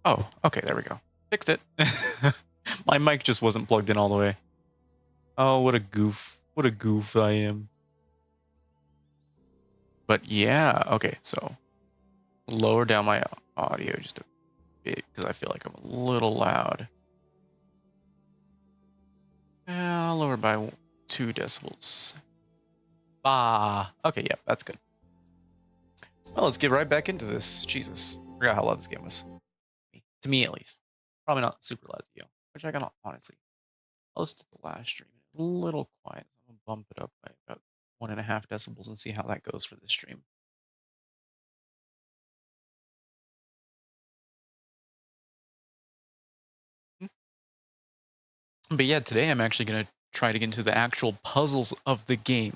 Oh, okay, there we go. Fixed it. My mic just wasn't plugged in all the way. Oh, what a goof. What a goof I am. But yeah, okay, so lower down my audio just a bit because I feel like I'm a little loud. I'll lower by 2 decibels. Okay, yeah, that's good. Well, let's get right back into this. Jesus, forgot how loud this game was. To me, at least. Probably not super loud to you, which I can honestly. I'll listen to the last stream. It's a little quiet. I'm gonna bump it up by about 1.5 decibels and see how that goes for this stream. But yeah, today I'm actually gonna try to get into the actual puzzles of the game.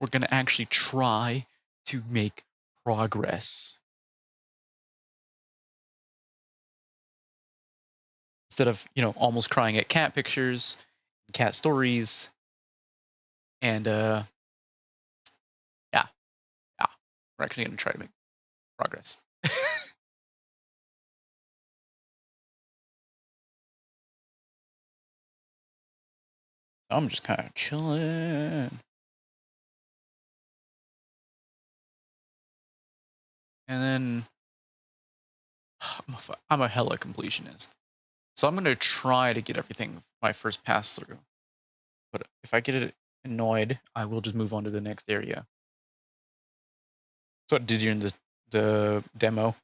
We're gonna actually try to make progress. Instead of, almost crying at cat pictures, cat stories, and yeah, we're actually gonna try to make progress. I'm just kind of chilling. And then I'm a hella completionist. So I'm going to try to get everything my first pass through. But if I get it annoyed, I will just move on to the next area. So what did you in the demo?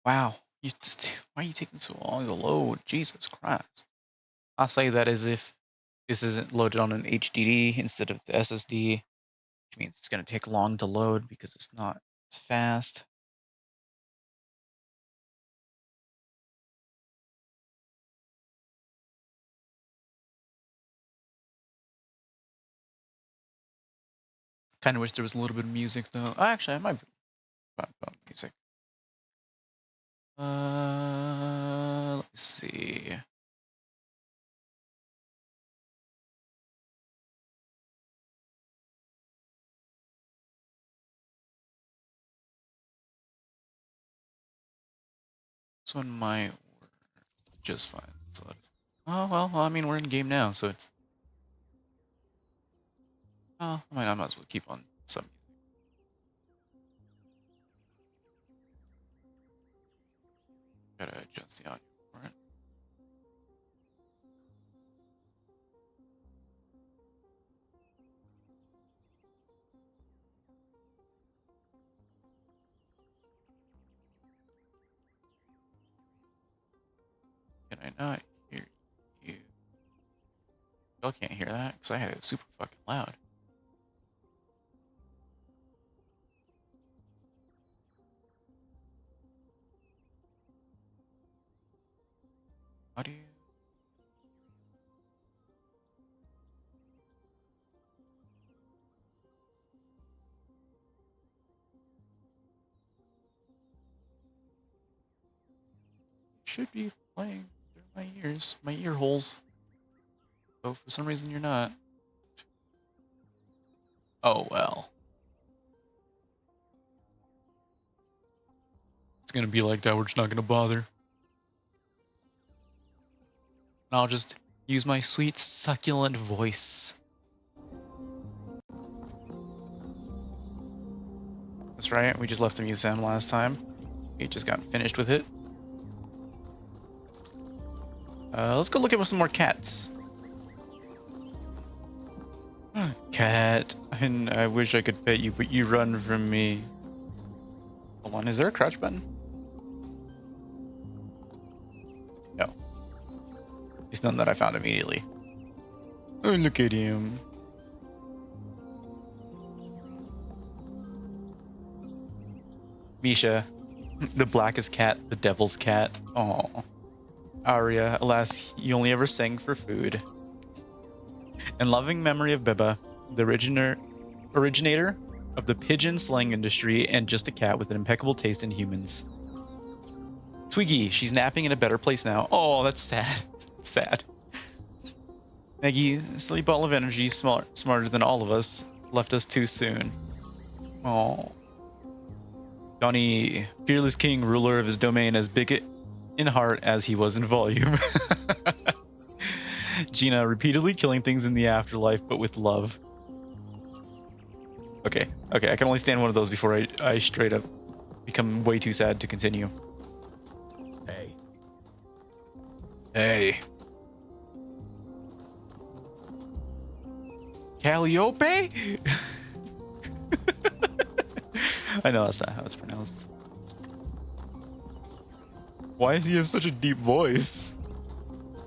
Wow. Why are you taking so long to load? Jesus Christ. I'll say that as if this isn't loaded on an HDD instead of the SSD, which means it's going to take long to load because it's not as fast. Kind of wish there was a little bit of music though. Actually, I might about music. Let's see. This one might work just fine. So oh well, I mean we're in game now, so it's. Oh, I might as well keep on some. Gotta adjust the audio for it. Can I not hear you? Y'all can't hear that because I had it super fucking loud. Audio. Should be playing through my ears, my ear holes. So for some reason you're not. Oh well. It's gonna be like that. We're just not gonna bother. I'll just use my sweet succulent voice. That's right. We just left the museum last time. We just got finished with it. Let's go look at some more cats. Cat, and I wish I could pet you, but you run from me. Hold on, is there a crouch button? No. It's none that I found immediately. Oh, look at him. Misha, the blackest cat, the devil's cat. Oh. Arya, alas, you only ever sang for food. In loving memory of Beba, the originator of the pigeon slang industry and just a cat with an impeccable taste in humans. Twiggy, she's napping in a better place now. Oh, that's sad. Sad. Maggie, silly ball of energy, smarter than all of us, left us too soon. Oh. Johnny, fearless king, ruler of his domain, as big in heart as he was in volume. Gina, repeatedly killing things in the afterlife, but with love. Okay, I can only stand one of those before I straight up become way too sad to continue. Hey. Calliope? I know that's not how it's pronounced. Why does he have such a deep voice?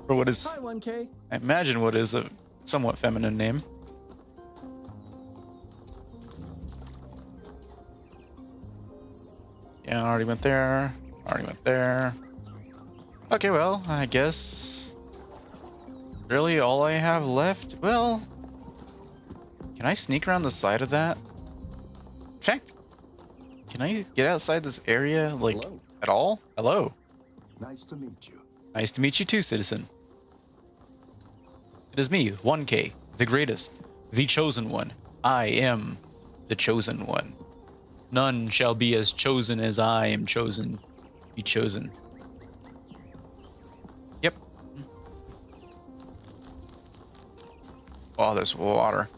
For what is, Hi, 1K. I imagine what is a somewhat feminine name. Yeah, I already went there. Okay, well, I guess really all I have left, well, can I sneak around the side of that? In fact, can I get outside this area, like, Hello. at all? Hello. Nice to meet you. Nice to meet you too, citizen. It is me, 1K, the greatest, the chosen one. I am the chosen one. None shall be as chosen as I am chosen. Be chosen. Yep. Oh, there's water.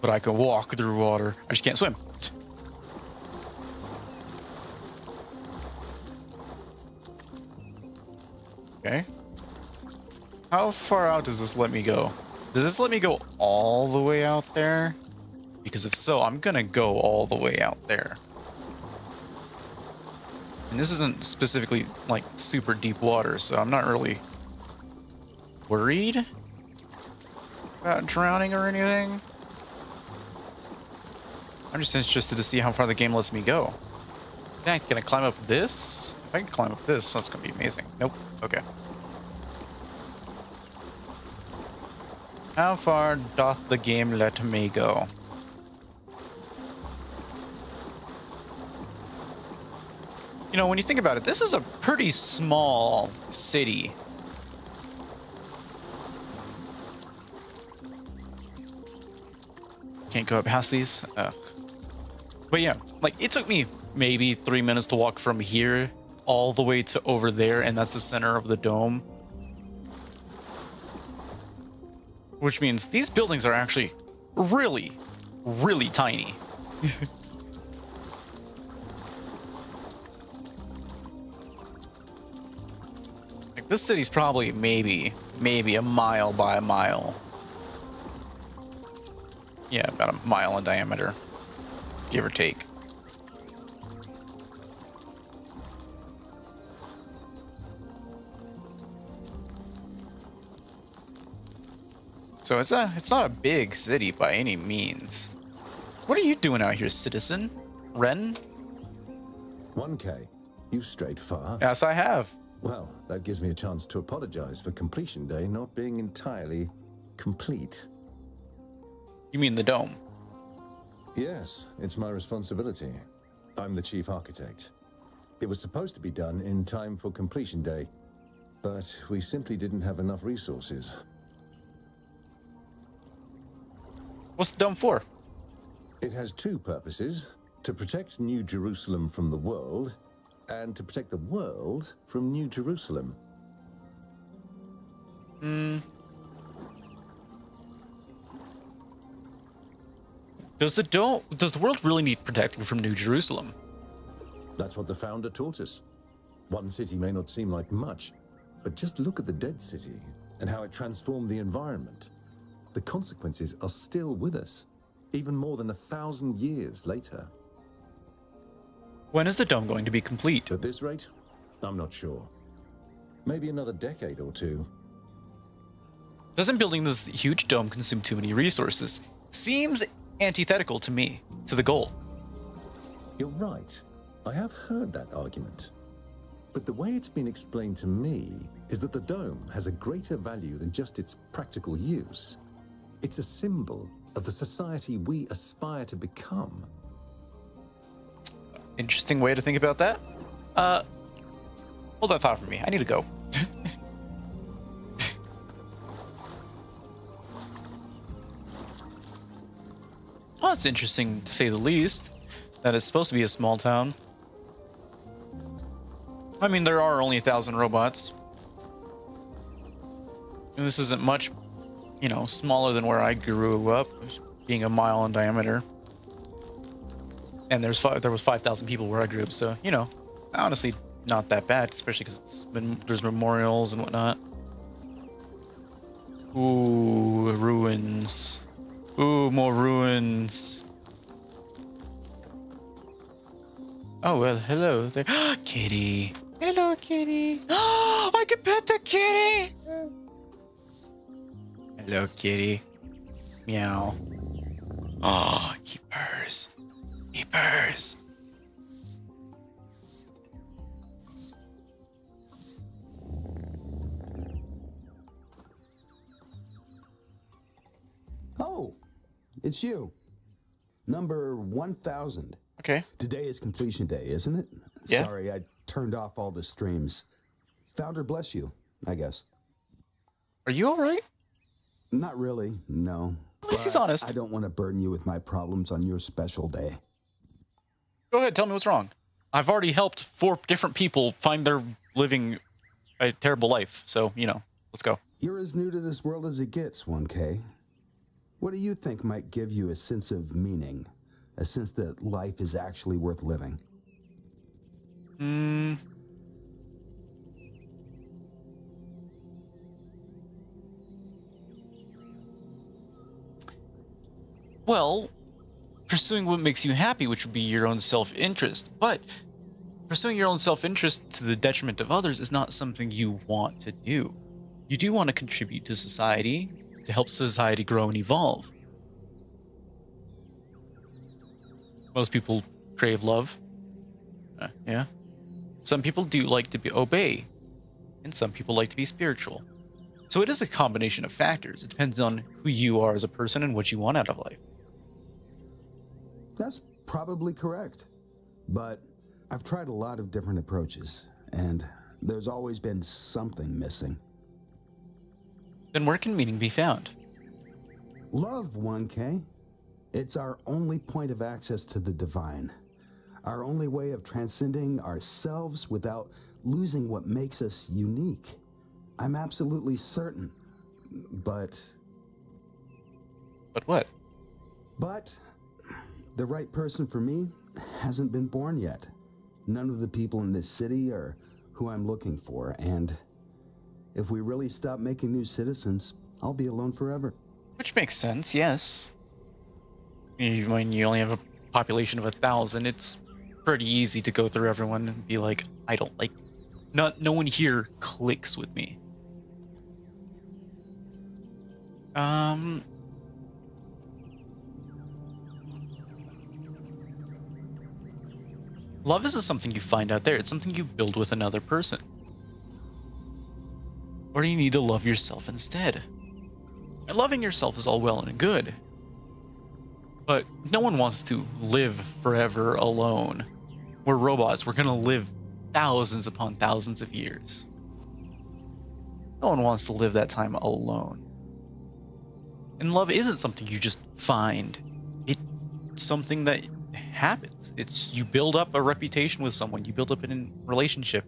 But I can walk through water. I just can't swim. Okay. How far out does this let me go? Does this let me go all the way out there? Because if so, I'm gonna go all the way out there. And this isn't specifically like super deep water, so I'm not really worried about drowning or anything. I'm just interested to see how far the game lets me go. Yeah, can I climb up this? If I can climb up this, that's gonna be amazing. Nope. Okay. How far doth the game let me go? You know, when you think about it, this is a pretty small city. Can't go past these. But yeah, like it took me maybe 3 minutes to walk from here all the way to over there, and that's the center of the dome. Which means these buildings are actually really, really tiny. Like this city's probably maybe a mile by a mile. Yeah, about a mile in diameter, give or take. So it's not a big city by any means. What are you doing out here, citizen? Ren? 1K, you've strayed far. Yes, I have. Well, that gives me a chance to apologize for completion day not being entirely complete. You mean the dome? Yes, it's my responsibility. I'm the chief architect. It was supposed to be done in time for completion day, but we simply didn't have enough resources. What's the dome for? It has two purposes: to protect New Jerusalem from the world, and to protect the world from New Jerusalem. Does the world really need protecting from New Jerusalem? That's what the founder taught us. One city may not seem like much, but just look at the dead city and how it transformed the environment. The consequences are still with us, even more than 1,000 years later. When is the dome going to be complete? At this rate, I'm not sure. Maybe another decade or two. Doesn't building this huge dome consume too many resources? Seems antithetical to me, to the goal. You're right. I have heard that argument. But the way it's been explained to me is that the dome has a greater value than just its practical use. It's a symbol of the society we aspire to become. Interesting way to think about that. Hold that thought for me. I need to go. that's interesting to say the least. That it's supposed to be a small town. I mean, there are only 1,000 robots. And this isn't much, you know, smaller than where I grew up, being a mile in diameter. And there was 5,000 people where I grew up, so, you know, honestly, not that bad, especially because there's memorials and whatnot. Ooh, ruins. Ooh, more ruins. Oh, well, hello there. Kitty. Hello, kitty. I can pet the kitty. Hello, kitty. Meow. Oh, keepers. Keepers. Oh, it's you. Number 1000. Okay. Today is completion day, isn't it? Yeah. Sorry, I turned off all the streams. Founder bless you, I guess. Are you alright? Not really, no. At least he's honest. I don't want to burden you with my problems on your special day. Go ahead, tell me what's wrong. I've already helped 4 different people find their living a terrible life, so, you know, let's go. You're as new to this world as it gets, 1K. What do you think might give you a sense of meaning? A sense that life is actually worth living? Well, pursuing what makes you happy, which would be your own self-interest. But pursuing your own self-interest to the detriment of others is not something you want to do. You do want to contribute to society, to help society grow and evolve. Most people crave love. Yeah. Some people do like to obey, and some people like to be spiritual. So it is a combination of factors. It depends on who you are as a person and what you want out of life. That's probably correct. But I've tried a lot of different approaches, and there's always been something missing. Then where can meaning be found? Love, 1K. It's our only point of access to the divine. Our only way of transcending ourselves without losing what makes us unique. I'm absolutely certain. But what? But the right person for me hasn't been born yet. None of the people in this city are who I'm looking for, and if we really stop making new citizens, I'll be alone forever. Which makes sense, yes. When you only have a population of 1,000, it's pretty easy to go through everyone and be like, I don't like... No one here clicks with me. Love isn't something you find out there. It's something you build with another person. Or do you need to love yourself instead? And loving yourself is all well and good. But no one wants to live forever alone. We're robots. We're going to live thousands upon thousands of years. No one wants to live that time alone. And love isn't something you just find. It's something that happens. It's you build up a reputation with someone. You build up a relationship.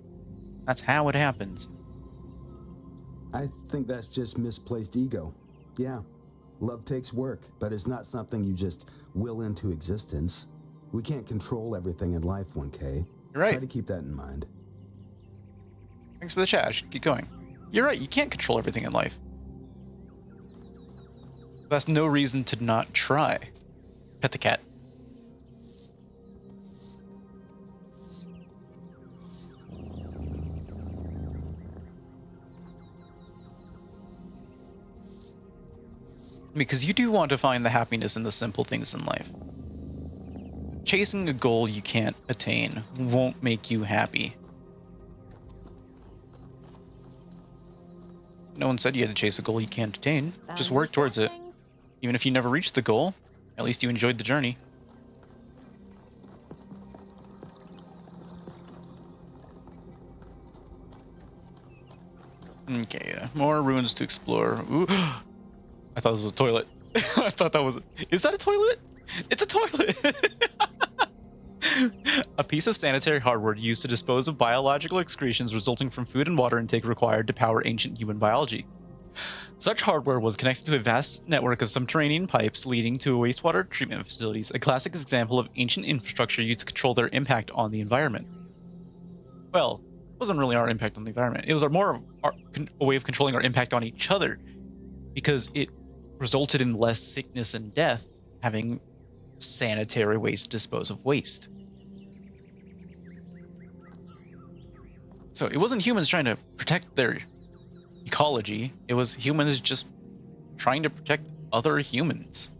That's how it happens. I think that's just misplaced ego. Yeah, love takes work, but it's not something you just will into existence. We can't control everything in life, 1K. You're right. Try to keep that in mind. Thanks for the chat. I should keep going. You're right. You can't control everything in life. That's no reason to not try. Pet the cat. Because you do want to find the happiness in the simple things in life. Chasing a goal you can't attain won't make you happy. No one said you had to chase a goal you can't attain. Just work towards it. Even if you never reach the goal, at least you enjoyed the journey. Okay, more ruins to explore. Ooh. I thought this was a toilet. I thought that was... Is that a toilet? It's a toilet. A piece of sanitary hardware used to dispose of biological excretions resulting from food and water intake required to power ancient human biology. Such hardware was connected to a vast network of subterranean pipes leading to wastewater treatment facilities, a classic example of ancient infrastructure used to control their impact on the environment. Well, it wasn't really our impact on the environment. It was more of a way of controlling our impact on each other, because it resulted in less sickness and death having sanitary waste to dispose of waste. So it wasn't humans trying to protect their ecology, it was humans just trying to protect other humans.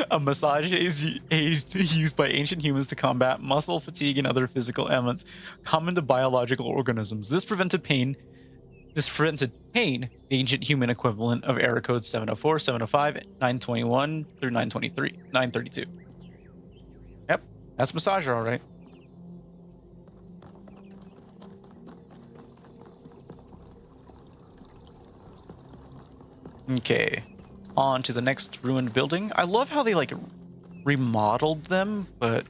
A massage aid used by ancient humans to combat muscle fatigue and other physical ailments common to biological organisms. This prevented pain, the ancient human equivalent of error codes 704, 705, 921 through 923, 932. Yep, that's massager, all right. Okay, on to the next ruined building. I love how they like remodeled them, but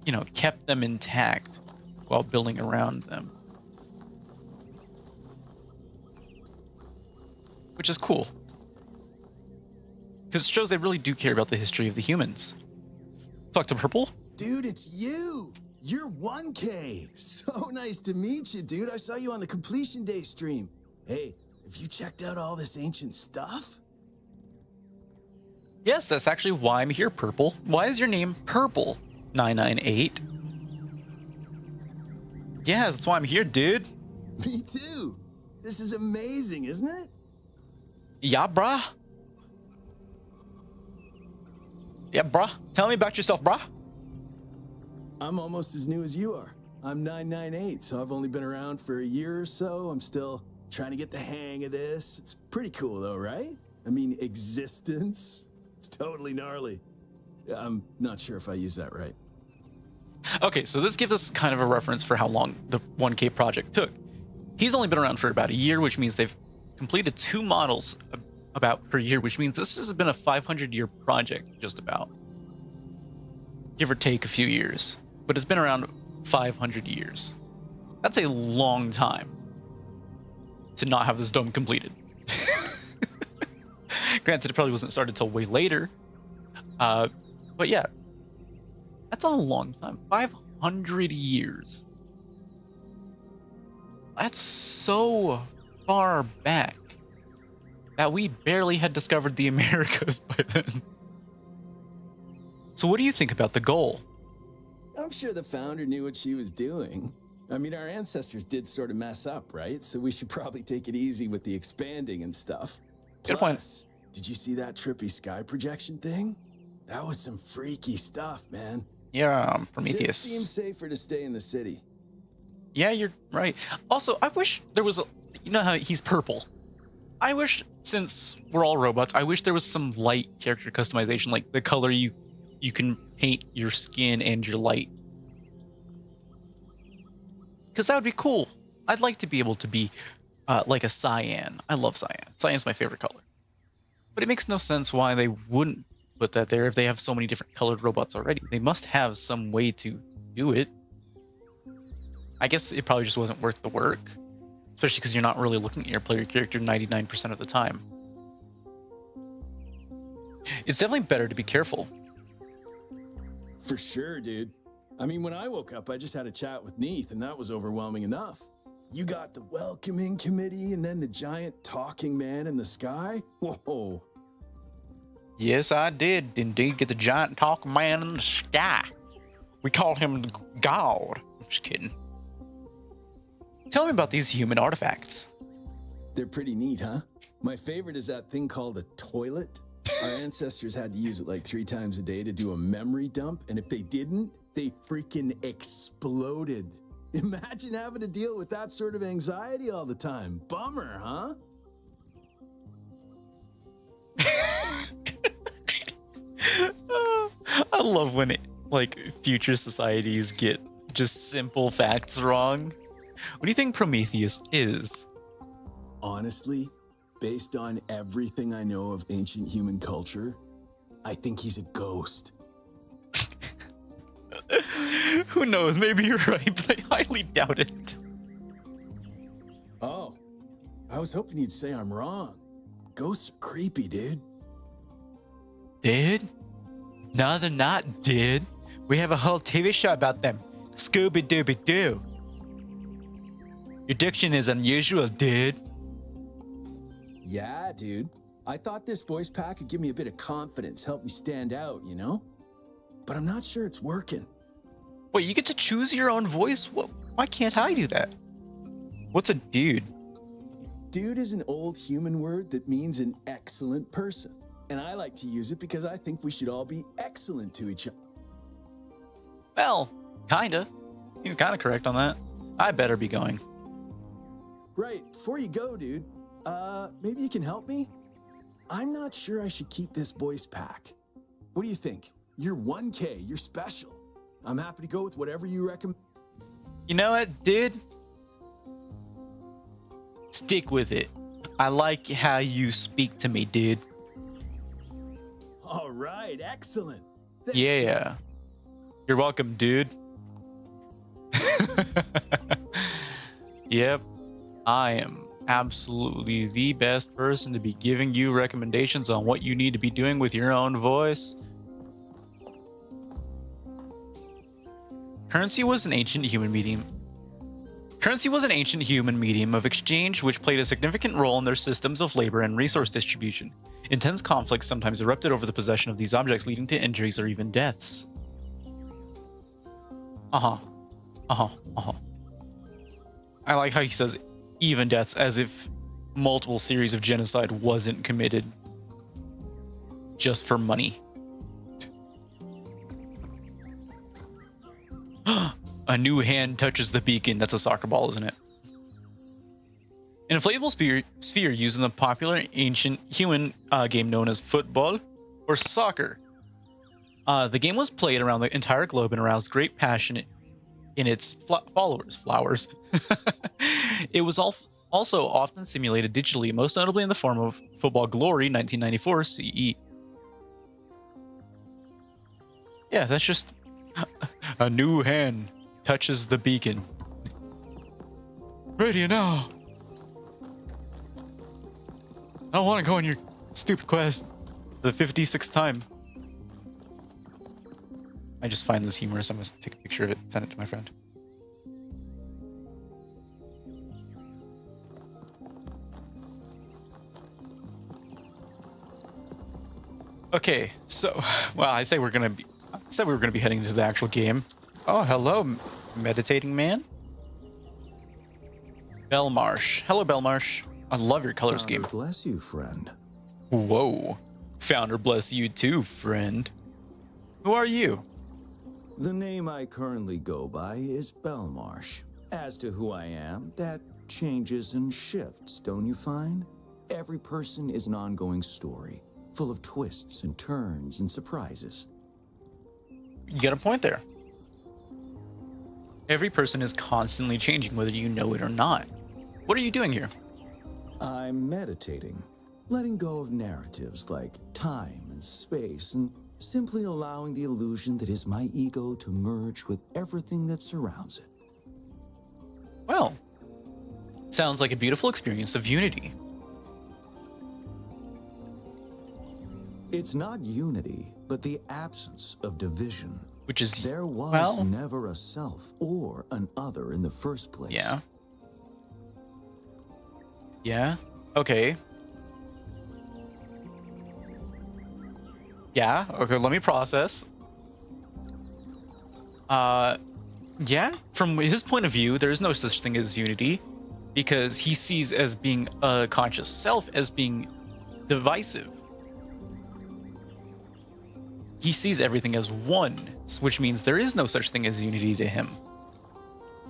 you know, kept them intact while building around them, which is cool because it shows they really do care about the history of the humans. Talk to Purple. Dude, it's you. You're 1K. So nice to meet you, dude. I saw you on the completion day stream. Hey, have you checked out all this ancient stuff? Yes, that's actually why I'm here, Purple. Why is your name Purple? 998. Yeah, that's why I'm here, dude. Me too. This is amazing, isn't it? Yeah, brah. Yeah, brah. Tell me about yourself, brah. I'm almost as new as you are. I'm 998, so I've only been around for a year or so. I'm still trying to get the hang of this. It's pretty cool though, right? I mean, existence. It's totally gnarly. I'm not sure if I used that right. Okay, so this gives us kind of a reference for how long the 1K project took. He's only been around for about a year, which means they've completed 2 models about per year, which means this has been a 500-year project, just about. Give or take a few years. But it's been around 500 years. That's a long time to not have this dome completed. Granted, it probably wasn't started till way later. But yeah, that's a long time. 500 years. That's so far back that we barely had discovered the Americas by then. So what do you think about the goal? I'm sure the founder knew what she was doing. I mean, our ancestors did sort of mess up, right? So we should probably take it easy with the expanding and stuff. Good point. Plus, did you see that trippy sky projection thing? That was some freaky stuff, man. Yeah, Prometheus. Just seems safer to stay in the city. Yeah, you're right. Also, I wish there was a... You know how he's purple? I wish, since we're all robots, I wish there was some light character customization, like the color you can paint your skin and your light. Because that would be cool. I'd like to be able to be like a cyan. I love cyan. Cyan's my favorite color. But it makes no sense why they wouldn't put that there if they have so many different colored robots already. They must have some way to do it. I guess it probably just wasn't worth the work. Especially because you're not really looking at your player character 99% of the time. It's definitely better to be careful. For sure, dude. I mean, when I woke up, I just had a chat with Neith, and that was overwhelming enough. You got the welcoming committee, and then the giant talking man in the sky? Whoa. Yes, I did indeed get the giant talking man in the sky. We call him God. I'm just kidding. Tell me about these human artifacts. They're pretty neat, huh? My favorite is that thing called a toilet. Our ancestors had to use it like 3 times a day to do a memory dump, and if they didn't, they freaking exploded. Imagine having to deal with that sort of anxiety all the time. Bummer, huh? I love when future societies get just simple facts wrong. What do you think Prometheus is? Honestly, based on everything I know of ancient human culture, I think he's a ghost. Who knows? Maybe you're right, but I highly doubt it. Oh, I was hoping you'd say I'm wrong. Ghosts are creepy, dude. Dude? No, they're not, dude. We have a whole TV show about them. Scooby-Dooby-Doo. Your diction is unusual, dude. Yeah, dude. I thought this voice pack could give me a bit of confidence, help me stand out, you know? But I'm not sure it's working. Wait, you get to choose your own voice? Why can't I do that? What's a dude? Dude is an old human word that means an excellent person. And I like to use it because I think we should all be excellent to each other. Well, kinda. He's kinda correct on that. I better be going. Right, before you go, dude, maybe you can help me? I'm not sure I should keep this voice pack. What do you think? You're 1K, you're special. I'm happy to go with whatever you recommend. You know what, dude? Stick with it. I like how you speak to me, dude. All right, excellent. Thanks, Yeah. You're welcome, dude. Yep. I am absolutely the best person to be giving you recommendations on what you need to be doing with your own voice. Currency was an ancient human medium. Currency was an ancient human medium of exchange which played a significant role in their systems of labor and resource distribution. Intense conflicts sometimes erupted over the possession of these objects, leading to injuries or even deaths. I like how he says even deaths, as if multiple series of genocide wasn't committed just for money. A new hand touches the beacon. That's a soccer ball, isn't it? An inflatable sphere used in the popular ancient human game known as football or soccer. The game was played around the entire globe and aroused great passion in its followers. It was also often simulated digitally, most notably in the form of Football Glory 1994 CE. Yeah, that's just a new hand touches the beacon. Ready now. I don't want to go on your stupid quest the 56th time. I just find this humorous. I'm going to take a picture of it and send it to my friend. Okay, so, well, I said we were going to be heading into the actual game. Oh, hello, meditating man. Belmarsh. Hello, Belmarsh. I love your color scheme. Bless you, friend. Whoa. Founder bless you too, friend. Who are you? The name I currently go by is Belmarsh. As to who I am, that changes and shifts, don't you find? Every person is an ongoing story, full of twists and turns and surprises. You got a point there. Every person is constantly changing, whether you know it or not. What are you doing here? I'm meditating, letting go of narratives like time and space, and simply allowing the illusion that is my ego to merge with everything that surrounds it. Well, sounds like a beautiful experience of unity. It's not unity, but the absence of division. Which is, There was well, never a self or an other in the first place. yeah. Yeah, okay. Yeah, okay, let me process. Yeah, from his point of view, there is no such thing as unity, because he sees as being a conscious self as being divisive. He sees everything as one, which means there is no such thing as unity to him.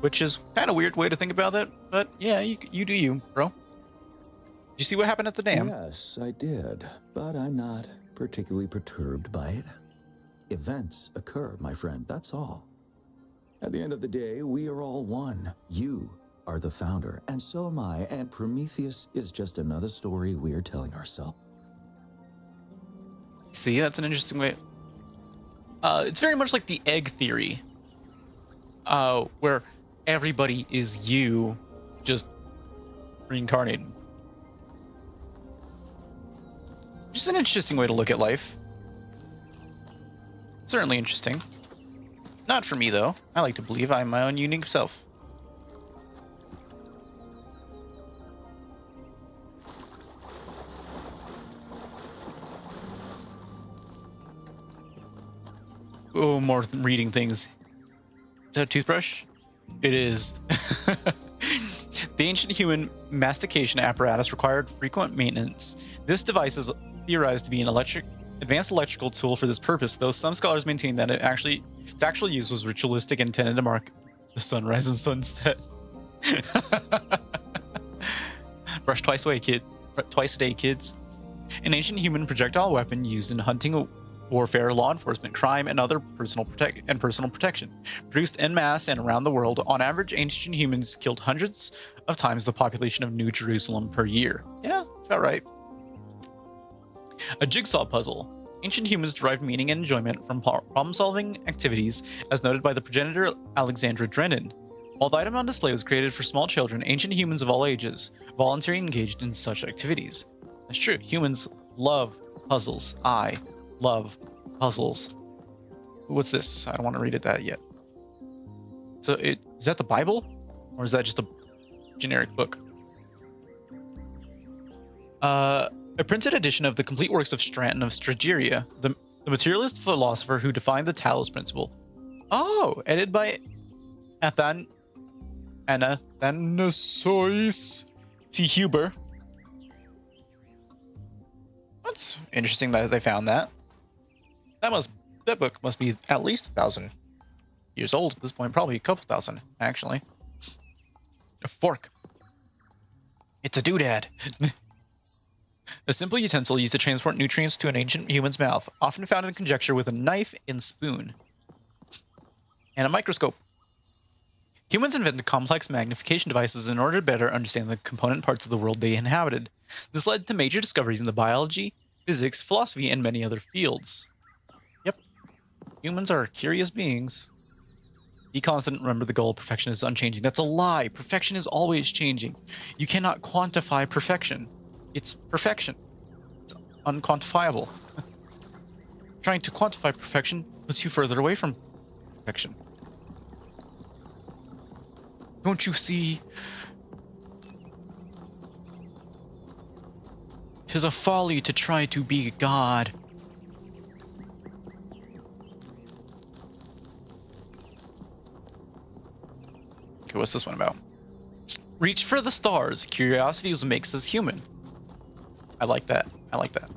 Which is kind of weird way to think about it, but yeah, you do you, bro. Did you see what happened at the dam? Yes, I did, but I'm not particularly perturbed by it. Events occur, my friend, that's all. At the end of the day, we are all one. You are the founder, and so am I, and Prometheus is just another story we're telling ourselves. See, that's an interesting way. It's very much like the egg theory, where everybody is you, just reincarnated. Just an interesting way to look at life. Certainly interesting. Not for me, though. I like to believe I'm my own unique self. Oh, more reading things. Is that a toothbrush? It is. The ancient human mastication apparatus required frequent maintenance. This device is theorized to be an advanced electrical tool for this purpose, though some scholars maintain that its actual use was ritualistic and intended to mark the sunrise and sunset. Brush twice a day, kids. An ancient human projectile weapon used in hunting, warfare, law enforcement, crime, and other personal protection. Produced en masse and around the world, on average, ancient humans killed hundreds of times the population of New Jerusalem per year. Yeah, that's about right. A jigsaw puzzle. Ancient humans derived meaning and enjoyment from problem-solving activities, as noted by the progenitor Alexandra Drennan. While the item on display was created for small children, ancient humans of all ages voluntarily engaged in such activities. That's true. Humans love puzzles. I love puzzles. What's this? I don't want to read that yet. So, is that the Bible, or is that just a generic book? A printed edition of the complete works of Straton of Strageria, the materialist philosopher who defined the Talos principle. Oh, edited by Athanasius T. Huber. That's interesting that they found that. That book must be at least 1,000 years old at this point, probably a couple thousand, actually. A fork. It's a doodad. A simple utensil used to transport nutrients to an ancient human's mouth, often found in conjecture with a knife and spoon. And a microscope. Humans invented complex magnification devices in order to better understand the component parts of the world they inhabited. This led to major discoveries in the biology, physics, philosophy, and many other fields. Yep. Humans are curious beings. Be confident, remember the goal of perfection is unchanging. That's a lie. Perfection is always changing. You cannot quantify perfection. It's perfection. It's unquantifiable. Trying to quantify perfection puts you further away from perfection. Don't you see? 'Tis a folly to try to be God. Okay, what's this one about? Reach for the stars. Curiosity is what makes us human. I like that. I like that.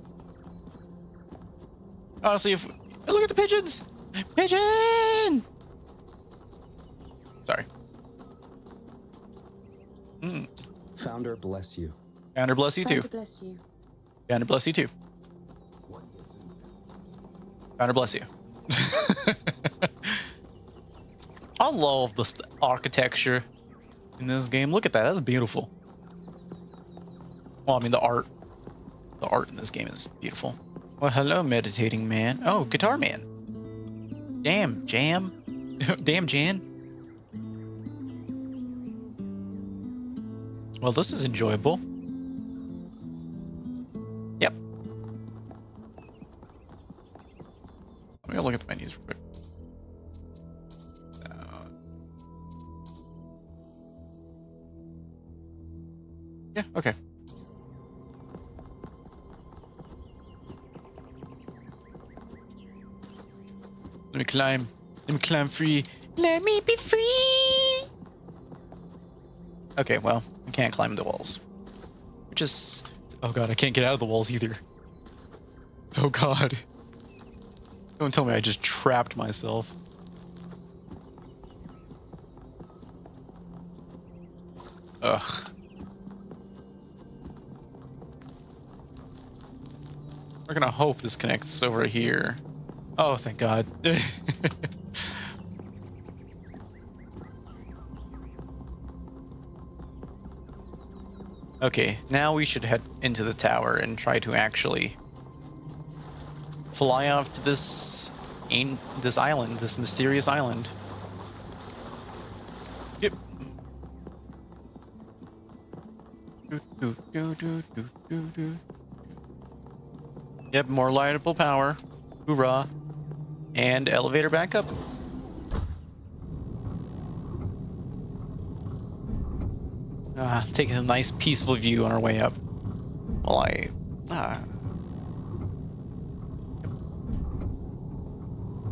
Honestly, if look at the pigeons! Pigeon! Sorry. Founder bless you. Founder bless you too. Founder bless you. Founder bless you too. Founder bless you. I love the architecture in this game. Look at that. That's beautiful. Well, I mean, the art in this game is beautiful. Well, hello, meditating man. Oh, guitar man. Damn, Jam. Damn, Jan. Well, this is enjoyable. Yep. Let me go look at the menus real quick. Yeah, okay. Let me climb. Let me climb free. Let me be free! Okay, well, I can't climb the walls. Which is... Oh god, I can't get out of the walls either. Oh god. Don't tell me I just trapped myself. Ugh. We're gonna hope this connects over here. Oh, thank God. Okay, now we should head into the tower and try to actually fly off to this island, this mysterious island. Yep. Yep, more lightable power. Hoorah. And elevator backup. Taking a nice peaceful view on our way up. While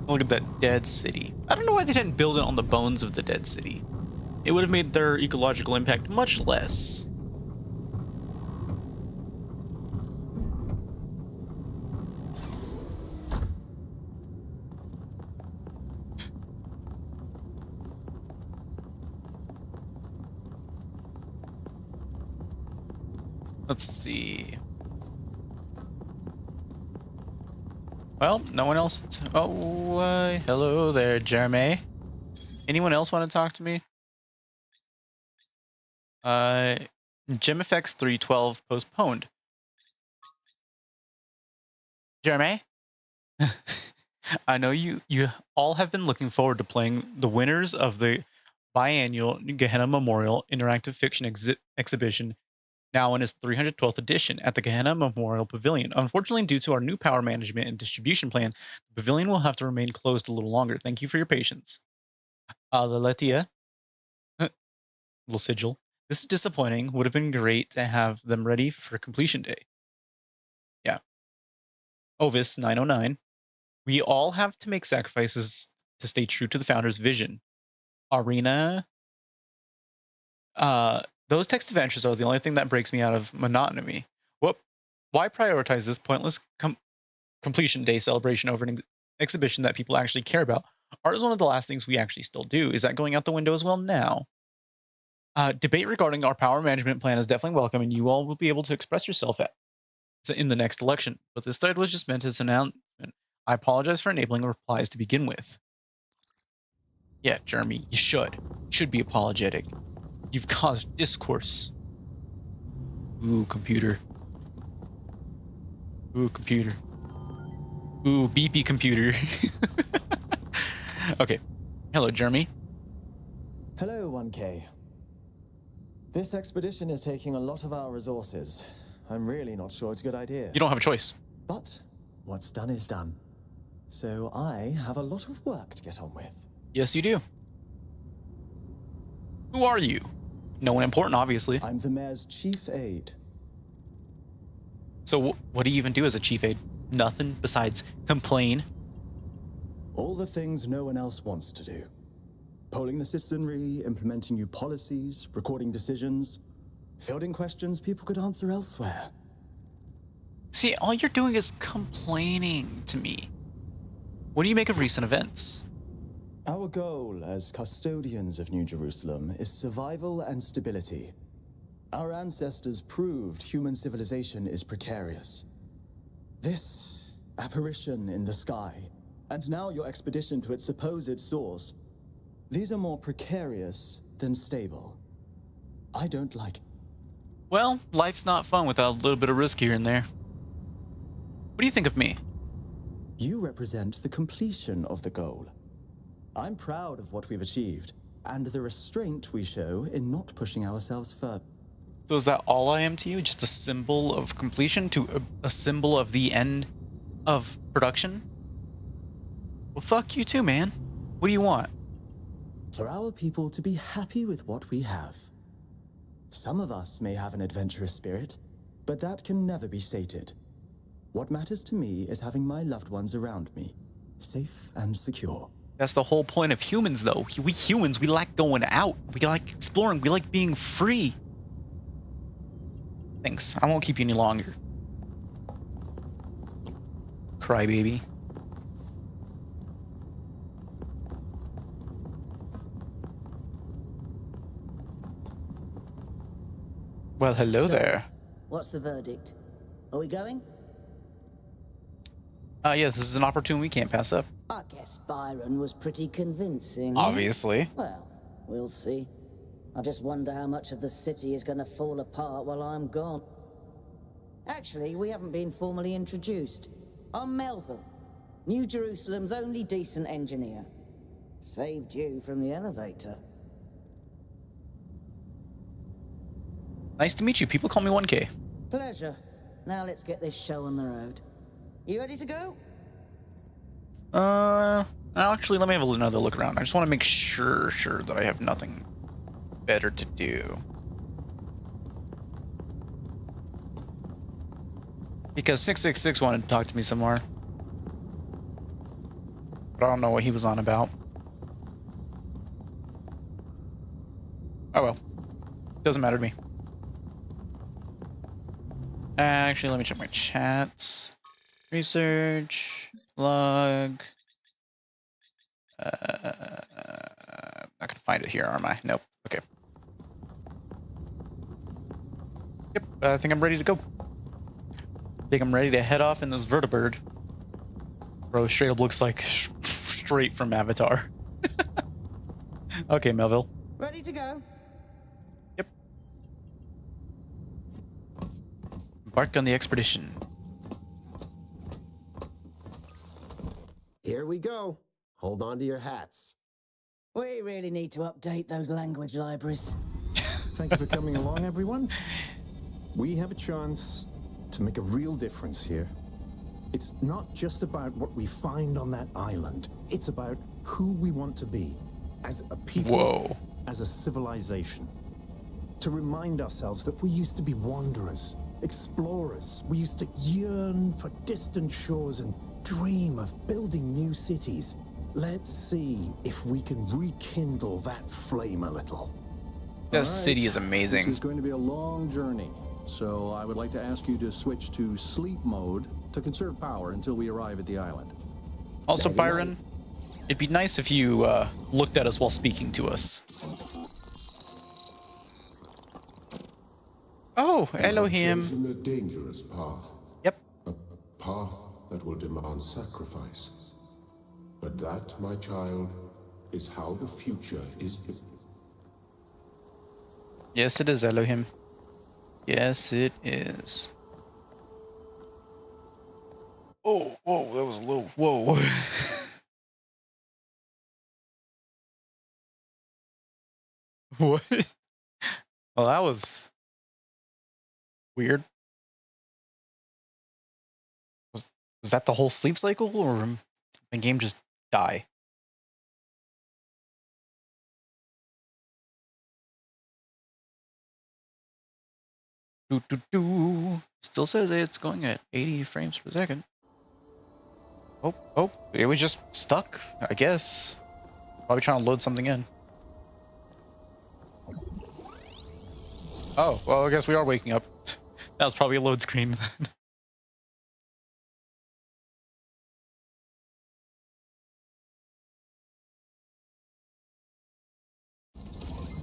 look at that dead city. I don't know why they didn't build it on the bones of the dead city. It would have made their ecological impact much less. Let's see. Well, no one else. Hello there, Jeremy. Anyone else want to talk to me? GemFX 312 postponed. Jeremy? I know you all have been looking forward to playing the winners of the biannual Gehenna Memorial Interactive Fiction Exhibition, now in its 312th edition, at the Gehenna Memorial Pavilion. Unfortunately, due to our new power management and distribution plan, the pavilion will have to remain closed a little longer. Thank you for your patience. Laletia, little sigil. This is disappointing. Would have been great to have them ready for completion day. Yeah. Ovis 909. We all have to make sacrifices to stay true to the founder's vision. Arena. Those text adventures are the only thing that breaks me out of monotony. Why prioritize this pointless completion day celebration over an exhibition that people actually care about? Art is one of the last things we actually still do. Is that going out the window as well now? Debate regarding our power management plan is definitely welcome, and you all will be able to express yourself in the next election. But this thread was just meant as an announcement. I apologize for enabling replies to begin with. Yeah, Jeremy, you should be apologetic. You've caused discourse. Ooh, computer. Ooh, computer. Ooh, beepy computer. Okay. Hello, Jeremy. Hello, 1K. This expedition is taking a lot of our resources. I'm really not sure it's a good idea. You don't have a choice. But what's done is done. So I have a lot of work to get on with. Yes, you do. Who are you? No one important, obviously. I'm the mayor's chief aide. So what do you even do as a chief aide? Nothing besides complain. All the things no one else wants to do. Polling the citizenry, implementing new policies, recording decisions, fielding questions people could answer elsewhere. See, all you're doing is complaining to me. What do you make of recent events? Our goal as custodians of New Jerusalem is survival and stability. Our ancestors proved human civilization is precarious. This apparition in the sky, and now your expedition to its supposed source, these are more precarious than stable. I don't like it. Well, life's not fun without a little bit of risk here and there. What do you think of me? You represent the completion of the goal. I'm proud of what we've achieved, and the restraint we show in not pushing ourselves further. So is that all I am to you? Just a symbol of completion, to a symbol of the end of production? Well, fuck you too, man. What do you want? For our people to be happy with what we have. Some of us may have an adventurous spirit, but that can never be sated. What matters to me is having my loved ones around me, safe and secure. That's the whole point of humans, though. We humans, we like going out. We like exploring. We like being free. Thanks. I won't keep you any longer. Crybaby. Well, hello there. What's the verdict? Are we going? Yes, this is an opportunity we can't pass up. I guess Byron was pretty convincing. Obviously. Well, we'll see. I just wonder how much of the city is going to fall apart while I'm gone. Actually, we haven't been formally introduced. I'm Melville, New Jerusalem's only decent engineer. Saved you from the elevator. Nice to meet you. People call me 1K. Pleasure. Now let's get this show on the road. You ready to go? Actually, let me have another look around. I just want to make sure that I have nothing better to do. Because 666 wanted to talk to me some more. But I don't know what he was on about. Oh well. Doesn't matter to me. Actually, let me check my chats. Research. Log. Not gonna find it here, am I? Nope. Okay. Yep, I think I'm ready to go. I think I'm ready to head off in this vertibird. Bro, straight up looks like straight from Avatar. Okay, Melville. Ready to go? Yep. Embark on the expedition. Here we go. Hold on to your hats. We really need to update those language libraries. Thank you for coming along, everyone. We have a chance to make a real difference here. It's not just about what we find on that island. It's about who we want to be as a people, Whoa. as a civilization. To remind ourselves that we used to be wanderers, explorers. We used to yearn for distant shores and dream of building new cities. Let's see if we can rekindle that flame a little. This All right. city is amazing. This is going to be a long journey, so I would like to ask you to switch to sleep mode to conserve power until we arrive at the island. Also, Byron, it'd be nice if you looked at us while speaking to us. Oh, Elohim. Chosen a dangerous path. Yep. A path that will demand sacrifice. But that, my child, is how the future is built. Yes, it is, Elohim. Yes, it is. Oh, whoa, that was a little, whoa. What? Well, that was weird. Was that the whole sleep cycle, or did my game just die? Still says it's going at 80 frames per second. Oh, it was just stuck, I guess. Probably trying to load something in. Oh, well, I guess we are waking up. That was probably a load screen.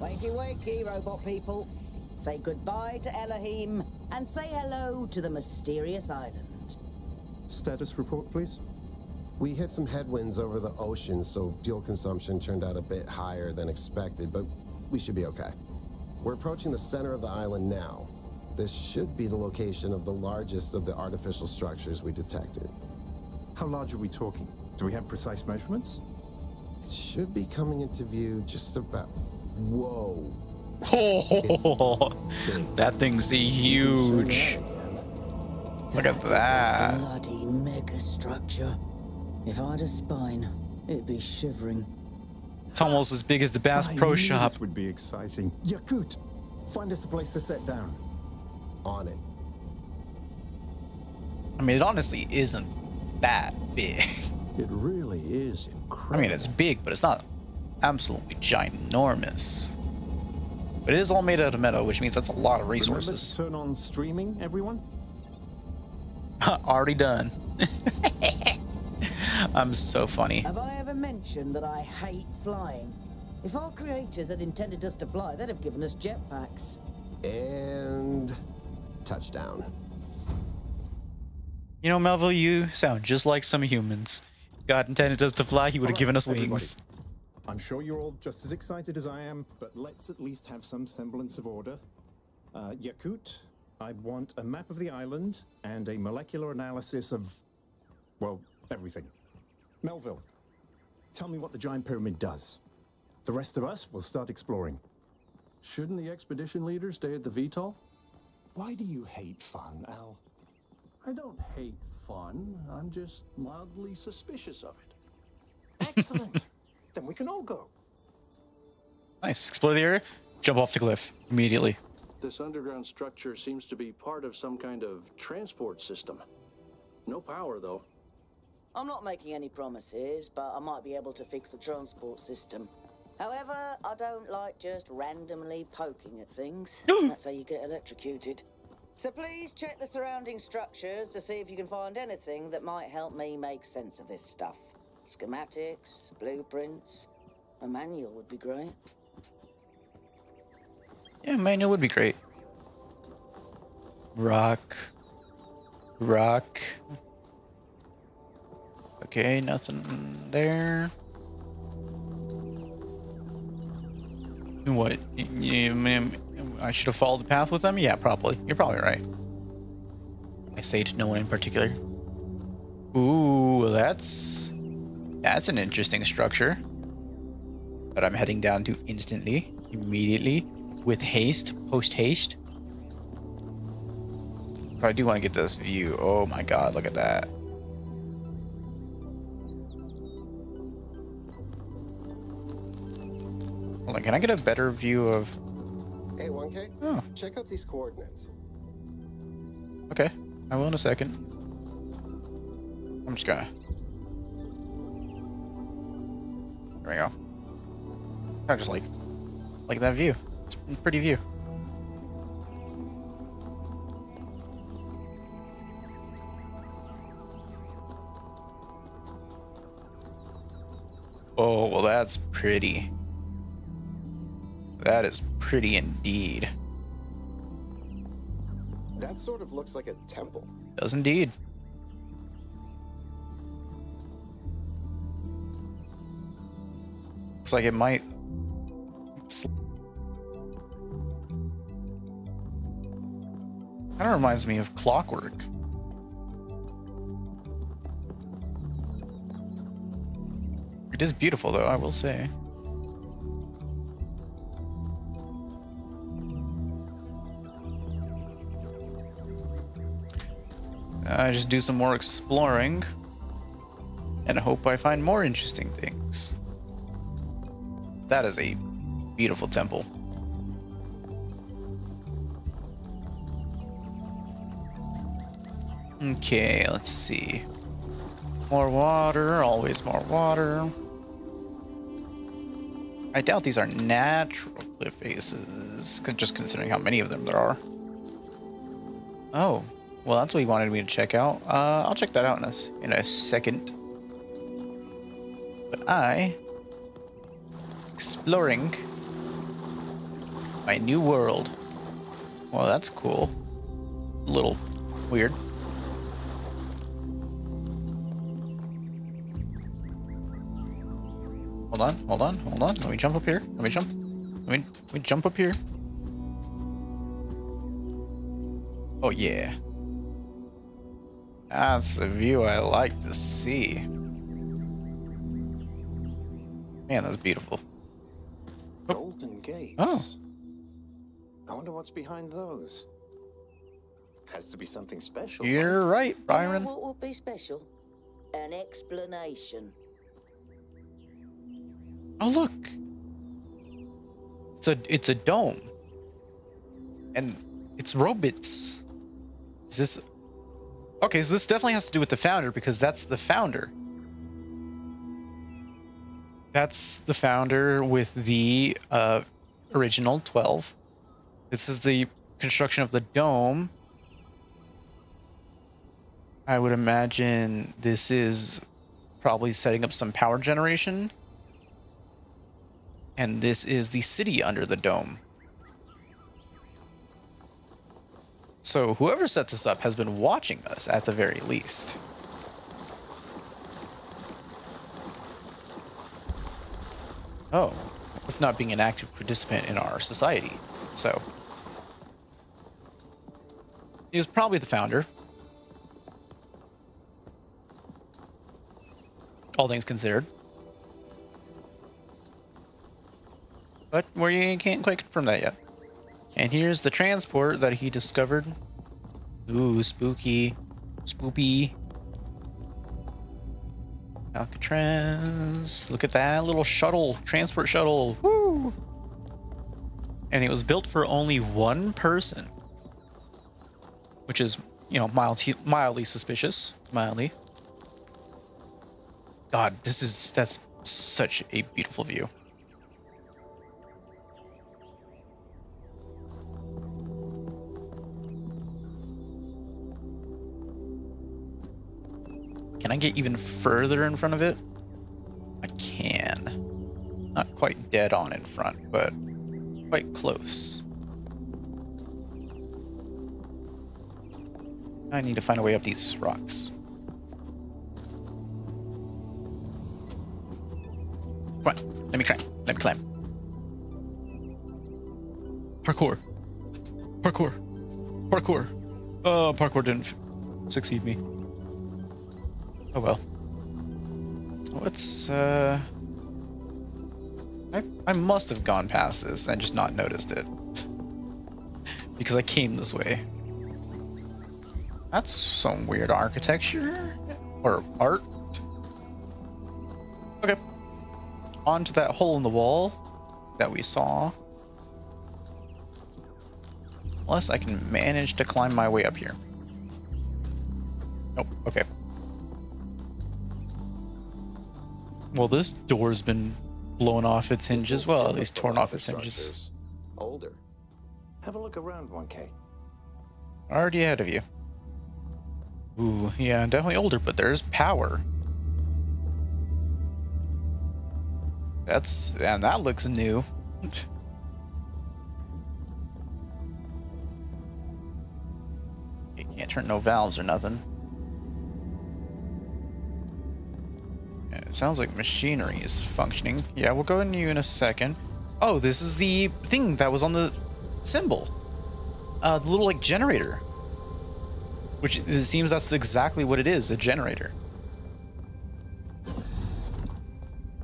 Wakey, wakey, robot people. Say goodbye to Elohim and say hello to the mysterious island. Status report, please. We hit some headwinds over the ocean, so fuel consumption turned out a bit higher than expected, but we should be okay. We're approaching the center of the island now. This should be the location of the largest of the artificial structures we detected. How large are we talking? Do we have precise measurements? It should be coming into view just about... Whoa. Oh, that thing's huge. Look at that. Bloody mega structure. If I had a spine, it'd be shivering. It's almost as big as the Bass I Pro knew Shop. This would be exciting. Yakut, find us a place to set down. On it. I mean, it honestly isn't that big. It really is incredible. I mean, it's big, but it's not absolutely ginormous. But it is all made out of metal, which means that's a lot of resources. Remember to turn on streaming, everyone? Already done. I'm so funny. Have I ever mentioned that I hate flying? If our creators had intended us to fly, they'd have given us jetpacks. And... touchdown. You know, Melville, you sound just like some humans. If God intended us to fly, he would have given us wings. I'm sure you're all just as excited as I am, but let's at least have some semblance of order. Yakut, I want a map of the island and a molecular analysis of, well, everything. Melville, tell me what the giant pyramid does. The rest of us will start exploring. Shouldn't the expedition leader stay at the VTOL? Why do you hate fun, Al? I don't hate fun. I'm just mildly suspicious of it. Excellent. Then we can all go. Nice. Explore the area. Jump off the cliff immediately. This underground structure seems to be part of some kind of transport system. No power, though. I'm not making any promises, but I might be able to fix the transport system. However, I don't like just randomly poking at things. That's how you get electrocuted. So please check the surrounding structures to see if you can find anything that might help me make sense of this stuff. Schematics, blueprints, a manual would be great. Yeah, manual would be great. Rock. Okay, nothing there. What? I should have followed the path with them? Yeah, probably. You're probably right. I say to no one in particular. Ooh, that's an interesting structure that I'm heading down to instantly, immediately, with haste, post haste. But I do want to get this view. Oh my god, look at that. Hold on, can I get a better view of... Hey, 1K? Oh, Check out these coordinates. okay. I will in a second. I'm just gonna... There we go. I just like that view. It's a pretty view. Oh, well that's pretty. That is pretty indeed. That sort of looks like a temple. Does indeed. Looks like it might... Kind of reminds me of Clockwork. It is beautiful though, I will say. I just do some more exploring and I hope I find more interesting things. That is a beautiful temple. Okay, let's see. More water, always more water. I doubt these are natural cliff faces, just considering how many of them there are. Oh, well that's what he wanted me to check out. I'll check that out in a second. But exploring my new world. Well, that's cool. A little weird. Hold on. Let me jump up here. Let me jump up here. Oh yeah. That's the view I like to see. Man, that's beautiful. Oh. Golden gates. Oh. I wonder what's behind those. Has to be something special. You're right, You Byron. know what would be special? An explanation. Oh look. It's a dome. And it's robots. Is this... Okay, so this definitely has to do with the founder because that's the founder. That's the founder with the original 12. This is the construction of the dome. I would imagine this is probably setting up some power generation. And this is the city under the dome. So whoever set this up has been watching us at the very least. Oh, with not being an active participant in our society. So, he was probably the founder. All things considered. But we can't quite confirm that yet. And here's the transport that he discovered. Ooh, spooky. Spoopy. Alcatraz. Look at that little shuttle. Transport shuttle. Woo! And it was built for only one person. Which is, you know, mildly suspicious. Mildly. God, that's such a beautiful view. Can I get even further in front of it? I can. Not quite dead on in front, but quite close. I need to find a way up these rocks. Come on, let me climb. Let me climb. Parkour. Parkour. Parkour. Oh, parkour didn't succeed me. Oh well. What's I must have gone past this and just not noticed it. Because I came this way. That's some weird architecture or art. Okay. On to that hole in the wall that we saw. Unless I can manage to climb my way up here. Nope, okay. Well, this door's been blown off its hinges. Well, at least torn off its hinges. Older. Have a look around, 1K. Already ahead of you. Ooh, yeah, definitely older, but there's power. And that looks new. You can't turn no valves or nothing. It sounds like machinery is functioning. Yeah, we'll go into you in a second. Oh, this is the thing that was on the symbol. The little, like, generator. Which, it seems that's exactly what it is, a generator.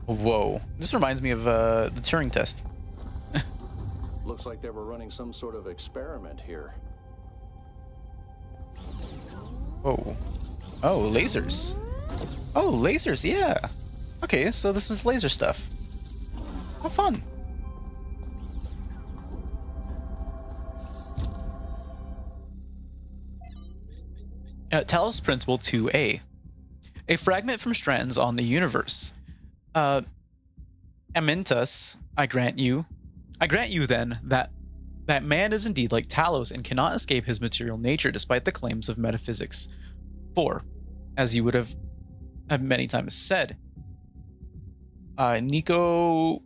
Whoa. This reminds me of the Turing test. Looks like they were running some sort of experiment here. Whoa. Oh, lasers. Oh, lasers, yeah. Okay, so this is laser stuff. How fun. Talos Principle 2A. A fragment from strands on the universe. Amentus, I grant you then that man is indeed like Talos and cannot escape his material nature despite the claims of metaphysics. For, as you would have many times said, Nico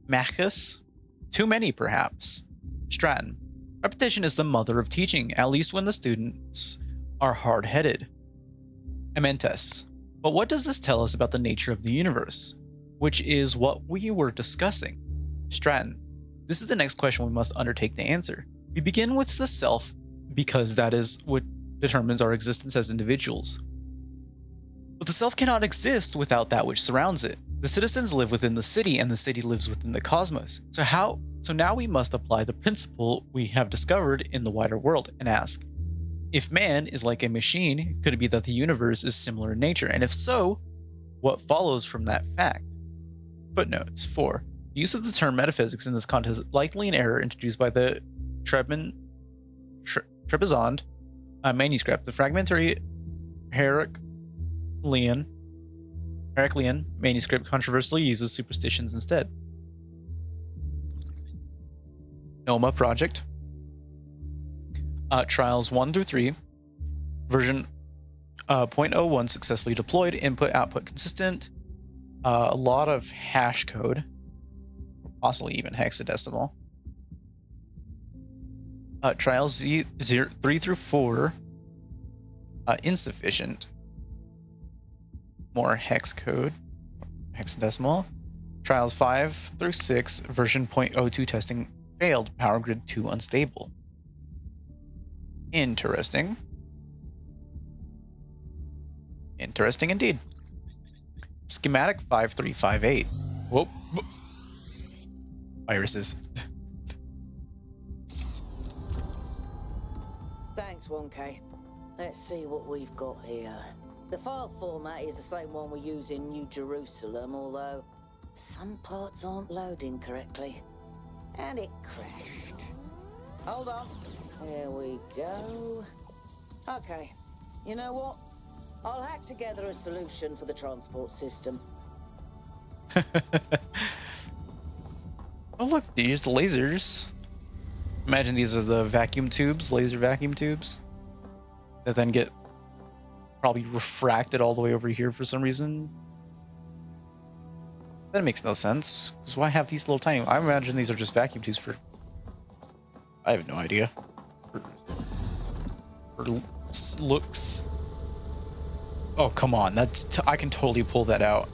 Machus, too many perhaps. Stratton, repetition is the mother of teaching, at least when the students are hard-headed. Amentes, but what does this tell us about the nature of the universe? Which is what we were discussing. Stratton, this is the next question we must undertake to answer. We begin with the self because that is what determines our existence as individuals. But the self cannot exist without that which surrounds it. The citizens live within the city and the city lives within the cosmos. So now we must apply the principle we have discovered in the wider world and ask, if man is like a machine, could it be that the universe is similar in nature? And if so, what follows from that fact? Footnotes 4. The use of the term metaphysics in this context is likely an error introduced by the Trebizond manuscript. The fragmentary Heraclean manuscript controversially uses superstitions instead. Noma Project. Trials 1 through 3. Version 0.01 successfully deployed. Input-output consistent. A lot of hash code. Possibly even hexadecimal. Trials 3 through 4. Insufficient. More hex code. Hexadecimal. Trials 5 through 6, version 0.02 testing failed. Power grid 2 unstable. Interesting. Interesting indeed. Schematic 5358. Whoop. Viruses. Thanks, 1K. Let's see what we've got here. The file format is the same one we use in New Jerusalem, although some parts aren't loading correctly. And it crashed. Hold on. Here we go. Okay. You know what? I'll hack together a solution for the transport system. Oh look, they used lasers. Imagine these are the vacuum tubes, laser vacuum tubes, that then get probably refracted all the way over here for some reason. That makes no sense. Because why have these little tiny? I imagine these are just vacuum tubes for. I have no idea. For looks. Oh come on, that's I can totally pull that out.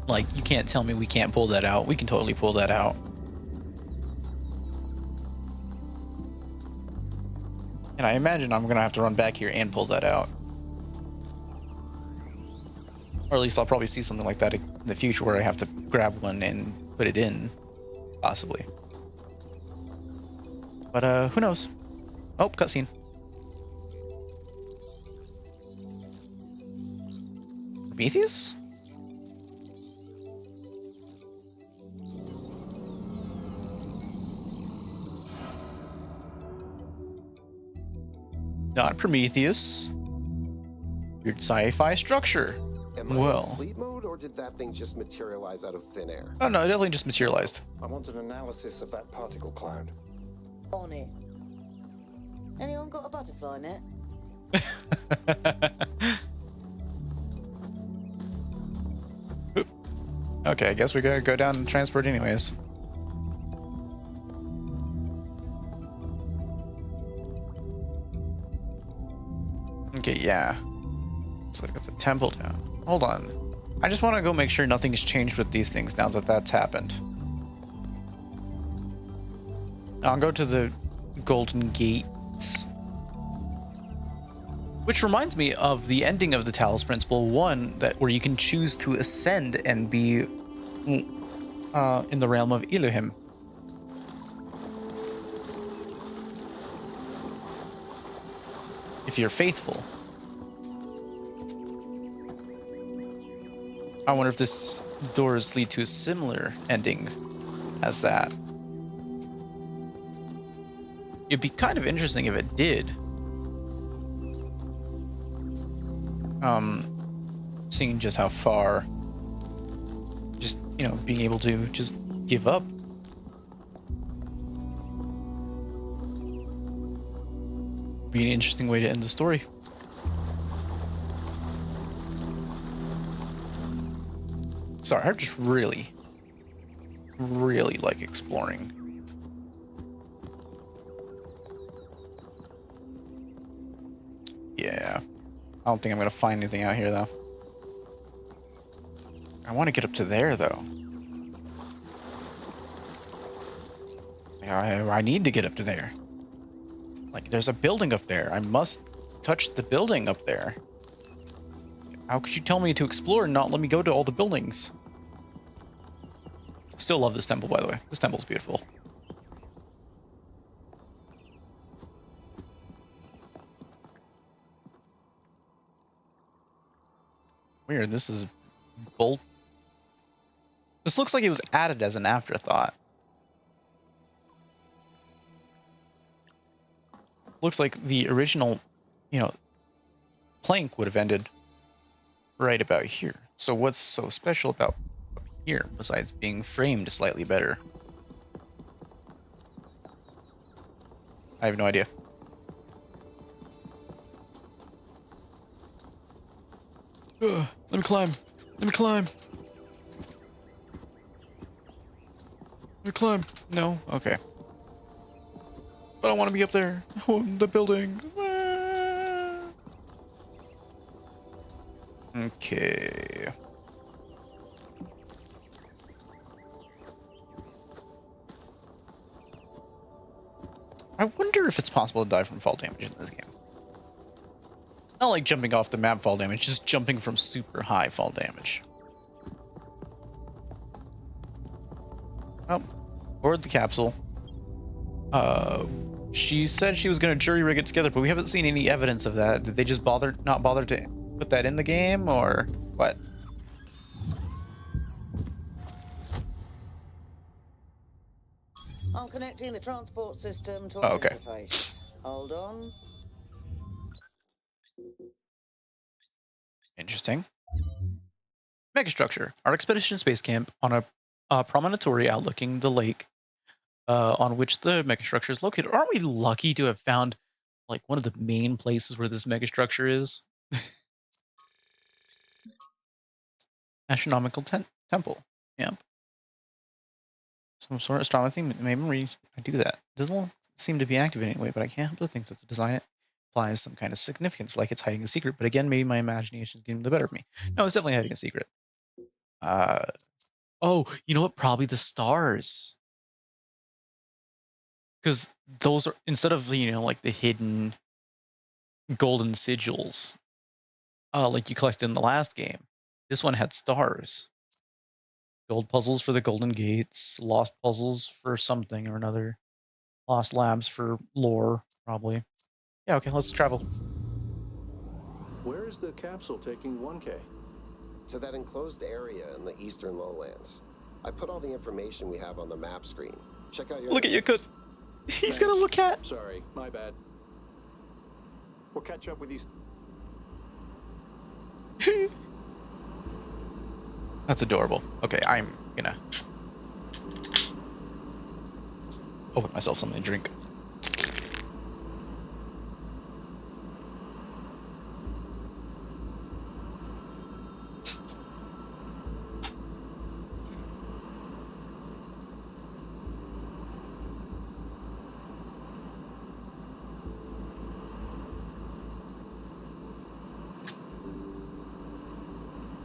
Like, you can't tell me we can't pull that out. We can totally pull that out. And I imagine I'm gonna have to run back here and pull that out. Or at least I'll probably see something like that in the future where I have to grab one and put it in. Possibly. But who knows? Oh, cutscene. Prometheus? Not Prometheus. Weird sci-fi structure. Am I Well. in sleep mode, or did that thing just materialize out of thin air? Oh no, it definitely just materialized. I want an analysis of that particle cloud. On it. Anyone got a butterfly net? Okay, I guess we gotta go down and transport anyways. Okay, yeah. Looks like it's a temple down. Hold on. I just want to go make sure nothing's changed with these things now that that's happened. I'll go to the Golden Gates. Which reminds me of the ending of the Talos Principle 1, that where you can choose to ascend and be in the realm of Elohim. If you're faithful. I wonder if this doors lead to a similar ending as that. It'd be kind of interesting if it did. Seeing just how far, just, you know, being able to just give up. Be an interesting way to end the story. Sorry, I just really like exploring. Yeah. I don't think I'm gonna find anything out here though. I want to get up to there though. I need to get up to there. Like, there's a building up there. I must touch the building up there. How could you tell me to explore and not let me go to all the buildings? Still love this temple, by the way. This temple's beautiful. Weird, this is bolt. This looks like it was added as an afterthought. Looks like the original, you know, plank would have ended right about here. So what's so special about up here besides being framed slightly better? I have no idea. Let me climb. Let me climb. Let me climb. No? Okay. But I want to be up there. Oh, the building. Okay. I wonder if it's possible to die from fall damage in this game. Not like jumping off the map fall damage, just jumping from super high fall damage. Oh, board the capsule. She said she was going to jury rig it together, but we haven't seen any evidence of that. Did they just not bother to put that in the game, or what? I'm connecting the transport system to our interface. Hold on. Interesting. Megastructure. Our expedition space camp on a promontory outlooking the lake on which the megastructure is located. Aren't we lucky to have found like one of the main places where this megastructure is? Astronomical temple. Yep. Some sort of astronomy thing. Maybe I do that. It doesn't seem to be active in any way, but I can't help but think that the design implies some kind of significance, like it's hiding a secret. But again, maybe my imagination is getting the better of me. No, it's definitely hiding a secret. Oh, you know what? Probably the stars. Because those are, instead of, like the hidden golden sigils, like you collected in the last game, this one had stars. Gold puzzles for the golden gates, lost puzzles for something or another, lost labs for lore, probably. Yeah, okay, let's travel. Where is the capsule taking 1K? To that enclosed area in the eastern lowlands. I put all the information we have on the map screen. Check out your... Look at you, could. He's got a little cat. Sorry, my bad. We'll catch up with you. That's adorable. Okay, I'm gonna open myself something to drink.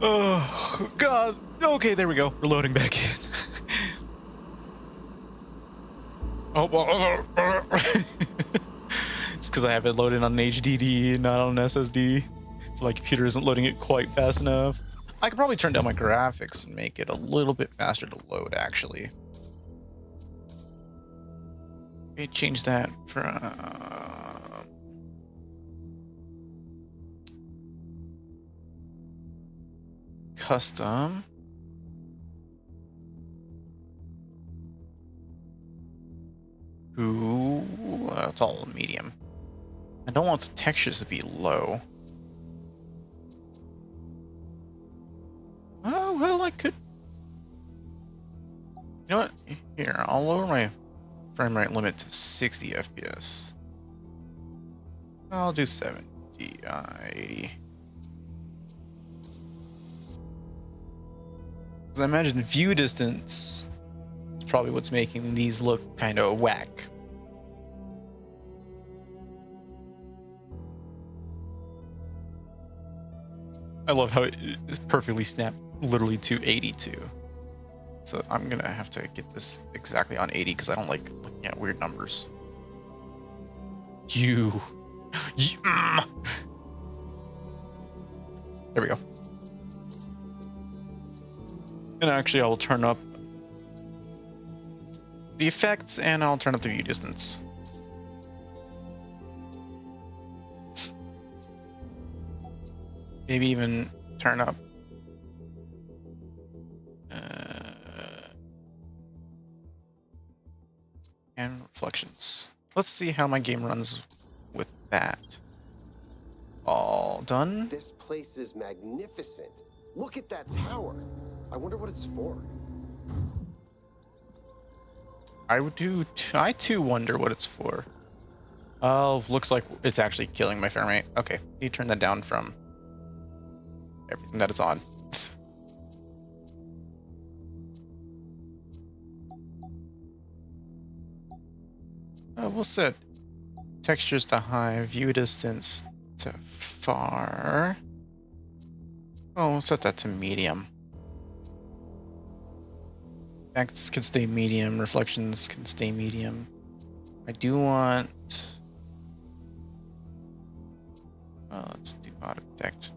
Oh, God. Okay, there we go. We're loading back in. It's because I have it loaded on an HDD and not on an SSD. So my computer isn't loading it quite fast enough. I could probably turn down my graphics and make it a little bit faster to load, actually. Okay, change that from... custom. Ooh, it's all medium. I don't want the textures to be low. Oh, well, I could. You know what? Here, I'll lower my frame rate limit to 60 FPS. I'll do 70. Because I imagine view distance is probably what's making these look kind of whack. I love how it is perfectly snapped literally to 82. So I'm going to have to get this exactly on 80 because I don't like looking at weird numbers. There we go. And actually, I will turn up the effects and I'll turn up the view distance. Maybe even turn up and reflections. Let's see how my game runs with that. All done. This place is magnificent. Look at that tower. I wonder what it's for. I too wonder what it's for. Oh, looks like it's actually killing my frame rate. Okay, you turn that down from everything that it's on. We'll set textures to high, view distance to far. Oh, we'll set that to medium. Effects can stay medium, reflections can stay medium. I do want. Let's do auto detect.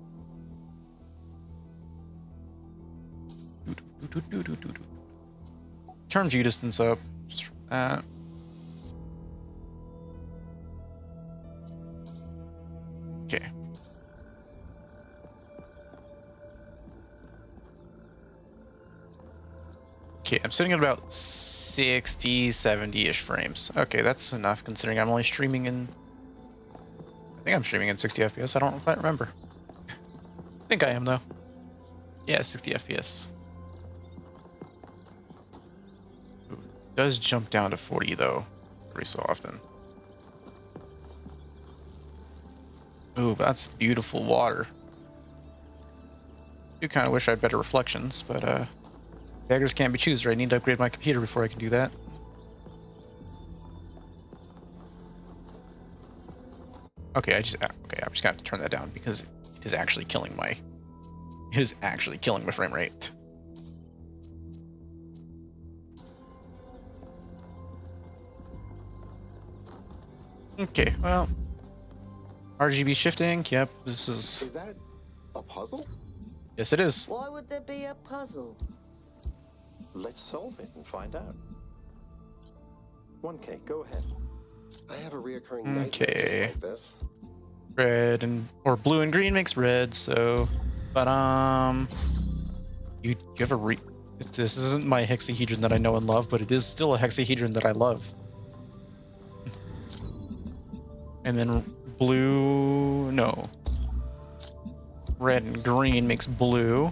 Turn view distance up. Just from that. Okay. Okay, I'm sitting at about 60, 70-ish frames. Okay, that's enough considering I'm only streaming in... I think I'm streaming in 60 FPS. I don't quite remember. I think I am, though. Yeah, 60 FPS. Ooh, it does jump down to 40, though, every so often. Ooh, that's beautiful water. I do kind of wish I had better reflections, but, beggars can't be choosers. I need to upgrade my computer before I can do that. Okay, I'm just gonna have to turn that down because it is actually killing my frame rate. Okay, well, RGB shifting. Yep, this is. Is that a puzzle? Yes, it is. Why would there be a puzzle? Let's solve it and find out. 1K, go ahead. I have a reoccurring nightmare Okay. just like this. Red or blue and green makes red. So, but you have a this isn't my hexahedron that I know and love, but it is still a hexahedron that I love. And then blue, no. Red and green makes blue.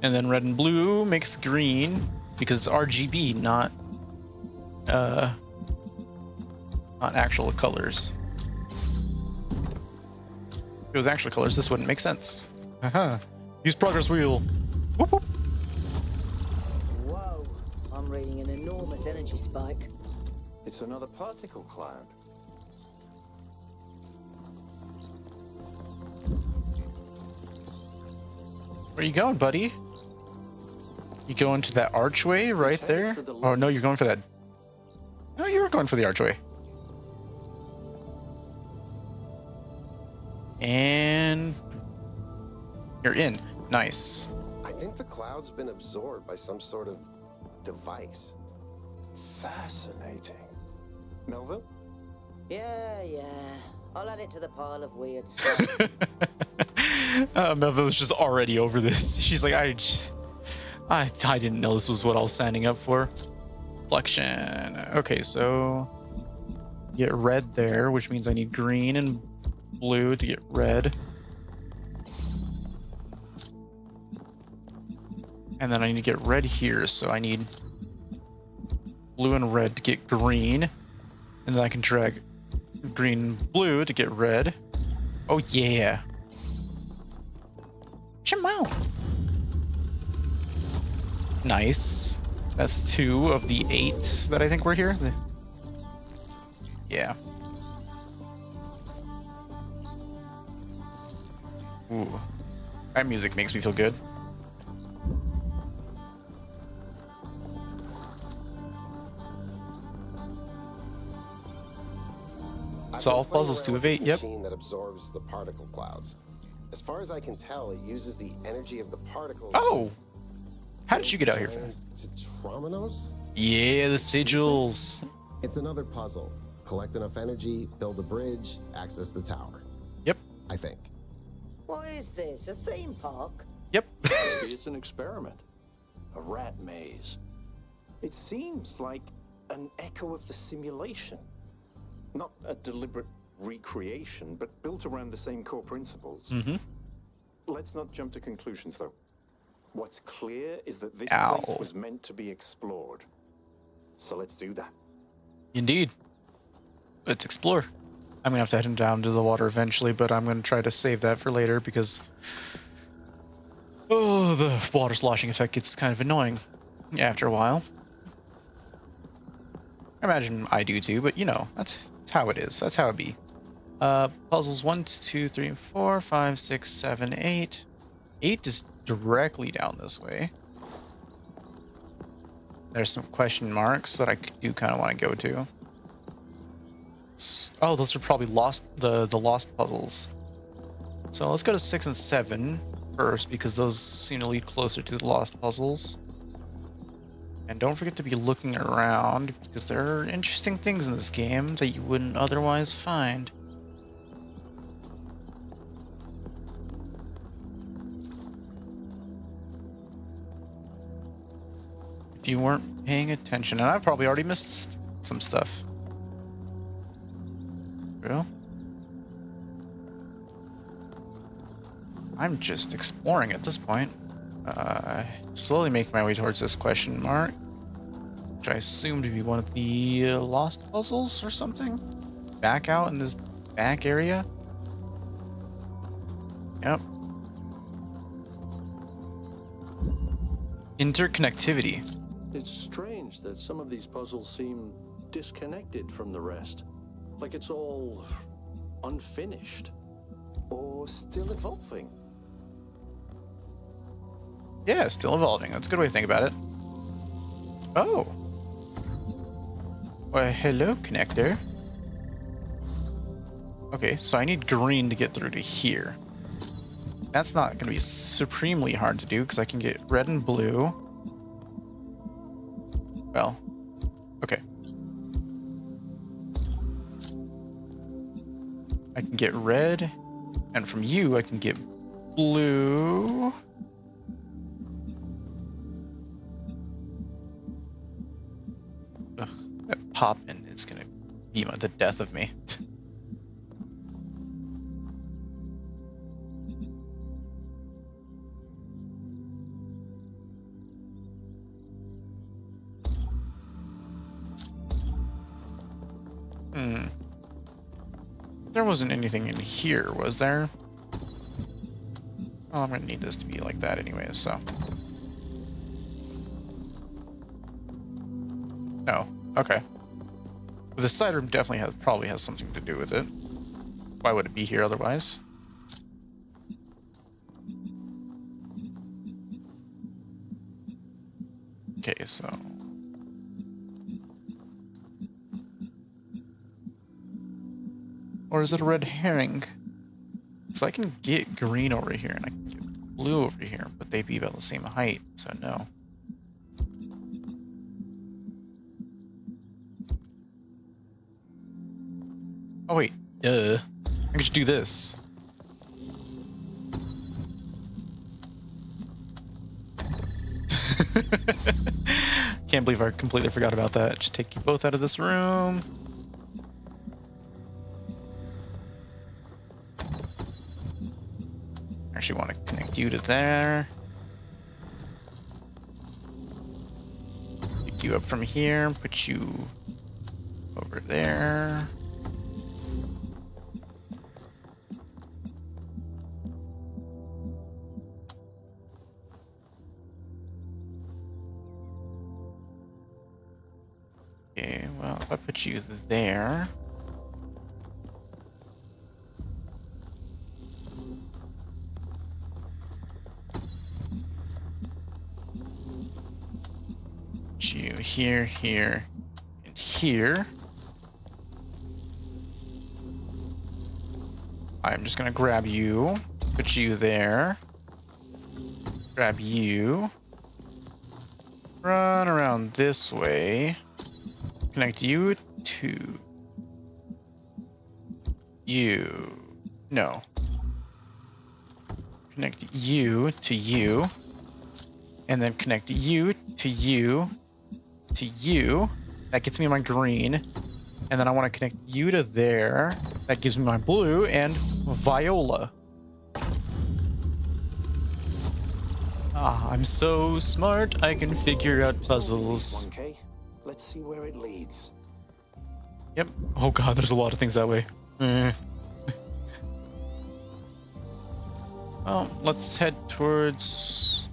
And then red and blue makes green because it's RGB, not actual colors. If it was actual colors, this wouldn't make sense. Haha. Use progress wheel. Whoop, whoop. Whoa, I'm reading an enormous energy spike. It's another particle cloud. Where you going, buddy? You going to that archway right there? Oh no, you're going for that. No, you were going for the archway. And you're in. Nice. I think the cloud's been absorbed by some sort of device. Fascinating. Melville? Yeah. I'll add it to the pile of weird stuff. Melville's just already over this. She's like, I didn't know this was what I was signing up for. Reflection. Okay, so get red there, which means I need green and blue to get red. And then I need to get red here, so I need blue and red to get green. And then I can drag green and blue to get red. Oh yeah. Jamal. Nice. That's 2 of the 8 that I think were here. Yeah. Ooh. That music makes me feel good. Solve puzzles 2 of 8, yep. Machine that absorbs the particle clouds. As far as I can tell, it uses the energy of the particles. Oh! How did you get out here? Tetrominos? Yeah, the sigils. It's another puzzle. Collect enough energy, build a bridge, access the tower. Yep. I think. What is this? A theme park? Yep. Maybe it's an experiment. A rat maze. It seems like an echo of the simulation. Not a deliberate recreation, but built around the same core principles. Mm-hmm. Let's not jump to conclusions, though. What's clear is that this Ow. place was meant to be explored. So let's do that. Indeed. Let's explore. I'm gonna have to head down to the water eventually, but I'm gonna try to save that for later because the water sloshing effect gets kind of annoying after a while. I imagine I do too, but you know, that's how it is. That's how it be. Puzzles 1, 2, 3, 4, 5, 6, 7, 8. 8 is directly down this way. there's some question marks that I do kind of want to go to. Oh, those are probably the lost puzzles. So let's go to 6 and 7 first, because those seem to lead closer to the lost puzzles. And don't forget to be looking around, because there are interesting things in this game that you wouldn't otherwise find. If you weren't paying attention, and I've probably already missed some stuff. Real? I'm just exploring at this point. Slowly making my way towards this question mark, which I assume to be one of the lost puzzles or something. Back out in this back area. Yep. Interconnectivity. It's strange that some of these puzzles seem disconnected from the rest. Like it's all unfinished. Or still evolving. Yeah, still evolving. That's a good way to think about it. Oh. Well, hello, connector. Okay, so I need green to get through to here. That's not going to be supremely hard to do, because I can get red and blue. Well, okay. I can get red, and from you I can get blue. Ugh, that pop-in is gonna be the death of me. There wasn't anything in here, was there? Well, I'm gonna need this to be like that anyway, so. Oh, okay. But the side room definitely probably has something to do with it. Why would it be here otherwise? Okay, so. Or is it a red herring? So I can get green over here and I can get blue over here, but they'd be about the same height, so no. Oh wait, duh. I can just do this. Can't believe I completely forgot about that. Just take you both out of this room. Actually want to connect you to there. Pick you up from here, put you over there. Okay, well, if I put you there. Put you here, here, and here. I'm just gonna grab you, put you there. Grab you. Run around this way. Connect you to you. No. Connect you to you. And then connect you to you to you. That gets me my green. And then I want to connect you to there. That gives me my blue and viola. Ah, I'm so smart. I can figure out puzzles. 1K. Let's see where it leads. Yep. Oh god, there's a lot of things that way. Well, let's head towards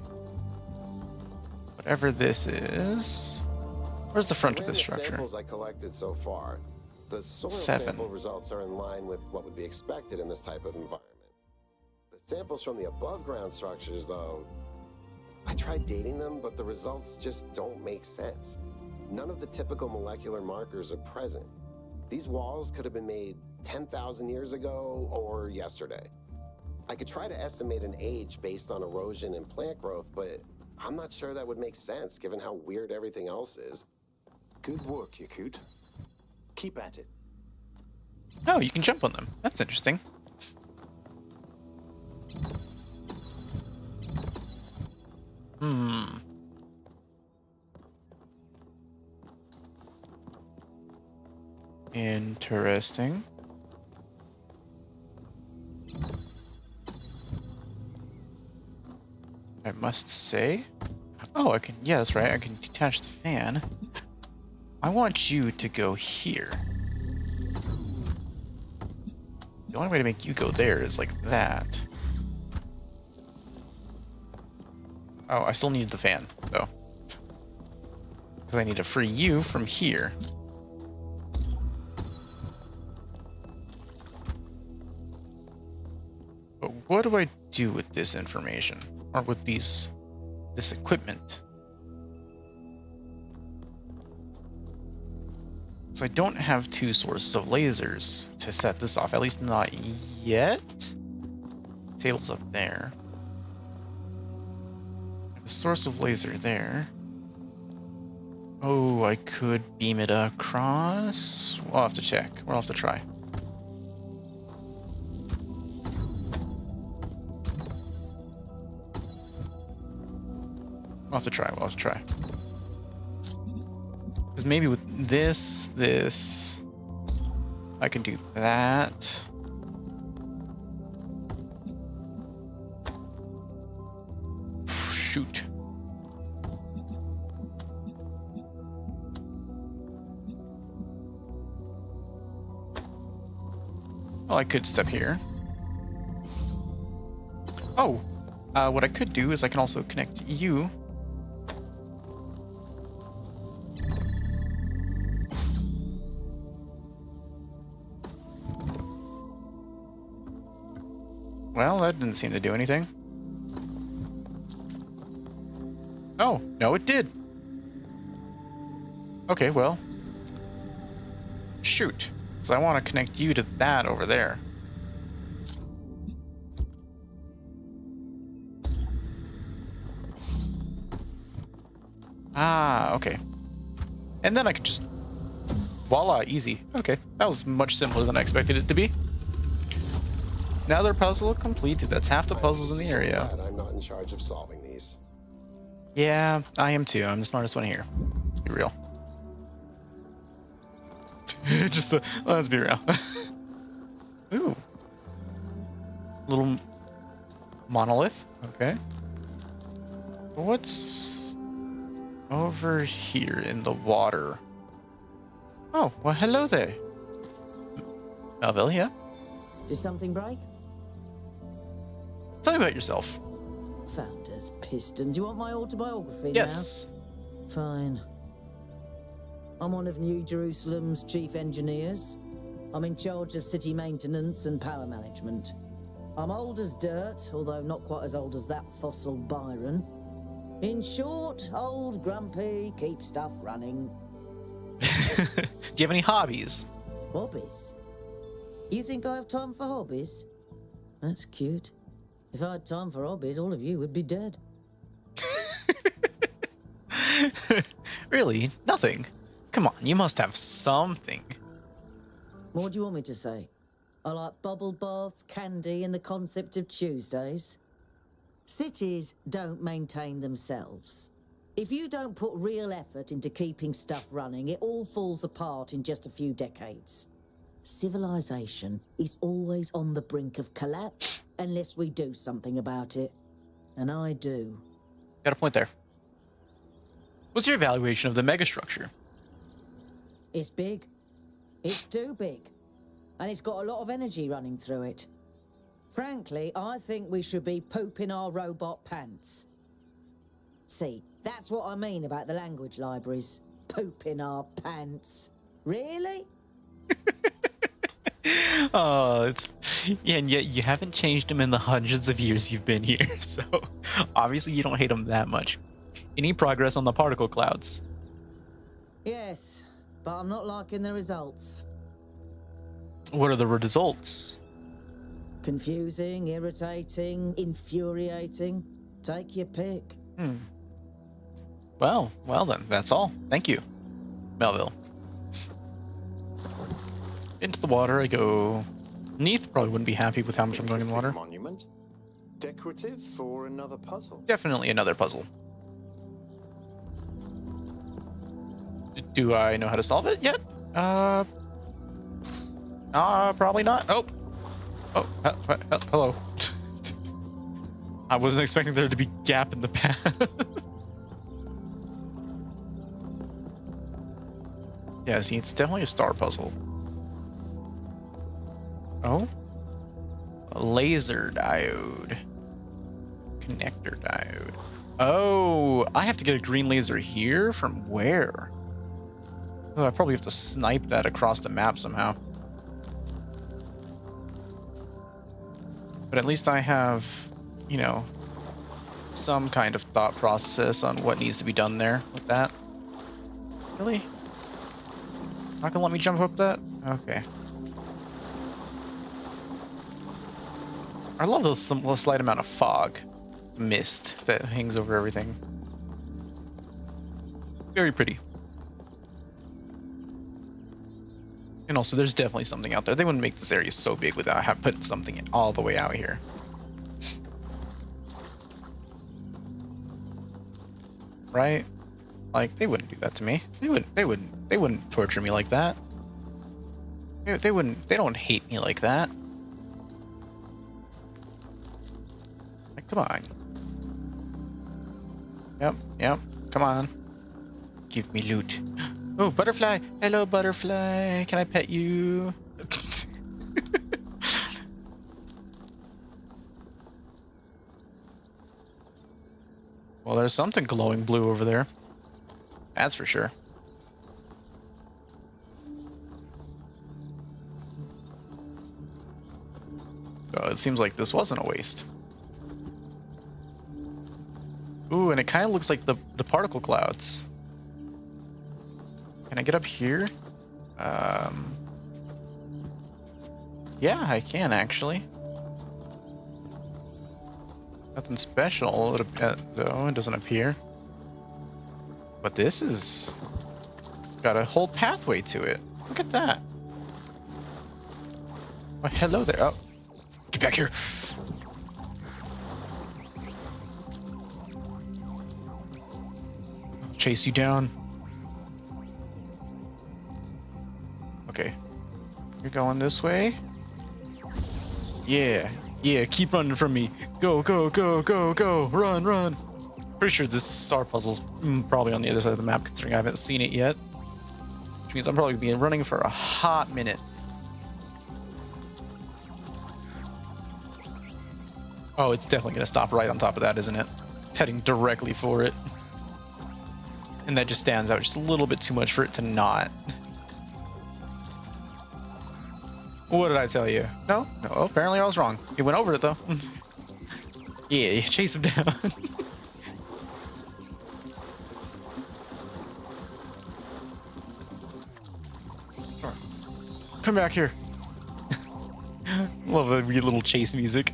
whatever this is. Where's the front of this structure? Samples I collected so far, the soil 7. sample results are in line with what would be expected in this type of environment. The samples from the above ground structures, though, I tried dating them, but the results just don't make sense. None of the typical molecular markers are present. These walls could have been made 10,000 years ago or yesterday. I could try to estimate an age based on erosion and plant growth, but I'm not sure that would make sense given how weird everything else is. Good work, Yakut. Keep at it. Oh, you can jump on them. That's interesting. Interesting. I must say. Oh, I can. Yeah, that's right. I can detach the fan. I want you to go here. The only way to make you go there is like that. Oh, I still need the fan, though. Because I need to free you from here. But what do I do with this information? Or with this equipment? So I don't have two sources of lasers to set this off, at least not yet. Table's up there. A source of laser there. Oh, I could beam it across. We'll have to check. We'll have to try. We'll have to try. We'll have to try. Because maybe with this, I can do that. Shoot. Well, I could step here. Oh, what I could do is I can also connect you. Well, that didn't seem to do anything. Oh, no, it did. Okay, well. Shoot. Because I want to connect you to that over there. Ah, okay. And then I could just... Voila, easy. Okay, that was much simpler than I expected it to be. Another puzzle completed. That's half the puzzles in the area. I'm not in charge of solving these. Yeah, I am too. I'm the smartest one here. Be real. Just the... Let's be real. Ooh. Little monolith. Okay. What's over here in the water? Oh, well, hello there. Melville, yeah? Did something break? Tell me about yourself. Founders, pistons. You want my autobiography Yes. now? Fine. I'm one of New Jerusalem's chief engineers. I'm in charge of city maintenance and power management. I'm old as dirt, although not quite as old as that fossil Byron. In short, old, grumpy, keep stuff running. Do you have any hobbies? Hobbies? You think I have time for hobbies? That's cute. If I had time for hobbies, all of you would be dead. Really? Nothing? Come on, you must have something. What do you want me to say? I like bubble baths, candy, and the concept of Tuesdays. Cities don't maintain themselves. If you don't put real effort into keeping stuff running, it all falls apart in just a few decades. Civilization is always on the brink of collapse unless we do something about it. And I do. Got a point there. What's your evaluation of the megastructure? It's big. It's too big. And it's got a lot of energy running through it. Frankly, I think we should be pooping our robot pants. See, that's what I mean about the language libraries. Pooping our pants. Really? Oh, it's... Yeah, and yet you haven't changed them in the hundreds of years you've been here, so... Obviously, you don't hate them that much. Any progress on the particle clouds? Yes, but I'm not liking the results. What are the results? Confusing, irritating, infuriating. Take your pick. Well then, that's all. Thank you, Melville. Into the water I go. Neath probably wouldn't be happy with how much I'm going in the water. Monument. Decorative for another puzzle. Definitely another puzzle. Do I know how to solve it yet? Probably not. Oh, hello. I wasn't expecting there to be gap in the path. Yeah, see, it's definitely a star puzzle. Oh? A laser diode. Connector diode. Oh, I have to get a green laser here? From where? Oh, I probably have to snipe that across the map somehow. But at least I have, you know, some kind of thought process on what needs to be done there with that. Really? Not gonna let me jump up that? Okay. I love those slight amount of fog, mist that hangs over everything. Very pretty. And also, there's definitely something out there. They wouldn't make this area so big without putting something all the way out here. Right? Like, they wouldn't do that to me. They wouldn't torture me like that. They don't hate me like that. Like, come on. Yep, come on. Give me loot. Oh, butterfly! Hello, butterfly! Can I pet you? Well, there's something glowing blue over there. That's for sure. So it seems like this wasn't a waste. Ooh, and it kind of looks like the particle clouds. Can I get up here? Yeah, I can actually. Nothing special, though. It doesn't appear. But this is got a whole pathway to it. Look at that. Oh, hello there. Oh, get back here. I'll chase you down. Okay. You're going this way? Yeah, keep running from me. Go, run. Pretty sure this star puzzle's probably on the other side of the map, considering I haven't seen it yet. Which means I'm probably gonna be running for a hot minute. Oh, it's definitely gonna stop right on top of that, isn't it? It's heading directly for it. And that just stands out just a little bit too much for it to not. What did I tell you? No, apparently I was wrong. It went over it though. Yeah, chase him down. Come back here. Love that weird little chase music.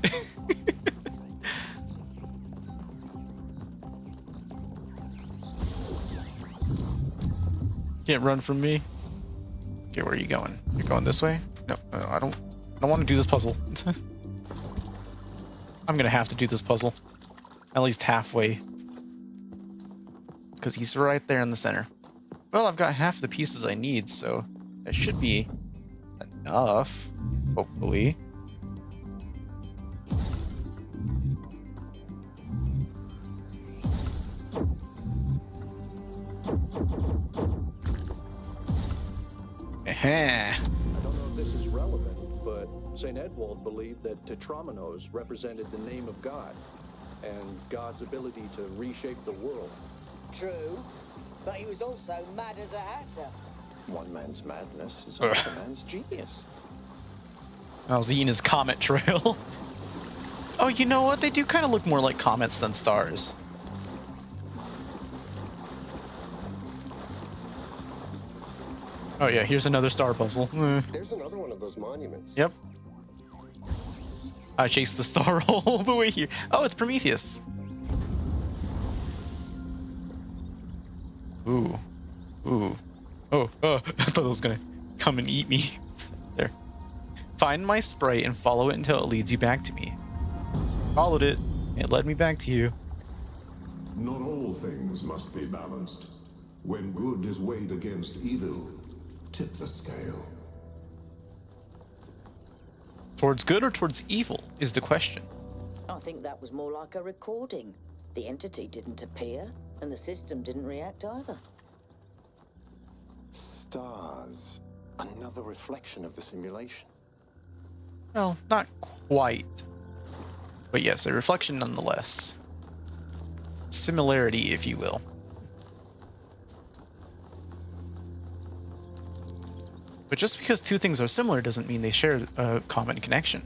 Can't run from me. Okay, where are you going? You're going this way? No, I don't want to do this puzzle. I'm gonna have to do this puzzle. At least halfway. Because he's right there in the center. Well, I've got half the pieces I need, so that should be enough, hopefully. I don't know if this is relevant, but St. Edwald believed that Tetramenos represented the name of God and God's ability to reshape the world. True, but he was also mad as a hatter. One man's madness is another man's genius. I was eating his comet trail. Oh, you know what? They do kind of look more like comets than stars. Oh yeah, here's another star puzzle. There's another one of those monuments. Yep. I chased the star all the way here. Oh, it's Prometheus. Ooh. Ooh. Oh, I thought it was gonna come and eat me. There. Find my sprite and follow it until it leads you back to me. Followed it. It led me back to you. Not all things must be balanced. When good is weighed against evil, tip the scale. Towards good or towards evil is the question. I think that was more like a recording. The entity didn't appear, and the system didn't react either. Stars. Another reflection of the simulation. Well, not quite. But yes, a reflection nonetheless. Similarity, if you will. But just because two things are similar doesn't mean they share a common connection.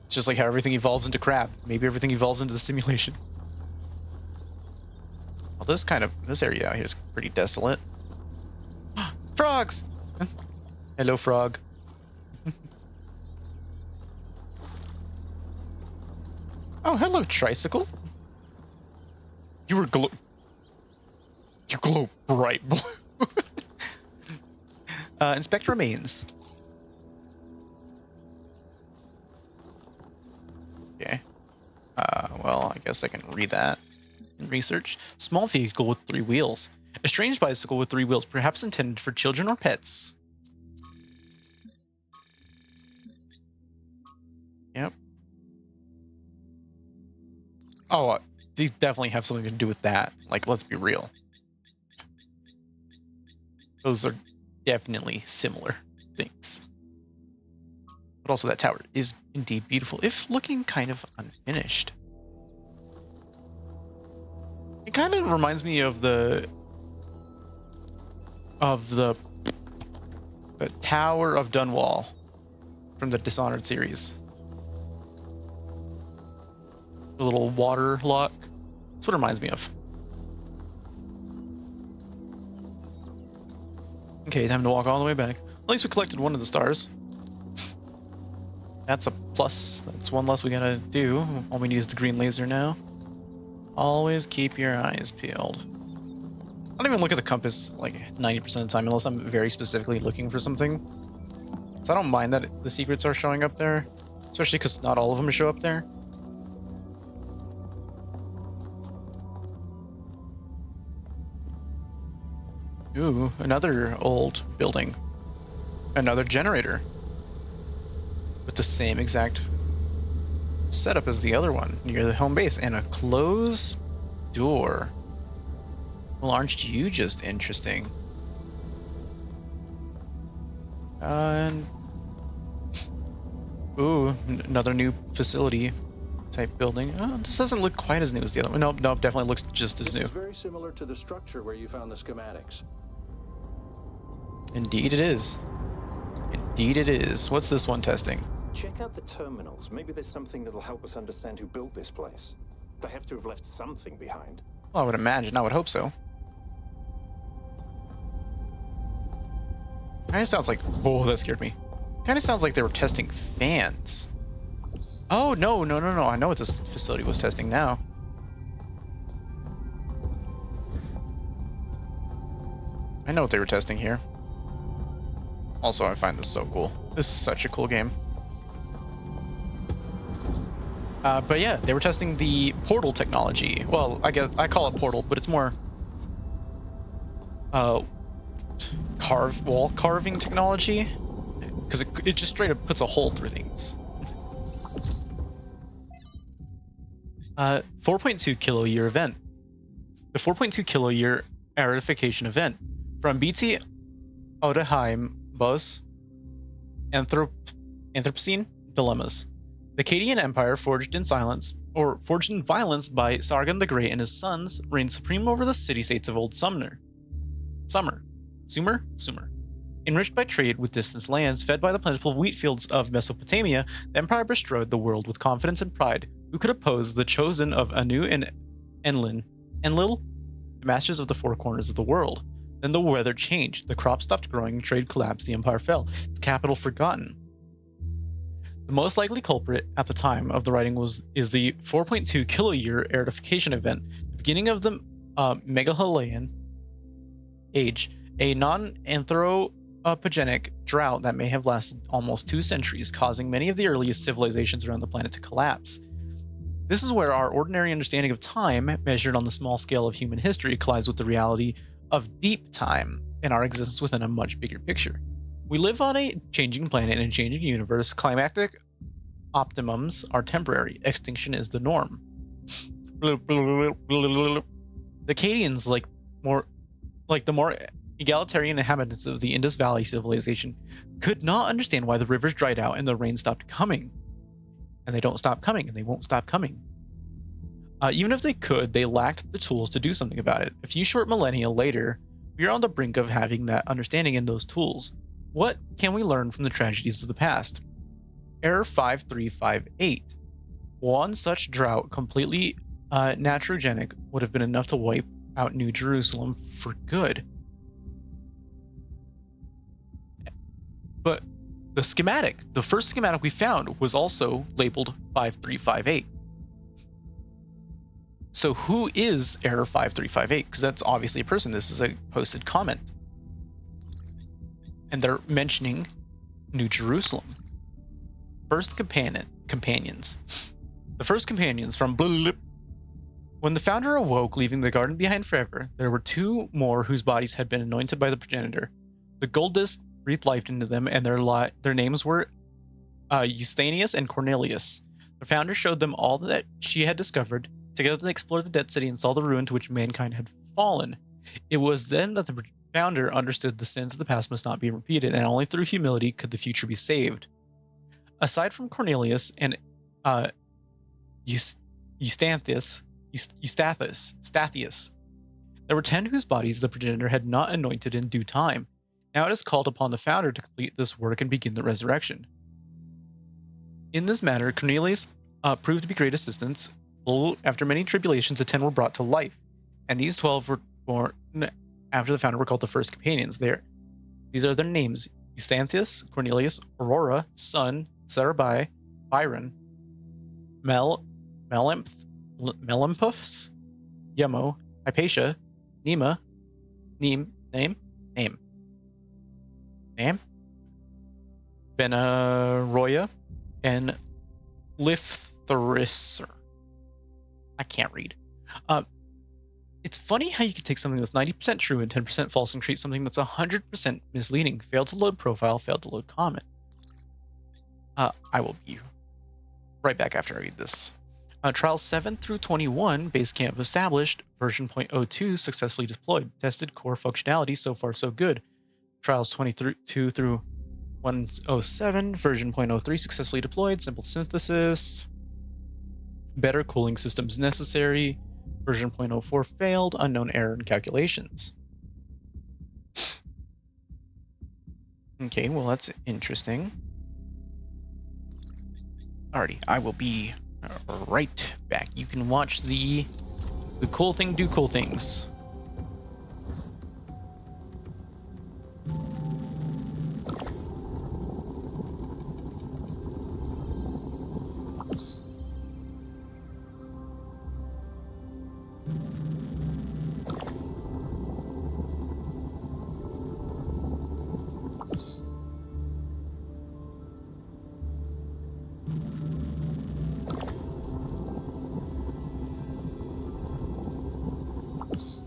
It's just like how everything evolves into crab. Maybe everything evolves into the simulation. Well, this area out here is pretty desolate. Frogs! Hello, frog. Oh, hello, tricycle. You glow bright blue. Inspect remains. Okay. Well, I guess I can read that in research. Small vehicle with 3 wheels. A strange bicycle with 3 wheels, perhaps intended for children or pets. Yep. Oh, these definitely have something to do with that. Like, let's be real. Those are definitely similar things. But also that tower is indeed beautiful, if looking kind of unfinished. It kind of reminds me of the Tower of Dunwall from the Dishonored series. The little water lock. That's what it reminds me of. Okay, time to walk all the way back. At least we collected one of the stars. That's a plus. That's one less we gotta do. All we need is the green laser now. Always keep your eyes peeled. I don't even look at the compass like 90% of the time unless I'm very specifically looking for something. So I don't mind that the secrets are showing up there. Especially because not all of them show up there. Ooh, another old building. Another generator. With the same exact setup as the other one near the home base. And a closed door. Well, aren't you just interesting? And ooh, another new facility type building. Oh, this doesn't look quite as new as the other one. Nope, definitely looks just as new. It's very similar to the structure where you found the schematics. Indeed it is. Indeed it is. What's this one testing? Check out the terminals. Maybe there's something that'll help us understand who built this place. They have to have left something behind. Well, I would imagine. I would hope so. Kind of sounds like... Oh, that scared me. Kind of sounds like they were testing fans. Oh, no. I know what this facility was testing now. I know what they were testing here. Also, I find this so cool. This is such a cool game. But yeah, they were testing the portal technology. Well, I call it portal, but it's more wall carving technology, because it just straight up puts a hole through things. 4.2 kilo-year event. The 4.2 kilo-year aridification event from BT Odeheim Buzz Anthropocene Dilemmas. The Cadian Empire, forged in violence by Sargon the Great and his sons, reigned supreme over the city-states of Old Sumer. Enriched by trade with distant lands, fed by the plentiful wheat fields of Mesopotamia, the empire bestrode the world with confidence and pride. Who could oppose the chosen of Anu and Enlil, the masters of the four corners of the world? Then the weather changed. The crops stopped growing, trade collapsed, the empire fell, its capital forgotten. The most likely culprit at the time of the writing is the 4.2 kiloyear aridification event, the beginning of the Meghalolian age, a non-anthropogenic drought that may have lasted almost 2 centuries, causing many of the earliest civilizations around the planet to collapse. This is where our ordinary understanding of time, measured on the small scale of human history, collides with the reality of deep time and our existence within a much bigger picture. We live on a changing planet in a changing universe. Climactic optimums are temporary. Extinction is the norm. The Akkadians, like the more egalitarian inhabitants of the Indus Valley civilization, could not understand why the rivers dried out and the rain stopped coming. And they don't stop coming, and they won't stop coming. Even if they could, they lacked the tools to do something about it. A few short millennia later, we are on the brink of having that understanding and those tools. What can we learn from the tragedies of the past? Error 5358. One such drought, completely naturogenic, would have been enough to wipe out New Jerusalem for good. But the first schematic we found was also labeled 5358. So who is error 5358? Because that's obviously a person. This is a posted comment. And they're mentioning New Jerusalem. First companions. The first companions from blip. When the founder awoke, leaving the garden behind forever, there were 2 more whose bodies had been anointed by the progenitor. The gold disc breathed life into them, and their names were Eustachius and Cornelius. The founder showed them all that she had discovered. Together they explored the dead city and saw the ruin to which mankind had fallen. It was then that the founder understood the sins of the past must not be repeated, and only through humility could the future be saved. Aside from Cornelius and Eustathius, there were 10 whose bodies the progenitor had not anointed in due time. Now it is called upon the founder to complete this work and begin the resurrection. In this matter, Cornelius proved to be great assistance. After many tribulations, the 10 were brought to life, and these 12 were born after the founder were called the first companions. These are their names: Eustathius, Cornelius, Aurora, Sun, Sarabai, Byron, Melampuffs, Yemo, Hypatia, Nema, Name, Benaroya, and Lithrisser. I can't read. It's funny how you can take something that's 90% true and 10% false and create something that's 100% misleading. Failed to load profile, failed to load comment. I will be right back after I read this. Trials 7 through 21, base camp established, version 0.02 successfully deployed, tested core functionality, so far so good. Trials 22 through 107, version 0.03 successfully deployed, simple synthesis, better cooling systems necessary, version 0.04 failed, unknown error in calculations. Okay, well that's interesting. Alrighty, I will be right back. You can watch the cool thing do cool things. Thank you. Yes.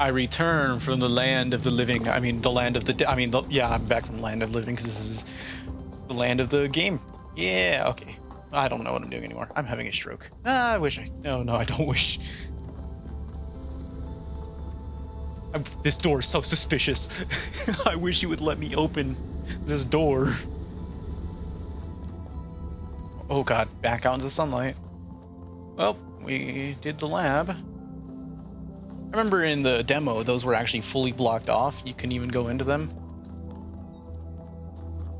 I return from the land of the living. I mean, the land of the. Yeah, I'm back from the land of the living because this is the land of the game. Yeah, okay. I don't know what I'm doing anymore. I'm having a stroke. I wish I. No, I don't wish. This door is so suspicious. I wish you would let me open this door. Oh god, back out into the sunlight. Well, we did the lab. I remember in the demo, those were actually fully blocked off. You couldn't even go into them.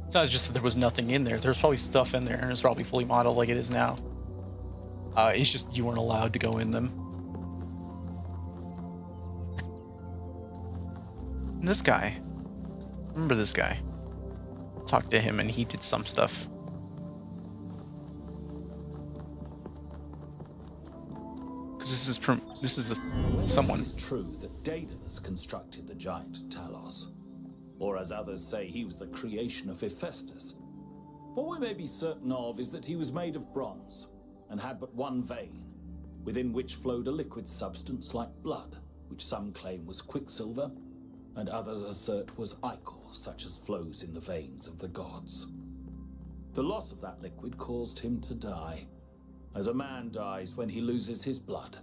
It's not just that there was nothing in there. There's probably stuff in there, and it's probably fully modeled like it is now. It's just you weren't allowed to go in them. And this guy. Remember this guy. Talked to him, and he did some stuff. This is someone. It is true that Daedalus constructed the giant Talos, or as others say, he was the creation of Hephaestus. What we may be certain of is that he was made of bronze and had but one vein, within which flowed a liquid substance like blood, which some claim was quicksilver, and others assert was ichor, such as flows in the veins of the gods. The loss of that liquid caused him to die, as a man dies when he loses his blood.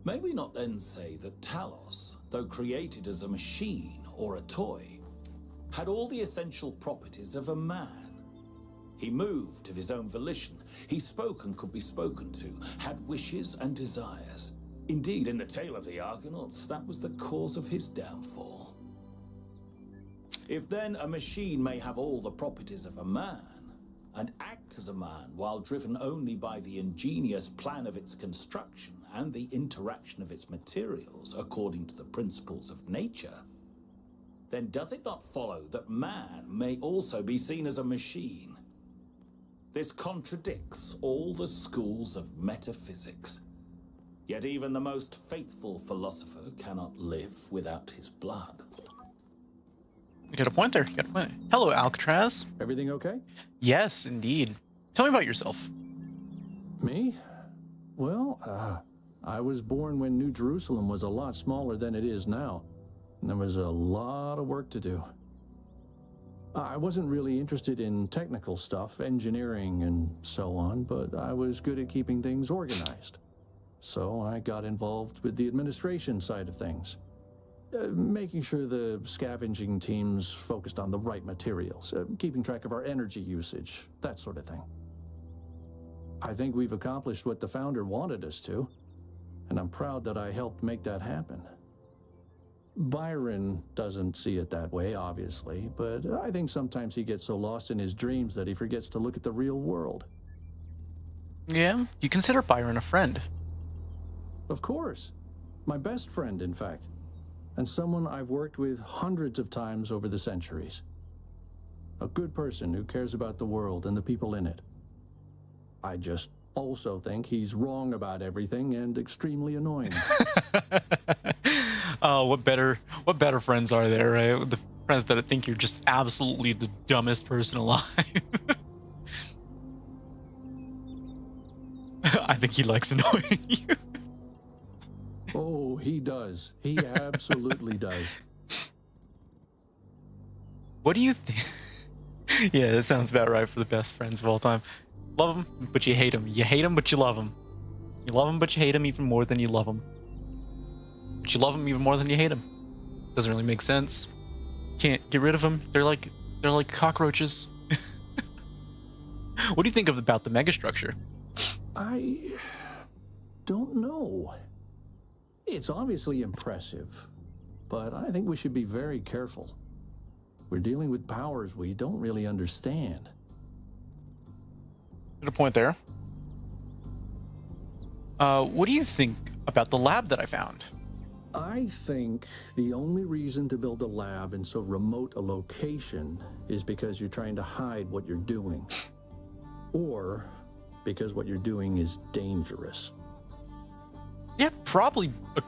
May we not then say that Talos, though created as a machine or a toy, had all the essential properties of a man? He moved of his own volition, he spoke and could be spoken to, had wishes and desires. Indeed, in the tale of the Argonauts, that was the cause of his downfall. If then a machine may have all the properties of a man, and act as a man while driven only by the ingenious plan of its construction and the interaction of its materials according to the principles of nature, then does it not follow that man may also be seen as a machine? This contradicts all the schools of metaphysics. Yet even the most faithful philosopher cannot live without his blood. You got a point there. You got a point. Hello, Alcatraz. Everything okay? Yes, indeed. Tell me about yourself. Me? Well, I was born when New Jerusalem was a lot smaller than it is now. And there was a lot of work to do. I wasn't really interested in technical stuff, engineering and so on, but I was good at keeping things organized. So I got involved with the administration side of things. Making sure the scavenging teams focused on the right materials, keeping track of our energy usage, that sort of thing. I think we've accomplished what the founder wanted us to, and I'm proud that I helped make that happen. Byron doesn't see it that way, obviously, but I think sometimes he gets so lost in his dreams that he forgets to look at the real world. Yeah? You consider Byron a friend? Of course. My best friend, in fact. And someone I've worked with hundreds of times over the centuries. A good person who cares about the world and the people in it. I just also think he's wrong about everything and extremely annoying. Oh, what better friends are there, right? The friends that think you're just absolutely the dumbest person alive. I think he likes annoying you. Oh, he does. He absolutely does. What do you think? Yeah, that sounds about right for the best friends of all time. Love them, but you hate them. You hate them, but you love them. You love them, but you hate them even more than you love them. But you love them even more than you hate them. Doesn't really make sense. Can't get rid of them. They're like cockroaches. What do you think about the megastructure? I don't know. It's obviously impressive, but I think we should be very careful. We're dealing with powers we don't really understand. Good point there. What do you think about the lab that I found? I think the only reason to build a lab in so remote a location is because you're trying to hide what you're doing. Or because what you're doing is dangerous. Yeah, probably a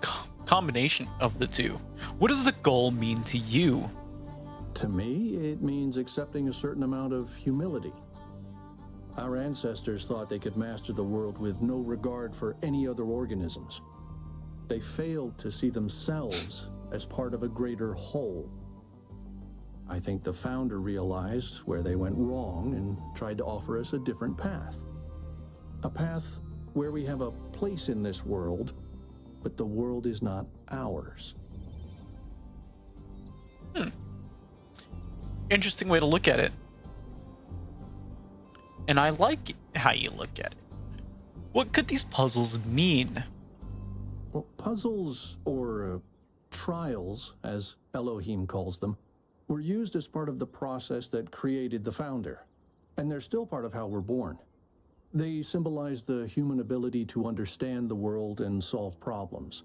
combination of the two. What does the goal mean to you? To me, it means accepting a certain amount of humility. Our ancestors thought they could master the world with no regard for any other organisms. They failed to see themselves as part of a greater whole. I think the founder realized where they went wrong and tried to offer us a different path. A path where we have a place in this world, but the world is not ours. Interesting way to look at it. And I like how you look at it. What could these puzzles mean? Well, puzzles, or trials, as Elohim calls them, were used as part of the process that created the founder. And they're still part of how we're born. They symbolize the human ability to understand the world and solve problems.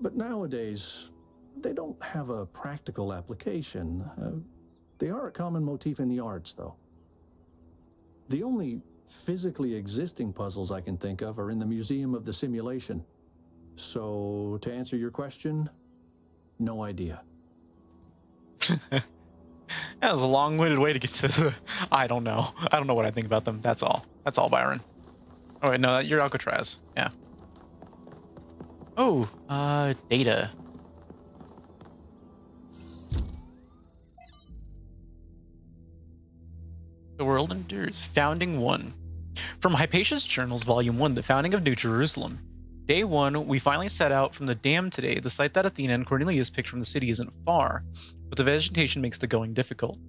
But nowadays, they don't have a practical application. They are a common motif in the arts, though. The only physically existing puzzles I can think of are in the Museum of the Simulation. So, to answer your question, no idea. That was a long-winded way to get to the... I don't know. I don't know what I think about them. That's all. That's all, Byron. Oh, wait, no, you're Alcatraz. Yeah. Oh, data. The world endures. Founding 1. From Hypatia's Journals, Volume 1, The Founding of New Jerusalem. Day 1, we finally set out from the dam today. The site that Athena and Cornelius picked from the city isn't far, but the vegetation makes the going difficult.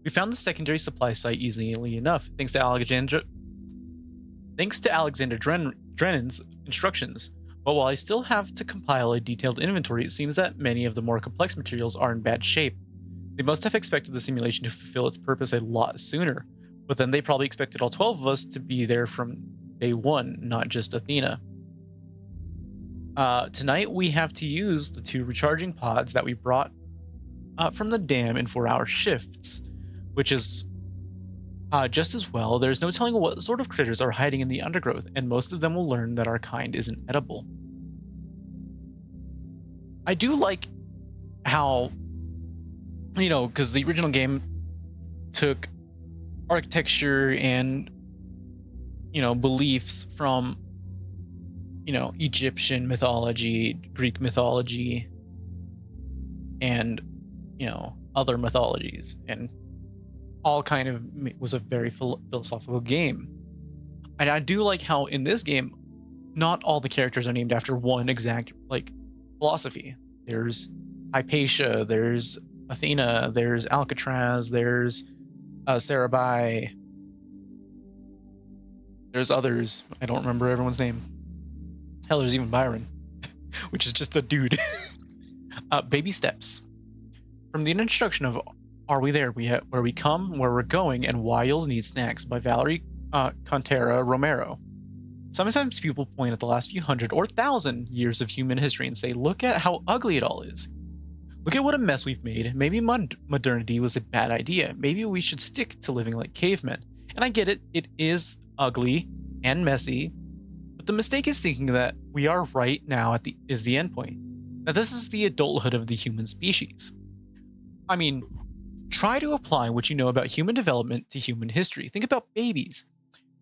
We found the secondary supply site easily enough, thanks to Alexander Drennan's instructions. But while I still have to compile a detailed inventory, it seems that many of the more complex materials are in bad shape. They must have expected the simulation to fulfill its purpose a lot sooner, but then they probably expected all 12 of us to be there from day 1, not just Athena. Tonight we have to use the 2 recharging pods that we brought from the dam in 4-hour shifts, which is just as well. There's no telling what sort of critters are hiding in the undergrowth, and most of them will learn that our kind isn't edible. I do like how, you know, because the original game took architecture and, you know, beliefs from, you know, Egyptian mythology, Greek mythology, and, you know, other mythologies, and all kind of was a very philosophical game. And I do like how in this game, not all the characters are named after one exact, like, philosophy. There's Hypatia, there's Athena, there's Alcatraz, there's Sarabai, there's others. I don't remember everyone's name. Hell, there's even Byron, which is just a dude. Baby steps. From the introduction of Are We There? Where We Come, Where We're Going, and Why You'll Need Snacks by Valerie Contera Romero. Sometimes people point at the last few hundred or thousand years of human history and say, look at how ugly it all is. Look at what a mess we've made. Maybe modernity was a bad idea. Maybe we should stick to living like cavemen. And I get it. It is ugly and messy. But the mistake is thinking that we are right now is the end point. That this is the adulthood of the human species. I mean, try to apply what you know about human development to human history. Think about babies.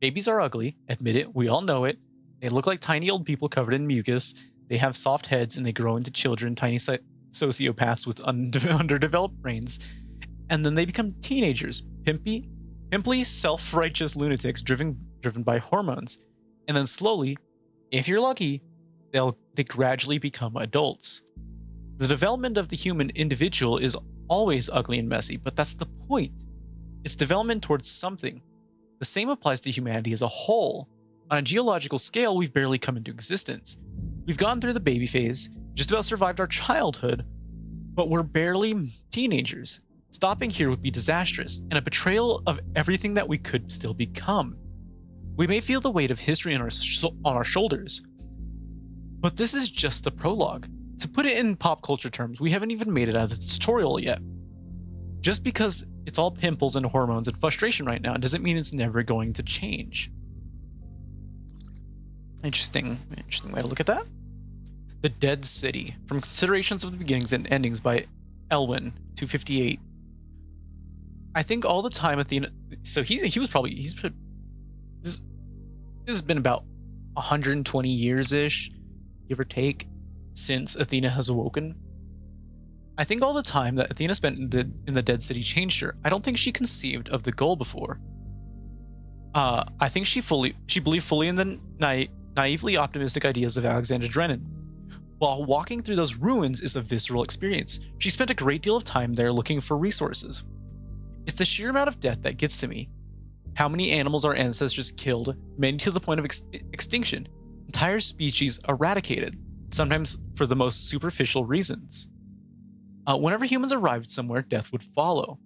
Babies are ugly. Admit it. We all know it. They look like tiny old people covered in mucus. They have soft heads and they grow into children, tiny sociopaths with underdeveloped brains. And then they become teenagers, pimply, self-righteous lunatics driven by hormones. And then slowly, if you're lucky, they gradually become adults. The development of the human individual is always ugly and messy, but that's the point. It's development towards something. The same applies to humanity as a whole. On a geological scale, we've barely come into existence. We've gone through the baby phase, just about survived our childhood, but we're barely teenagers. Stopping here would be disastrous, and a betrayal of everything that we could still become. We may feel the weight of history on our shoulders, but this is just the prologue. To put it in pop culture terms, we haven't even made it out of the tutorial yet. Just because it's all pimples and hormones and frustration right now doesn't mean it's never going to change. Interesting way to look at that. The Dead City, from Considerations of the Beginnings and Endings by Elwin, 258. I think all the time Athena, so this has been about 120 years-ish, give or take, since Athena has awoken. I think all the time that Athena spent in the Dead City changed her. I don't think she conceived of the goal before. I think she believed fully in the naively optimistic ideas of Alexander Drennan. While walking through those ruins is a visceral experience, she spent a great deal of time there looking for resources. It's the sheer amount of death that gets to me. How many animals our ancestors killed, many to the point of extinction, entire species eradicated, sometimes for the most superficial reasons. Whenever humans arrived somewhere, death would follow.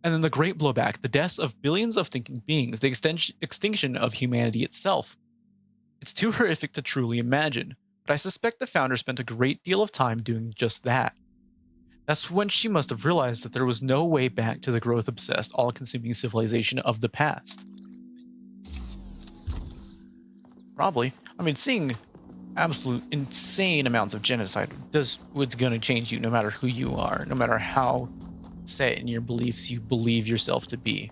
And then the great blowback, the deaths of billions of thinking beings, the extinction of humanity itself. It's too horrific to truly imagine, but I suspect the founder spent a great deal of time doing just that. That's when she must have realized that there was no way back to the growth-obsessed, all-consuming civilization of the past. Probably. I mean, seeing absolute insane amounts of genocide what's going to change you no matter who you are, no matter how set in your beliefs you believe yourself to be.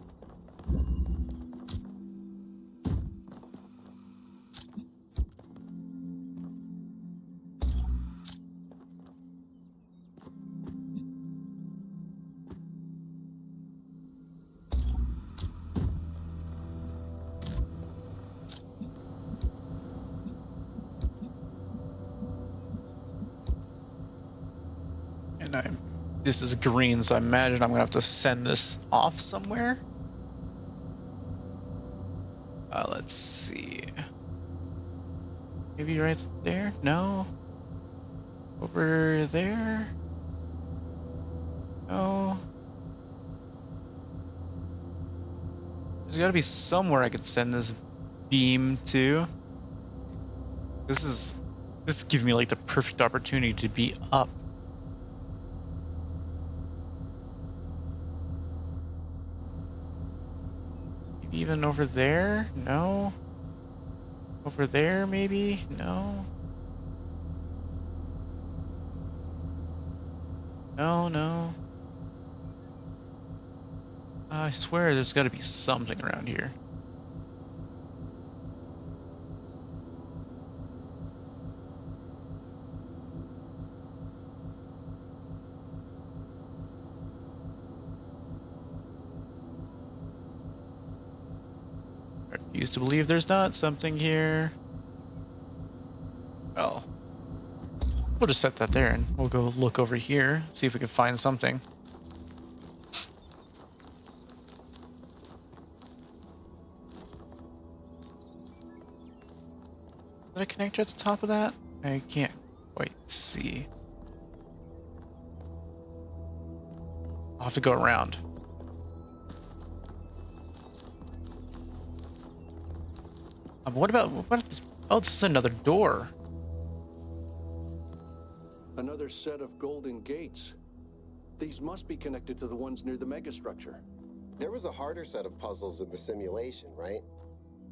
And this is green, so I imagine I'm gonna have to send this off somewhere. Let's see. Maybe right there? No. Over there? No. There's gotta be somewhere I could send this beam to. This is giving me like the perfect opportunity to be up. Maybe even over there? No. Over there, maybe? No. No. I swear there's got to be something around here. I refuse to believe there's not something here. Well, we'll just set that there and we'll go look over here, see if we can find something. Is there a connector at the top of that? I can't quite see. I'll have to go around. What this? Oh, this is another door. Another set of golden gates. These must be connected to the ones near the megastructure. There was a harder set of puzzles in the simulation, right?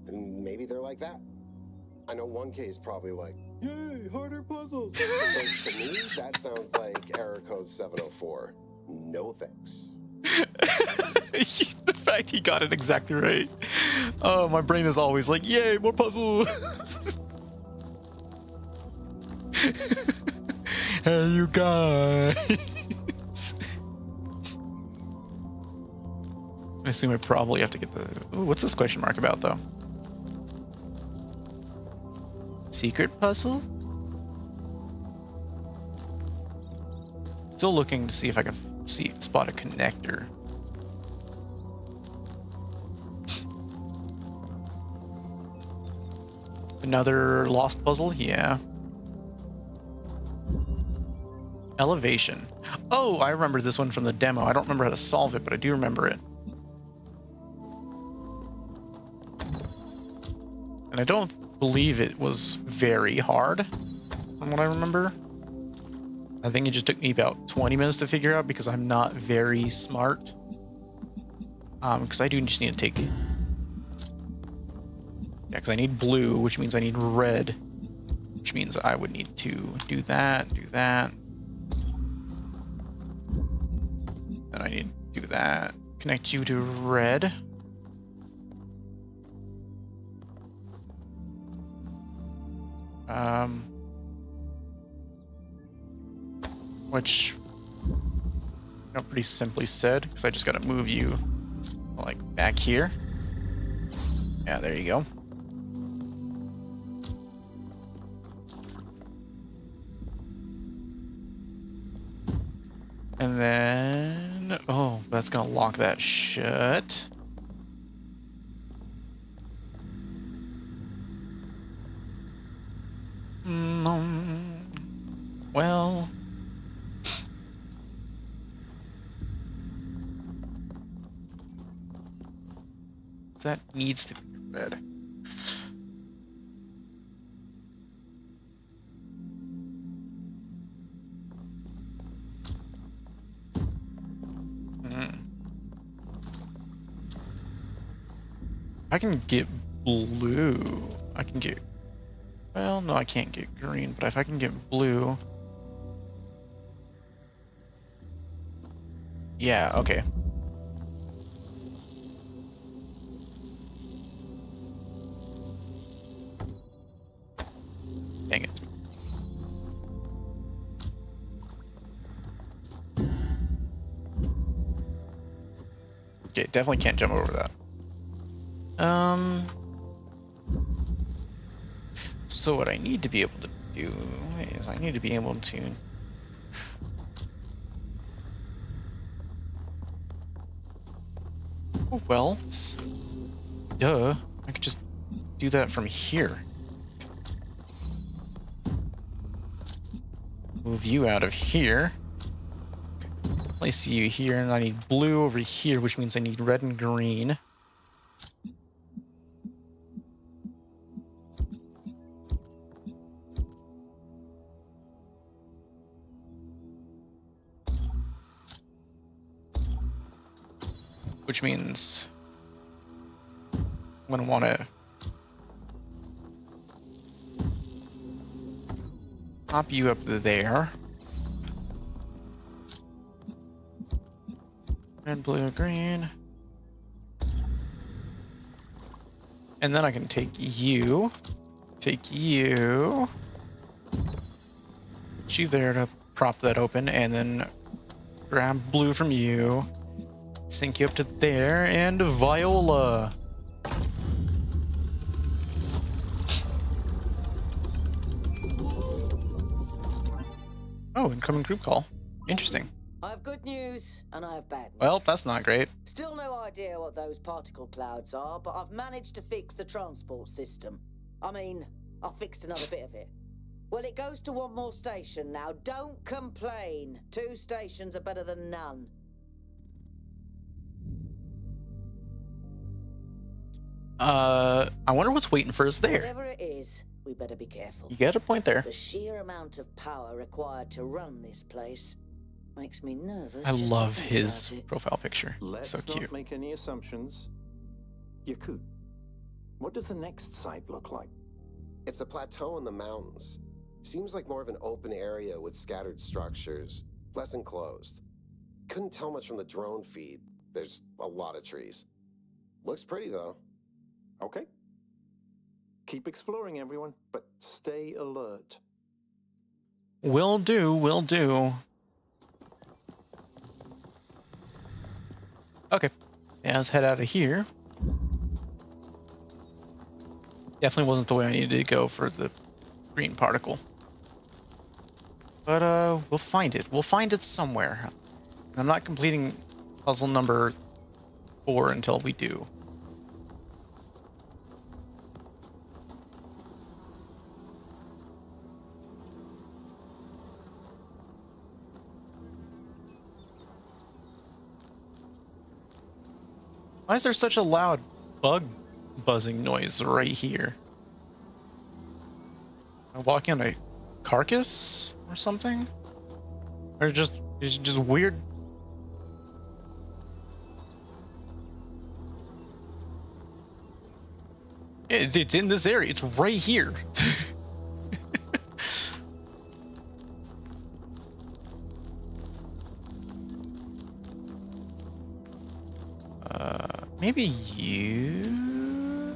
And maybe they're like that. I know 1K is probably like, yay, harder puzzles. But to me, that sounds like error code 704. No thanks. The fact he got it exactly right. Oh, my brain is always like, yay, more puzzles. Hey, you guys. I assume I probably have to get the... Ooh, what's this question mark about, though? Secret puzzle? Still looking to see if I can spot a connector. Another lost puzzle? Yeah. Elevation. Oh, I remember this one from the demo. I don't remember how to solve it, but I do remember it. And I don't believe it was very hard, from what I remember. I think it just took me about 20 minutes to figure out because I'm not very smart. Because I do just need to take... Yeah, because I need blue, which means I need red. Which means I would need to do that. Then I need to do that. Connect you to red. which, pretty simply said, because I just got to move you like back here. Yeah, there you go. And then, oh, that's gonna lock that shut. Well, that needs to be your bed. I can get blue. I can get, well, no, I can't get green, but if I can get blue. Yeah, okay. Dang it. Okay, definitely can't jump over that. So what I need to be able to do is I need to be able to oh well, duh, I could just do that from here. Move you out of here. Place you here, and I need blue over here, which means I need red and green. Which means I'm gonna want to pop you up there. Red, blue, green. And then I can take you. She's there to prop that open, and then grab blue from you. Sink you up to there, and Viola. Oh, incoming group call. Interesting. I have good news, and I have bad news. Well, that's not great. Still no idea what those particle clouds are, but I've managed to fix the transport system. I mean, I fixed another bit of it. Well, it goes to one more station now. Don't complain. 2 stations are better than none. I wonder what's waiting for us there. Whatever it is, we better be careful. You get a point there. The sheer amount of power required to run this place makes me nervous. I just love to think his about it. profile picture. Let's So cute. not make any assumptions. Yakut, what does the next site look like? It's a plateau in the mountains. Seems like more of an open area with scattered structures, less enclosed. Couldn't tell much from the drone feed. There's a lot of trees. Looks pretty though. Okay. Keep exploring, everyone, but stay alert. Will do, will do. Okay. Yeah, let's head out of here. Definitely wasn't the way I needed to go for the green particle. But, we'll find it. We'll find it somewhere. I'm not completing puzzle number 4 until we do. Why is there such a loud bug buzzing noise right here? Am I walking on a carcass or something? Or it's just weird? It's in this area. It's right here. Maybe you.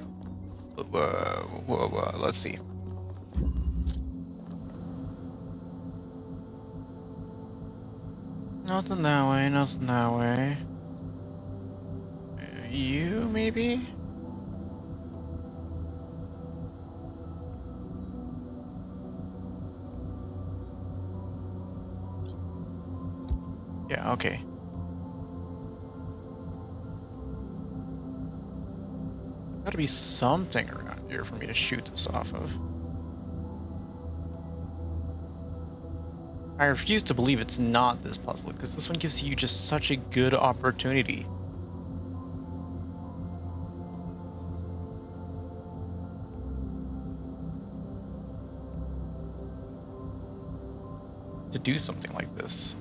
Let's see. Nothing that way, nothing that way. You, maybe? Yeah, okay. Gotta be something around here for me to shoot this off of. I refuse to believe it's not this puzzle, because this one gives you just such a good opportunity. To do something like this.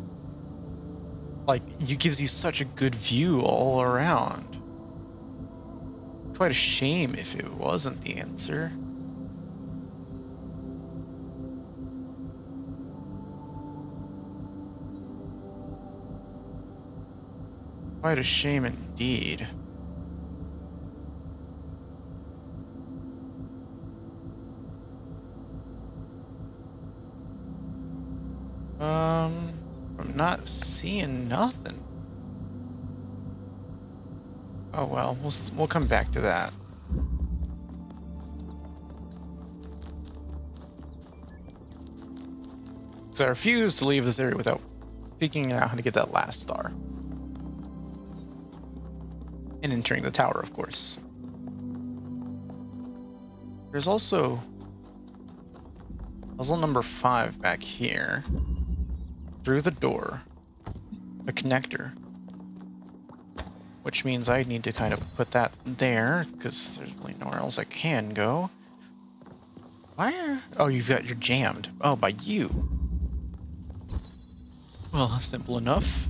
Like, it gives you such a good view all around. Quite a shame if it wasn't the answer. Quite a shame indeed. I'm not seeing nothing. Oh well, we'll come back to that. So I refuse to leave this area without figuring out how to get that last star. And entering the tower, of course. There's also puzzle number 5 back here. Through the door. A connector. Which means I need to kind of put that there, because there's really nowhere else I can go. Why? Oh, you're jammed. Oh, by you. Well, simple enough.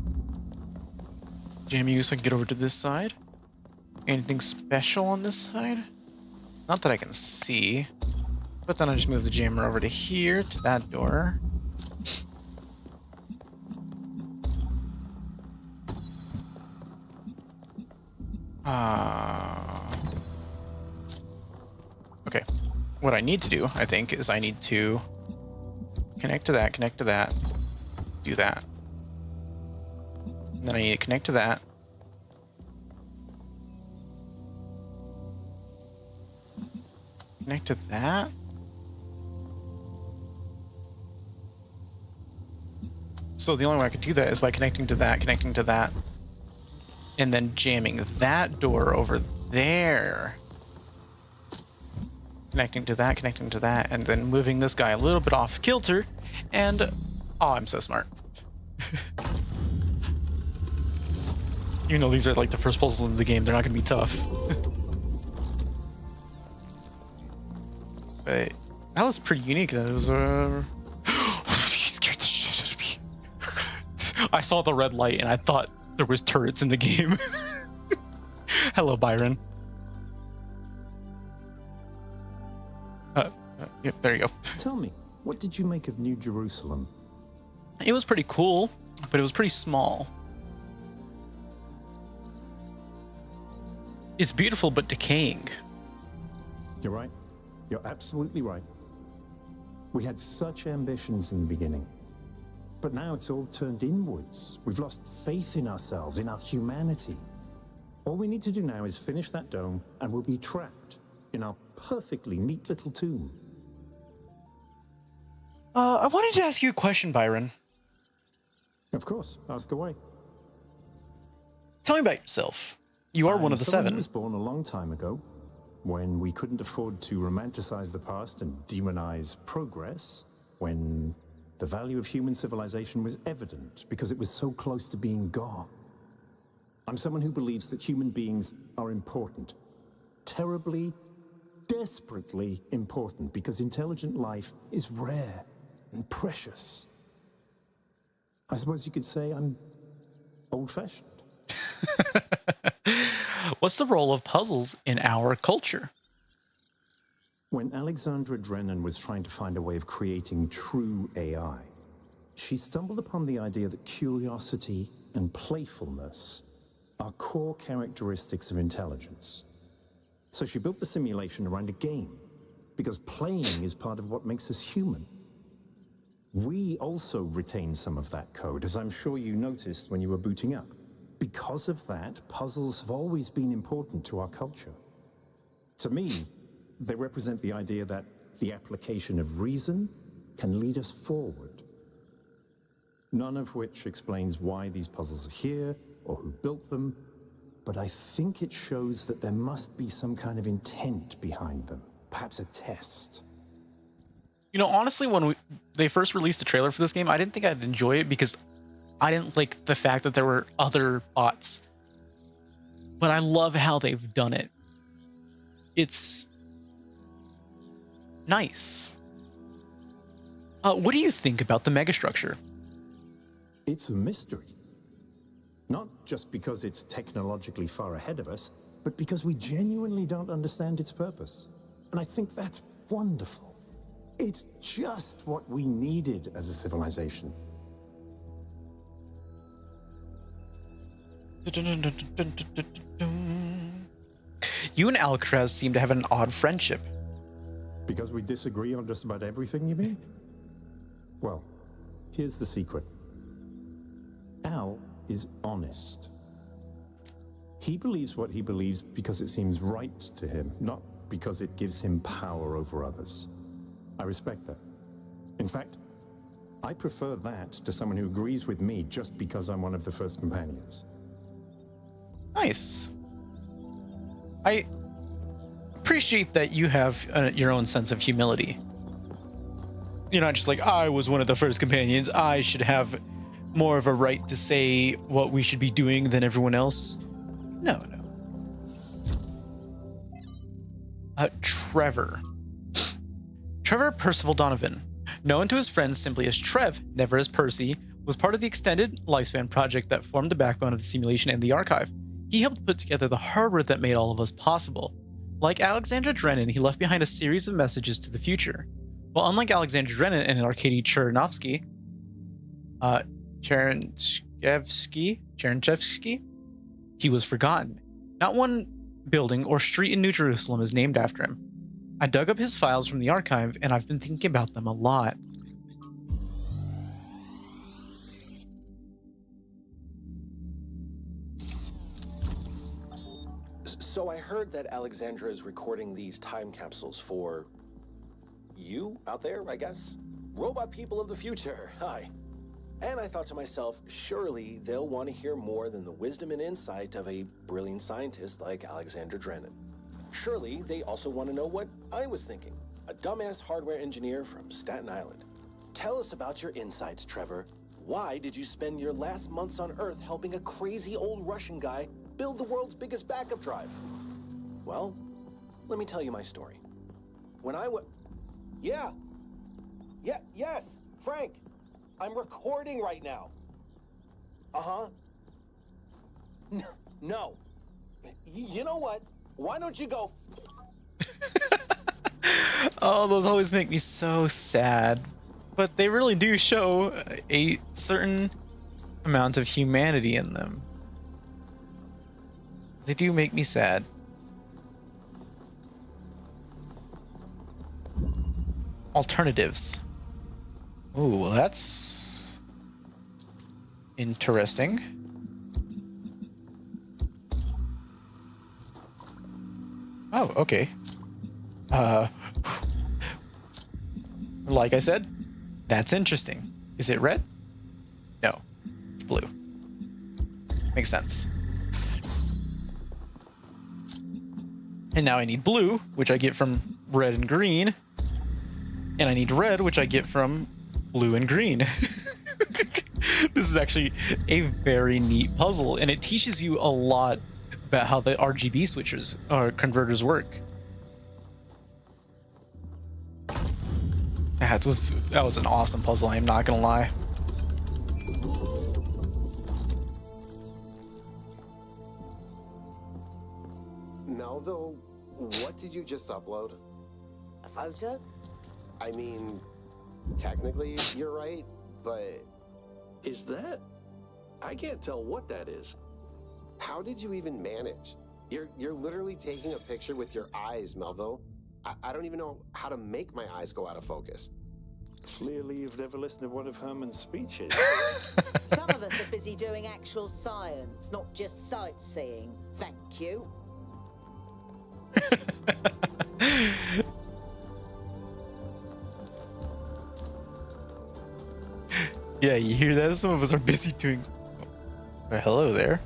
Jam you so I can get over to this side. Anything special on this side? Not that I can see. But then I just move the jammer over to here, to that door. Okay. What I need to do, I think, is I need to connect to that, do that. And then I need to connect to that. Connect to that. So the only way I could do that is by connecting to that, and then jamming that door over there. Connecting to that, and then moving this guy a little bit off kilter, and oh, I'm so smart. Even though these are like the first puzzles in the game, they're not going to be tough. But that was pretty unique. That was he scared the shit out of me. I saw the red light and I thought there was turrets in the game. Hello, Byron. Yeah, there you go. Tell me, what did you make of New Jerusalem? It was pretty cool, but it was pretty small. It's beautiful, but decaying. You're right. You're absolutely right. We had such ambitions in the beginning. But now it's all turned inwards. We've lost faith in ourselves, in our humanity. All we need to do now is finish that dome, and we'll be trapped in our perfectly neat little tomb. I wanted to ask you a question, Byron. Of course, ask away. Tell me about yourself. You are one of the someone seven. who was born a long time ago, when we couldn't afford to romanticize the past and demonize progress, when the value of human civilization was evident because it was so close to being gone. I'm someone who believes that human beings are important. Terribly, desperately important, because intelligent life is rare and precious. I suppose you could say I'm old-fashioned. What's the role of puzzles in our culture? When Alexandra Drennan was trying to find a way of creating true AI, she stumbled upon the idea that curiosity and playfulness are core characteristics of intelligence. So she built the simulation around a game, because playing is part of what makes us human. We also retain some of that code, as I'm sure you noticed when you were booting up. Because of that, puzzles have always been important to our culture. To me, they represent the idea that the application of reason can lead us forward. None of which explains why these puzzles are here or who built them, but I think it shows that there must be some kind of intent behind them, perhaps a test. You know, honestly, when they first released the trailer for this game, I didn't think I'd enjoy it because I didn't like the fact that there were other bots. But I love how they've done it. It's nice. What do you think about the megastructure? It's a mystery. Not just because it's technologically far ahead of us, but because we genuinely don't understand its purpose. And I think that's wonderful. It's just what we needed as a civilization. You and Alcatraz seem to have an odd friendship. Because we disagree on just about everything, you mean? Well, here's the secret. Al is honest. He believes what he believes because it seems right to him, not because it gives him power over others. I respect that. In fact, I prefer that to someone who agrees with me just because I'm one of the first companions. Nice. I appreciate that you have your own sense of humility. You're not just like, I was one of the first companions, I should have more of a right to say what we should be doing than everyone else. No. Trevor Percival Donovan, known to his friends simply as Trev, never as Percy, was part of the extended lifespan project that formed the backbone of the simulation and the archive. He helped put together the hardware that made all of us possible. Like Alexandra Drennan, he left behind a series of messages to the future. Well, unlike Alexandra Drennan and Arkady Chernovsky, Chernyshevsky, he was forgotten. Not one building or street in New Jerusalem is named after him. I dug up his files from the archive, and I've been thinking about them a lot. So I heard that Alexandra is recording these time capsules for you out there, I guess? Robot people of the future, hi. And I thought to myself, surely they'll want to hear more than the wisdom and insight of a brilliant scientist like Alexandra Drennan. Surely they also want to know what I was thinking, a dumbass hardware engineer from Staten Island. Tell us about your insights, Trevor. Why did you spend your last months on Earth helping a crazy old Russian guy build the world's biggest backup drive? Well, let me tell you my story. When I was... Yes, Frank. I'm recording right now. Uh-huh. No. You know what? Why don't you go... Oh, those always make me so sad. But they really do show a certain amount of humanity in them. They do make me sad. Alternatives. Ooh, well, that's interesting. Oh, okay. Like I said, that's interesting. Is it red? No, it's blue. Makes sense. And now I need blue, which I get from red and green. And I need red, which I get from blue and green. This is actually a very neat puzzle, and it teaches you a lot about how the RGB switchers or converters work. That was an awesome puzzle, I am not gonna lie. Melville, what did you just upload? A photo? I mean, technically you're right, but... Is that? I can't tell what that is. How did you even manage? You're literally taking a picture with your eyes, Melville. I don't even know how to make my eyes go out of focus. Clearly, you've never listened to one of Herman's speeches. Some of us are busy doing actual science, not just sightseeing. Thank you. Yeah, you hear that? Some of us are busy doing. Hello there.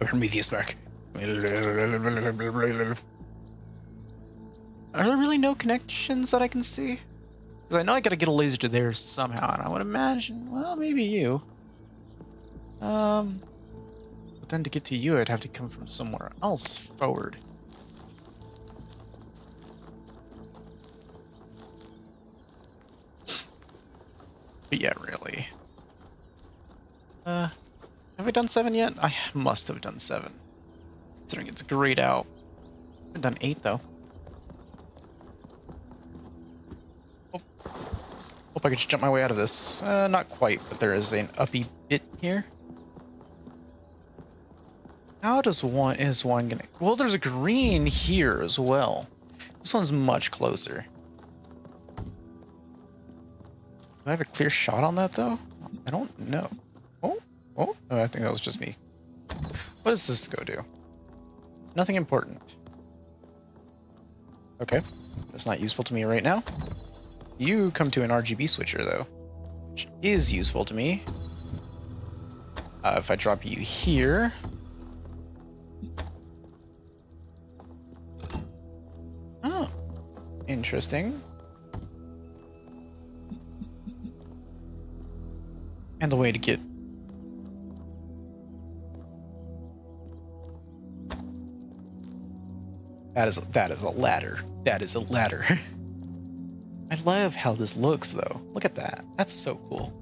Prometheus back. Are there really no connections that I can see? Because I know I gotta get a laser to there somehow, and I would imagine, well, maybe you. But then to get to you, I'd have to come from somewhere else forward. But yeah, really. Have I done 7 yet? I must have done 7. Considering it's grayed out. I haven't done 8 though. Hope I can just jump my way out of this. Not quite, but there is an uppy bit here. How does one, is one gonna... Well, there's a green here as well. This one's much closer. Do I have a clear shot on that though? I don't know. Oh, I think that was just me. What does this go do? Nothing important. Okay, that's not useful to me right now. You come to an RGB switcher though, which is useful to me. If I drop you here. Oh, interesting. And the way to get... That is a ladder. That is a ladder. I love how this looks though. Look at that. That's so cool.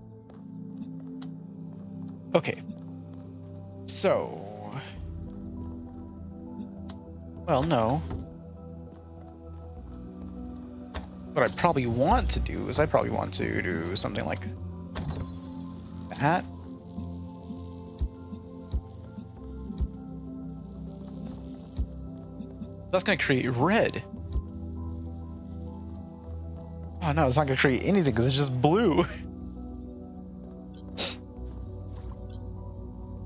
Okay. So... Well, no. What I probably want to do is I probably want to do something like that. That's going to create red. Oh no, it's not going to create anything because it's just blue.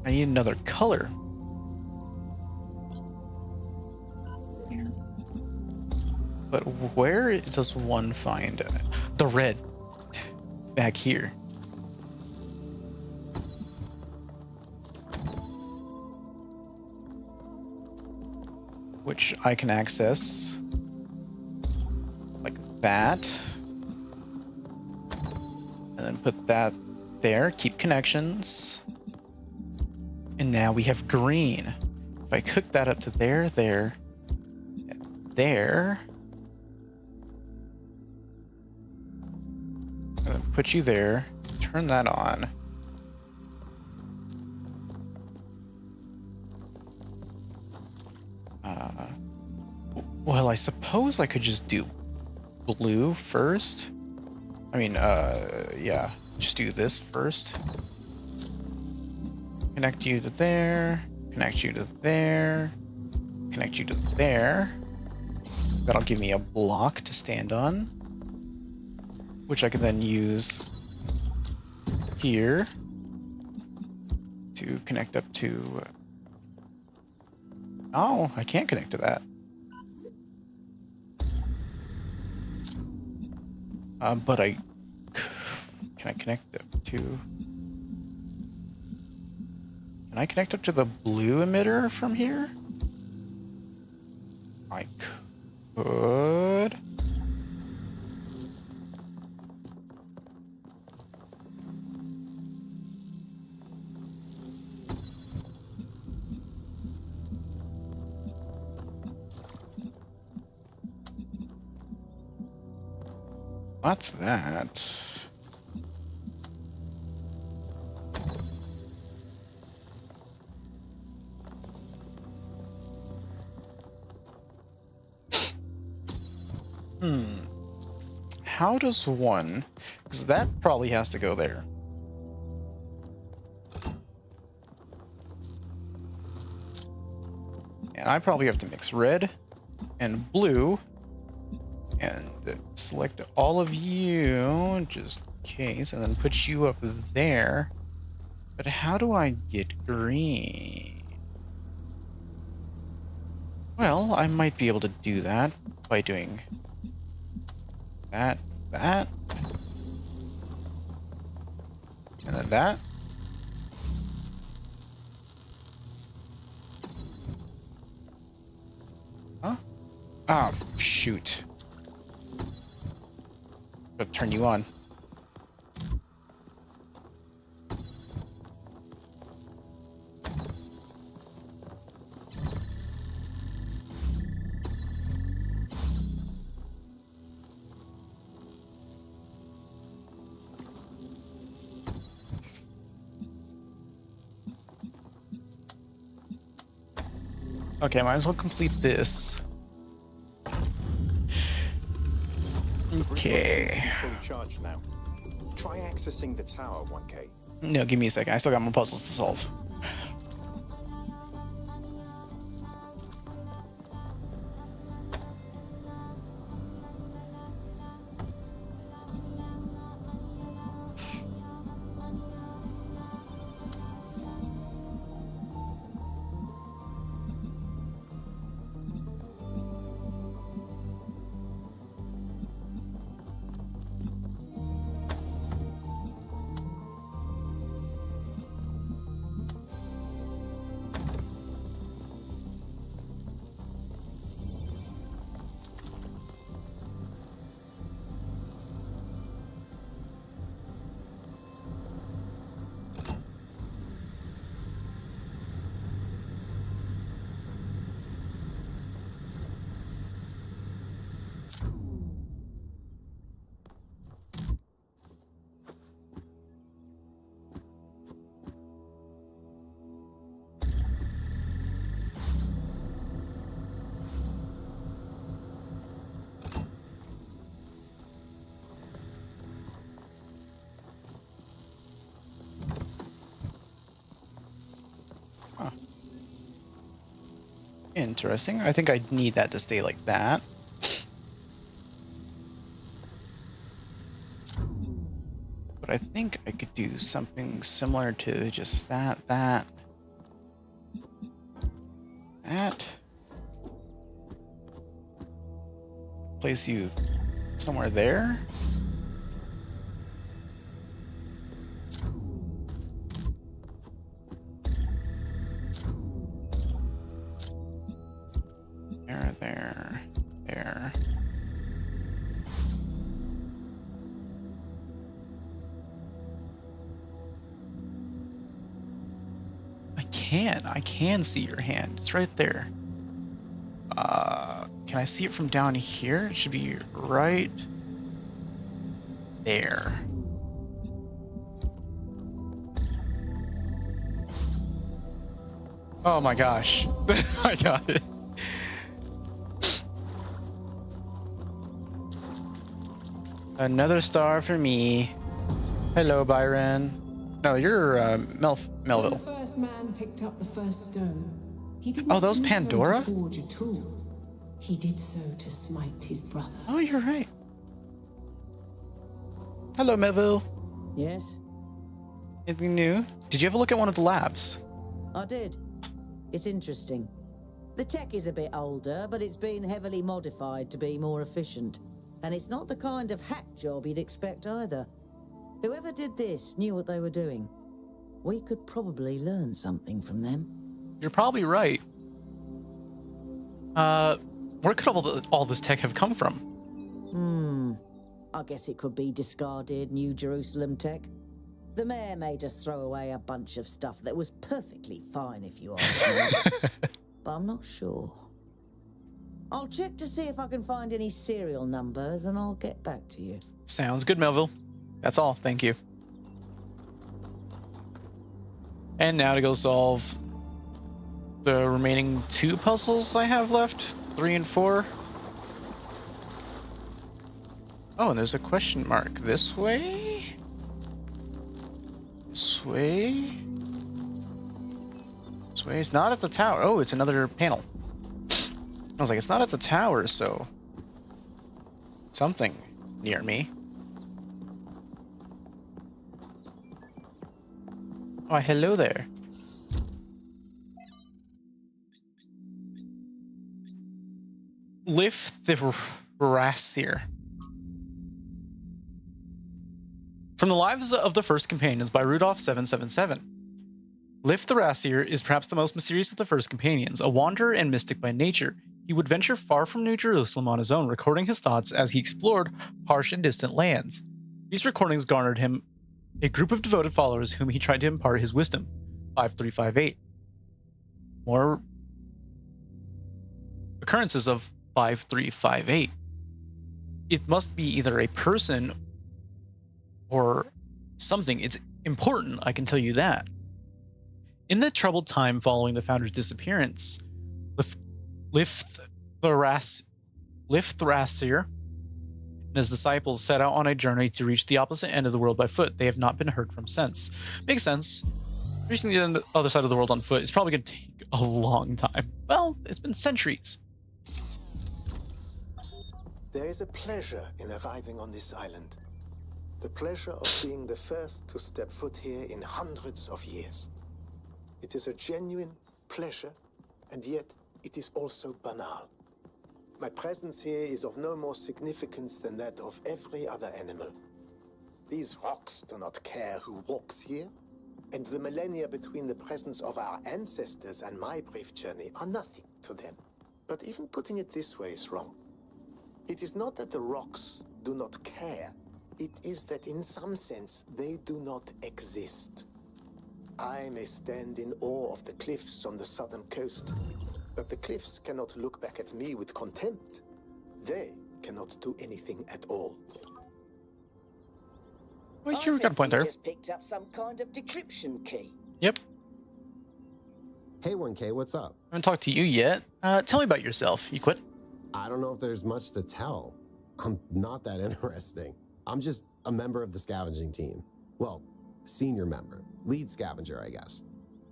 I need another color. But where does one find the red? Back here. Which I can access like that, and then put that there, keep connections, and now we have green. If I cook that up to there, there, and then put you there, turn that on. Well, I suppose I could just do blue first. I mean, yeah, just do this first. Connect you to there, connect you to there, connect you to there. That'll give me a block to stand on, which I can then use here to connect up to... Oh, I can't connect to that. But can I connect up to... Can I connect up to the blue emitter from here? I could. What's that? How does one... Because that probably has to go there. And I probably have to mix red and blue And select all of you, just in case, and then put you up there. But how do I get green? Well, I might be able to do that by doing that, and then that. Huh? Oh, shoot. Gotta turn you on. Okay, might as well complete this. Okay. Fully charged now. Try accessing the tower, 1K. No, give me a second. I still got more puzzles to solve. Interesting. I think I need that to stay like that. But I think I could do something similar to just that. Place you somewhere there. There. I can see your hand. It's right there. Can I see it from down here? It should be right there. Oh my gosh. I got it. Another star for me. Hello, Byron. No, you're Melville. The first man picked up the first stone. He didn't Oh, those do so Pandora? to forge a tool. He did so to smite his brother. Oh, you're right. Hello, Melville. Yes? Anything new? Did you ever look at one of the labs? I did. It's interesting. The tech is a bit older, but it's been heavily modified to be more efficient. And it's not the kind of hack job you'd expect either. Whoever did this knew what they were doing. We could probably learn something from them. You're probably right. Where could all this tech have come from? I guess it could be discarded New Jerusalem tech. The mayor made us throw away a bunch of stuff that was perfectly fine if you ask me. But I'm not sure. I'll check to see if I can find any serial numbers and I'll get back to you. Sounds good, Melville. That's all. Thank you. And now to go solve the remaining 2 puzzles I have left, 3 and 4. Oh, and there's a question mark. This way? This way? This way? It's not at the tower. Oh, it's another panel. I was like, it's not at the tower, so... something near me. Why, hello there. Lift the Rassir. From the Lives of the First Companions by Rudolph 777. Lif the Rassir is perhaps the most mysterious of the First Companions, a wanderer and mystic by nature. He would venture far from New Jerusalem on his own, recording his thoughts as he explored harsh and distant lands. These recordings garnered him a group of devoted followers whom he tried to impart his wisdom. 5358. More occurrences of 5358. It must be either a person or something. It's important, I can tell you that. In the troubled time following the founder's disappearance, Lif the Rassir and his disciples set out on a journey to reach the opposite end of the world by foot. They have not been heard from since. Makes sense. Reaching the other side of the world on foot is probably going to take a long time. Well, it's been centuries. There is a pleasure in arriving on this island. The pleasure of being the first to step foot here in hundreds of years. It is a genuine pleasure, and yet it is also banal. My presence here is of no more significance than that of every other animal. These rocks do not care who walks here, and the millennia between the presence of our ancestors and my brief journey are nothing to them. But even putting it this way is wrong. It is not that the rocks do not care. It is that in some sense they do not exist. I may stand in awe of the cliffs on the southern coast, but the cliffs cannot look back at me with contempt. They cannot do anything at all. Well, sure, we got a point there. Just picked up some kind of decryption key. Yep. Hey 1K, what's up? I haven't talked to you yet. Tell me about yourself. You quit? I don't know if there's much to tell. I'm not that interesting. I'm just a member of the scavenging team. Well, senior member. Lead scavenger, I guess.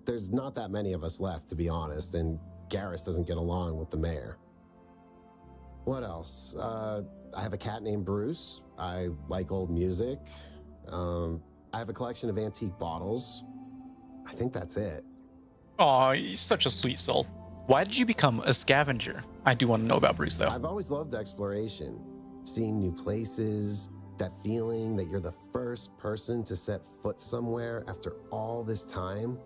There's not that many of us left, to be honest, and Garrus doesn't get along with the mayor. What else? I have a cat named Bruce. I like old music. I have a collection of antique bottles. I think that's it. Aw, you're such a sweet soul. Why did you become a scavenger? I do want to know about Bruce, though. I've always loved exploration. Seeing new places, that feeling that you're the first person to set foot somewhere after all this time.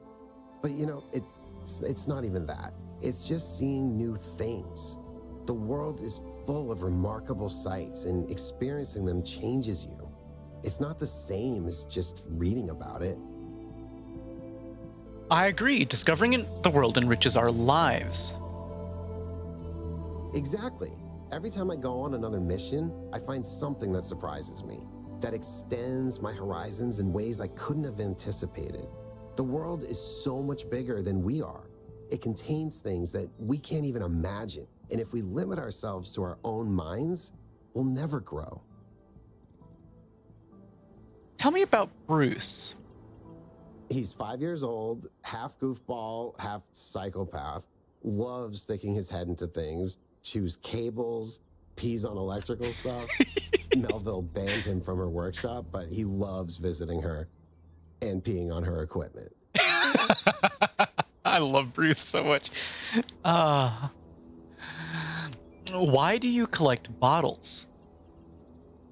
But you know, it's not even that. It's just seeing new things. The world is full of remarkable sights, and experiencing them changes you. It's not the same as just reading about it. I agree. Discovering the world enriches our lives. Exactly. Every time I go on another mission, I find something that surprises me, that extends my horizons in ways I couldn't have anticipated. The world is so much bigger than we are. It contains things that we can't even imagine. And if we limit ourselves to our own minds, we'll never grow. Tell me about Bruce. He's 5 years old, half goofball, half psychopath, loves sticking his head into things, chews cables, pees on electrical stuff. Melville banned him from her workshop, but he loves visiting her and peeing on her equipment. I love Bruce so much. Why do you collect bottles?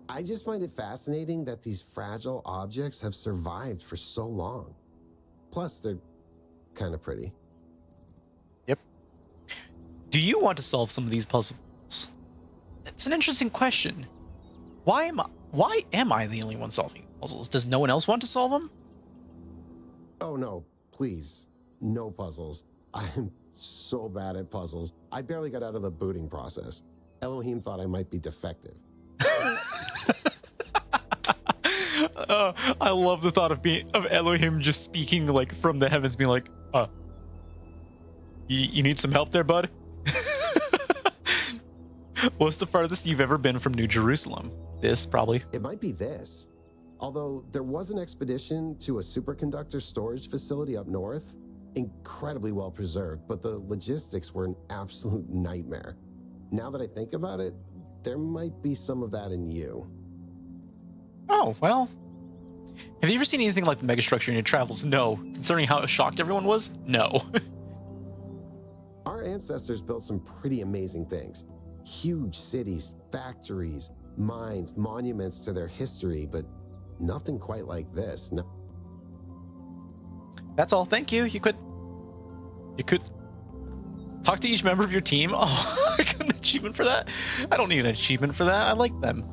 I just find it fascinating that these fragile objects have survived for so long. Plus, they're kind of pretty. Yep. Do you want to solve some of these puzzles? It's an interesting question. Why am I the only one solving puzzles? Does no one else want to solve them? Oh no, please. No puzzles. I am so bad at puzzles. I barely got out of the booting process. Elohim thought I might be defective. I love the thought of Elohim just speaking like from the heavens, being like, you need some help there, bud? What's the farthest you've ever been from New Jerusalem? This, probably. It might be this. Although there was an expedition to a superconductor storage facility up north, incredibly well preserved, but the logistics were an absolute nightmare. Now that I think about it, there might be some of that in you. Oh, well. Have you ever seen anything like the megastructure in your travels? No. Considering how shocked everyone was? No. Our ancestors built some pretty amazing things. Huge cities, factories, mines, monuments to their history, but nothing quite like this. No. That's all. Thank you. You could talk to each member of your team. Oh, I got an achievement for that. I don't need an achievement for that. I like them.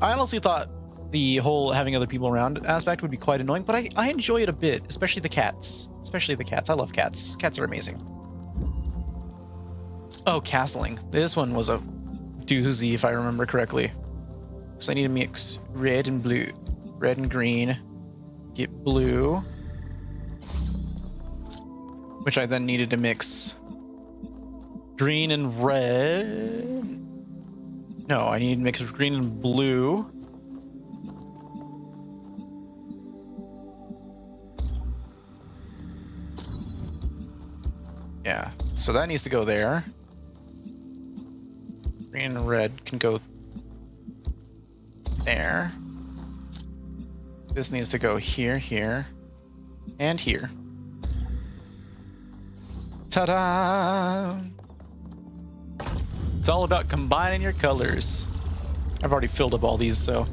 I honestly thought the whole having other people around aspect would be quite annoying, but I enjoy it a bit, especially the cats. Especially the cats. I love cats. Cats are amazing. Oh, castling. This one was a doozy, if I remember correctly. So I need to mix red and blue. Red and green. Get blue. Which I then needed to mix green and red. No, I needed to mix green and blue. Yeah, so that needs to go there. Green and red can go there. This needs to go here, here, and here. Ta-da! It's all about combining your colors. I've already filled up all these, so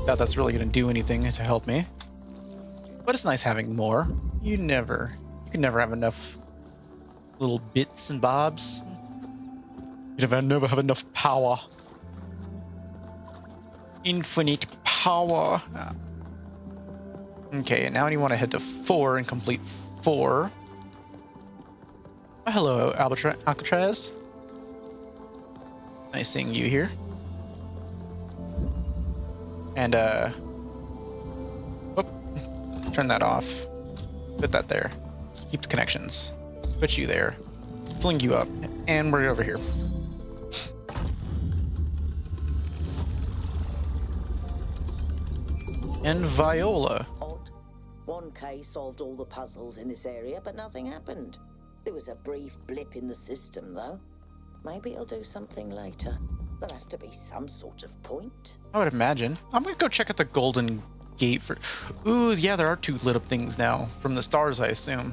doubt that's really going to do anything to help me. But it's nice having more. You can never have enough little bits and bobs. You never have enough power. Infinite power. Okay, and now you want to head to 4 and complete 4. Oh, hello, Alcatraz. Nice seeing you here. And, turn that off. Put that there. Keep the connections. Put you there. Fling you up. And we're over here. And Viola. Odd. 1K solved all the puzzles in this area, but nothing happened. There was a brief blip in the system, though. Maybe it'll do something later. There has to be some sort of point. I would imagine. I'm gonna go check out the Golden Gate for... Ooh, yeah, there are 2 lit up things now. From the stars, I assume.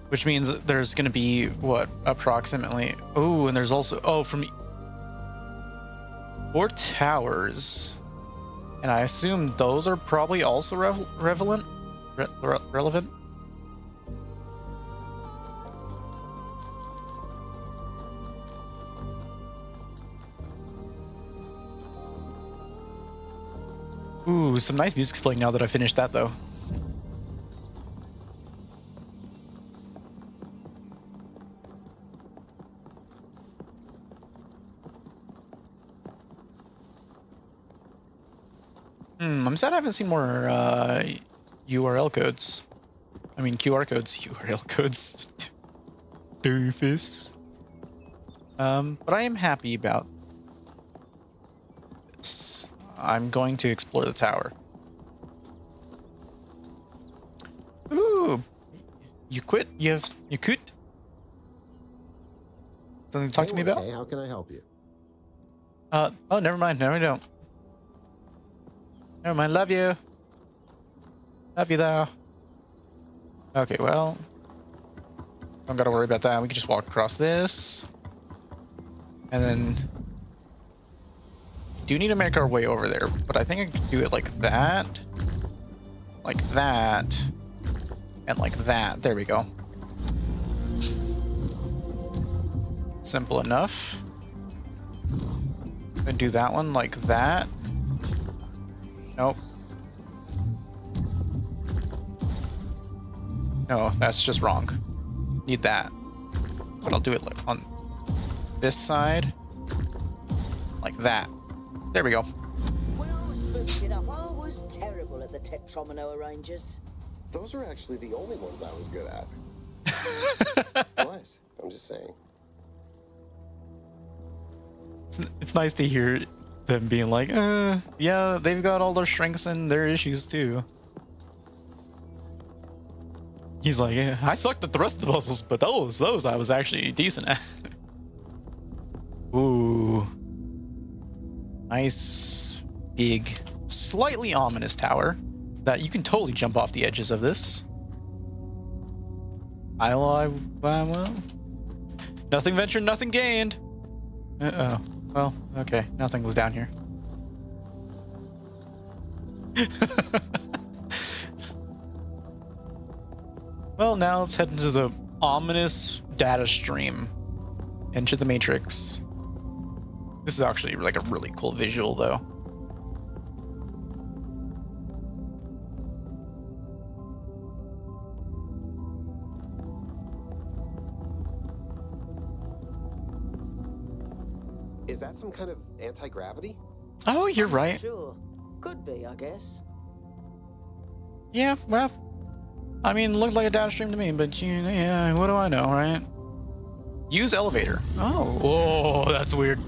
Which means there's gonna be, what, approximately... Oh, and there's also... Oh, from... 4 towers. And I assume those are probably also relevant? Relevant? Ooh, some nice music's playing now that I finished that, though. I'm sad I haven't seen more URL codes. I mean QR codes. URL codes. Doofus. But I am happy about this. I'm going to explore the tower. Ooh, you quit? You quit? Something to talk to me about? Hey, how can I help you? Oh, never mind. No, we don't. Never mind. Love you. Love you, though. Okay, well, don't gotta worry about that. We can just walk across this, and then do need to make our way over there. But I think I can do it like that, and like that. There we go. Simple enough. And do that one like that. Nope. No, that's just wrong. Need that. But I'll do it like on this side. Like that. There we go. When I was boosted up, I was terrible at the Tetromino arrangers. Those are actually the only ones I was good at. What? I'm just saying. It's nice to hear them being like, yeah, they've got all their strengths and their issues too. He's like, yeah, I sucked at the rest of the puzzles, but those I was actually decent at. Nice, big, slightly ominous tower that you can totally jump off the edges of this. Well, nothing ventured, nothing gained. Uh-oh. Well, okay, nothing was down here. Well, now let's head into the ominous data stream. Into the Matrix. This is actually like a really cool visual, though. Is that some kind of anti-gravity? Oh, you're right. Sure. Could be, I guess. Yeah, well, I mean, it looks like a data stream to me, but yeah, what do I know, right? Use elevator. Oh, that's weird.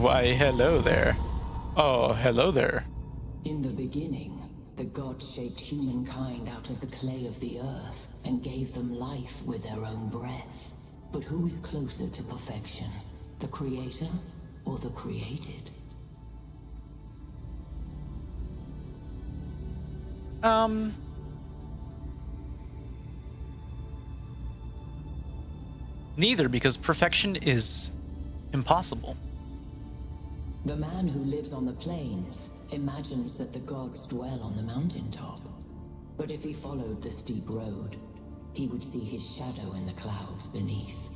Why, hello there. Oh, hello there. In the beginning, the gods shaped humankind out of the clay of the earth and gave them life with their own breath. But who is closer to perfection? The creator or the created? Neither, because perfection is impossible. The man who lives on the plains imagines that the gods dwell on the mountaintop. But if he followed the steep road, he would see his shadow in the clouds beneath.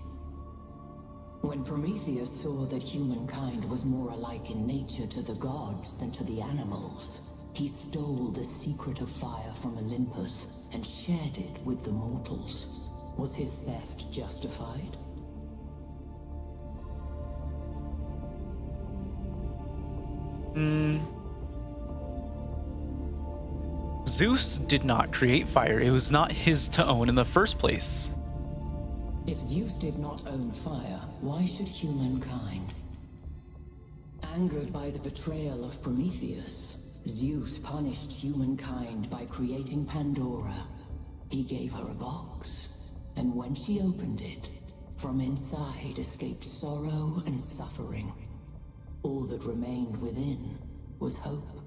When Prometheus saw that humankind was more alike in nature to the gods than to the animals, he stole the secret of fire from Olympus and shared it with the mortals. Was his theft justified? Zeus did not create fire. It was not his to own in the first place. If Zeus did not own fire, why should humankind? Angered by the betrayal of Prometheus, Zeus punished humankind by creating Pandora. He gave her a box, and when she opened it, from inside escaped sorrow and suffering. All that remained within was hope.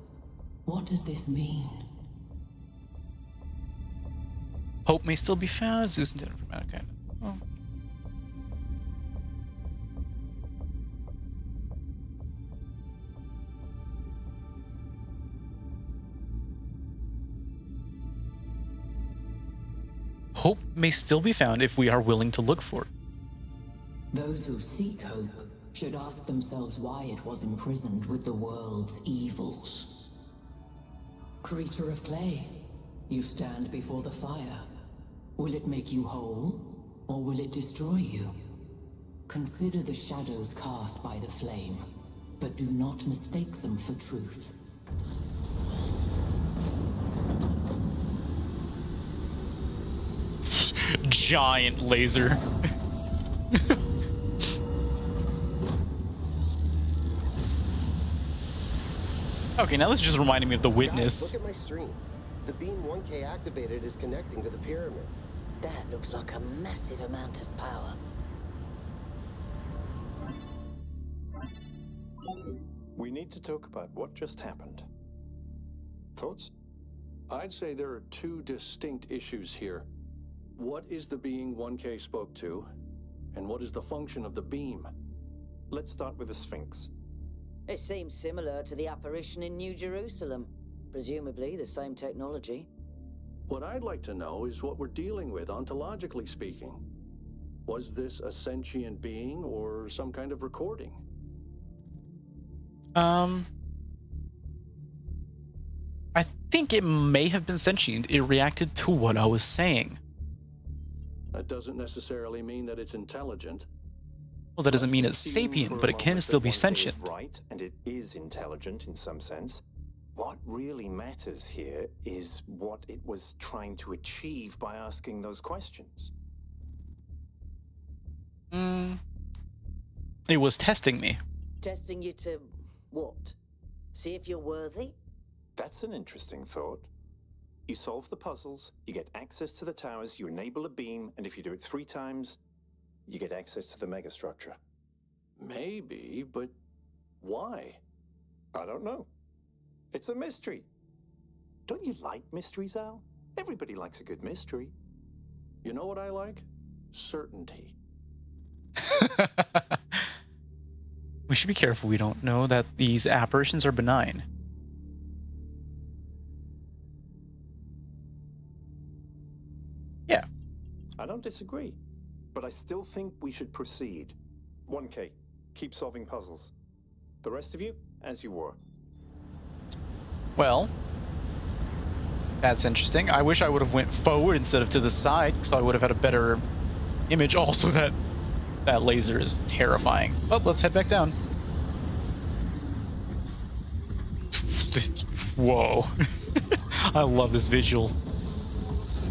What does this mean? Hope may still be found. Zeus intended for mankind. Oh. Hope may still be found if we are willing to look for it. Those who seek hope should ask themselves why it was imprisoned with the world's evils. Creature of clay, you stand before the fire. Will it make you whole, or will it destroy you? Consider the shadows cast by the flame, but do not mistake them for truth. Giant laser. Okay, now this is just reminding me of The Witness. Guys, look at my stream. The beam 1K activated is connecting to the pyramid. That looks like a massive amount of power. We need to talk about what just happened. Thoughts? I'd say there are two distinct issues here. What is the being 1K spoke to, and what is the function of the beam? Let's start with the Sphinx. It seems similar to the apparition in New Jerusalem. Presumably the same technology. What I'd like to know is what we're dealing with, ontologically speaking. Was this a sentient being or some kind of recording? I think it may have been sentient. It reacted to what I was saying. That doesn't necessarily mean that it's intelligent. Well, that doesn't mean it's sapient, but it can still be sentient. Right, and it is intelligent in some sense. What really matters here is what it was trying to achieve by asking those questions. It was testing me. Testing you to what? See if you're worthy? That's an interesting thought. You solve the puzzles, you get access to the towers, you enable a beam, and if you do it 3 times, you get access to the megastructure. Maybe, but why? I don't know. It's a mystery. Don't you like mysteries, Al? Everybody likes a good mystery. You know what I like? Certainty. We should be careful we don't know that these apparitions are benign. Yeah. I don't disagree, but I still think we should proceed. 1K, keep solving puzzles. The rest of you, as you were. Well, that's interesting. I wish I would have went forward instead of to the side, so I would have had a better image. Also, that laser is terrifying. Oh, let's head back down. Whoa. I love this visual.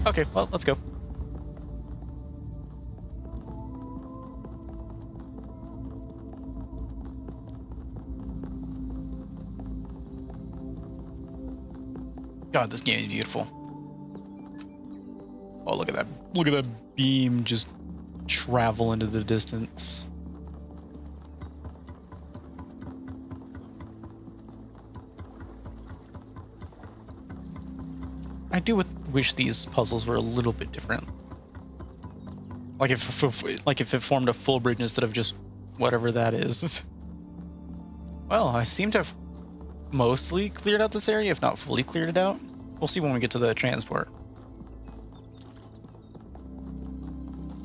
Okay, well, let's go. God, this game is beautiful. Oh, look at that. Look at that beam just travel into the distance. I do wish these puzzles were a little bit different. Like if it formed a full bridge instead of just whatever that is. Well, I seem to have mostly cleared out this area, if not fully cleared it out. We'll see when we get to the transport.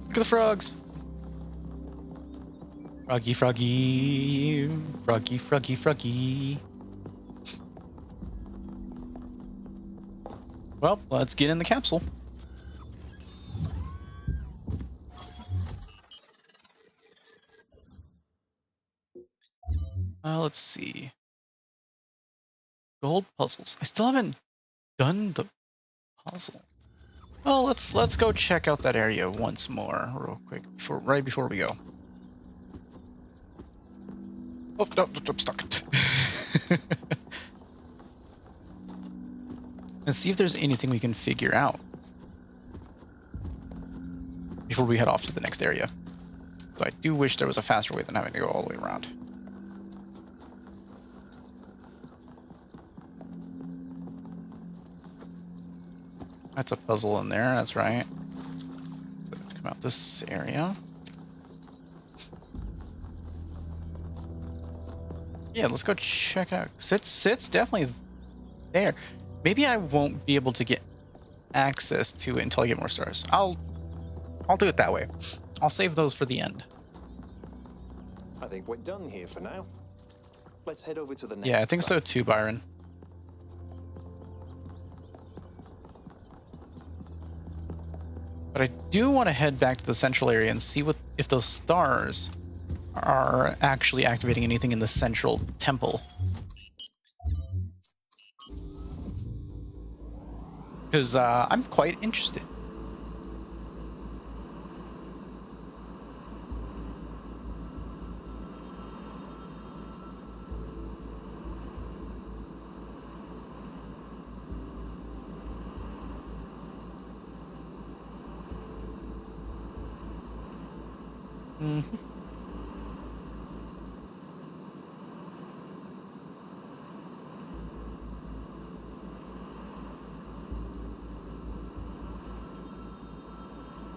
Look at the frogs! Froggy, froggy, froggy, froggy, froggy. Well, let's get in the capsule. Let's see. Gold puzzles. I still haven't done the puzzle. Well, let's go check out that area once more, real quick, right before we go. Oh no, I'm stuck. And see if there's anything we can figure out before we head off to the next area. So I do wish there was a faster way than having to go all the way around. That's a puzzle in there, that's right. So let's come out this area. Yeah, let's go check it out. It's definitely there. Maybe I won't be able to get access to it until I get more stars. I'll do it that way. I'll save those for the end. I think we're done here for now. Let's head over to the next Yeah, I think site. so too, Byron. But I do want to head back to the central area and see if those stars are actually activating anything in the central temple. Because I'm quite interested. Mm-hmm.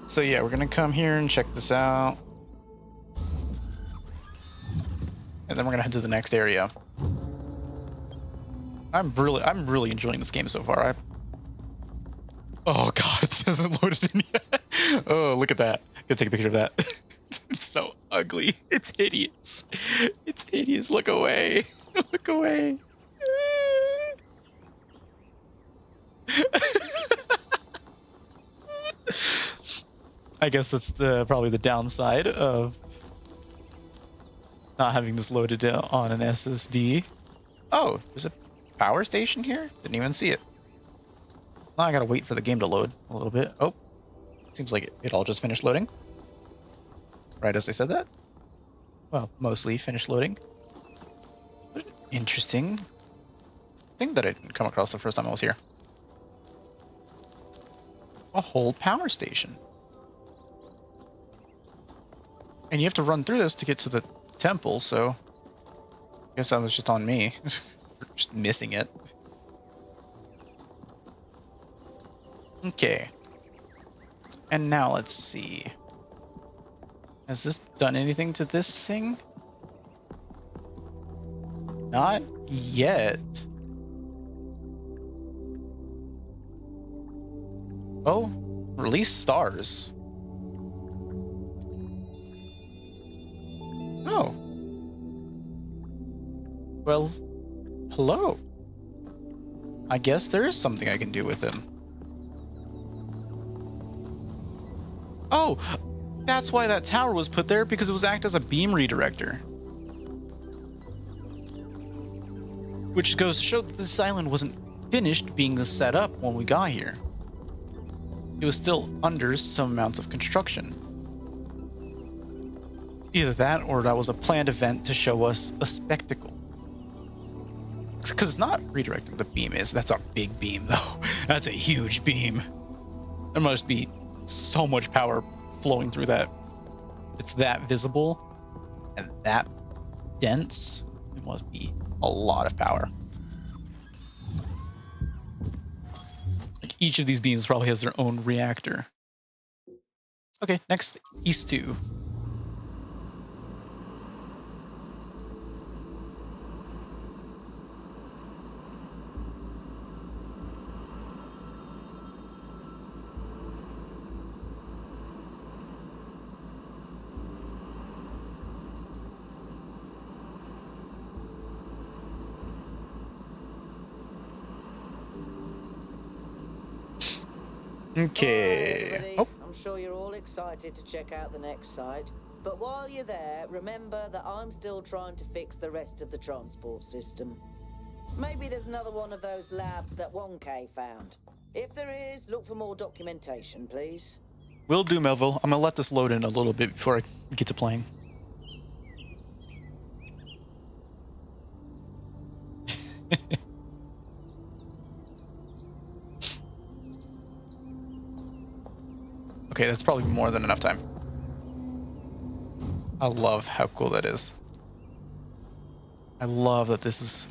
So yeah, we're gonna come here and check this out. And then we're gonna head to the next area. I'm really enjoying this game so far. Oh god, it hasn't loaded in yet. Oh, look at that. Gotta take a picture of that. It's so ugly. It's hideous. It's hideous. Look away. Look away. I guess that's probably the downside of not having this loaded on an SSD. Oh, there's a power station here? Didn't even see it. Now I gotta wait for the game to load a little bit. Oh, seems like it all just finished loading. Right as I said that. Well, mostly finished loading. What an interesting thing that I didn't come across the first time I was here. a whole power station. And you have to run through this to get to the temple, so I guess that was just on me for just missing it. Okay. And now let's see. Has this done anything to this thing? Not yet. Oh, release stars. Oh. Well, hello. I guess there is something I can do with him. Oh, that's why that tower was put there, because it was act as a beam redirector. Which goes to show that this island wasn't finished being set up when we got here. It was still under some amounts of construction. Either that, or that was a planned event to show us a spectacle. Because it's not redirecting the beam is. That's a big beam, though. That's a huge beam. There must be so much power flowing through that. It's that visible and that dense. It must be a lot of power. Like each of these beams probably has their own reactor. Okay, next, East 2. Okay. Oh. I'm sure you're all excited to check out the next site. But while you're there, remember that I'm still trying to fix the rest of the transport system. Maybe there's another one of those labs that 1K found. If there is, look for more documentation, please. Will do, Melville. I'm gonna let this load in a little bit before I get to playing. Okay, that's probably more than enough time. I love how cool that is. I love that this is...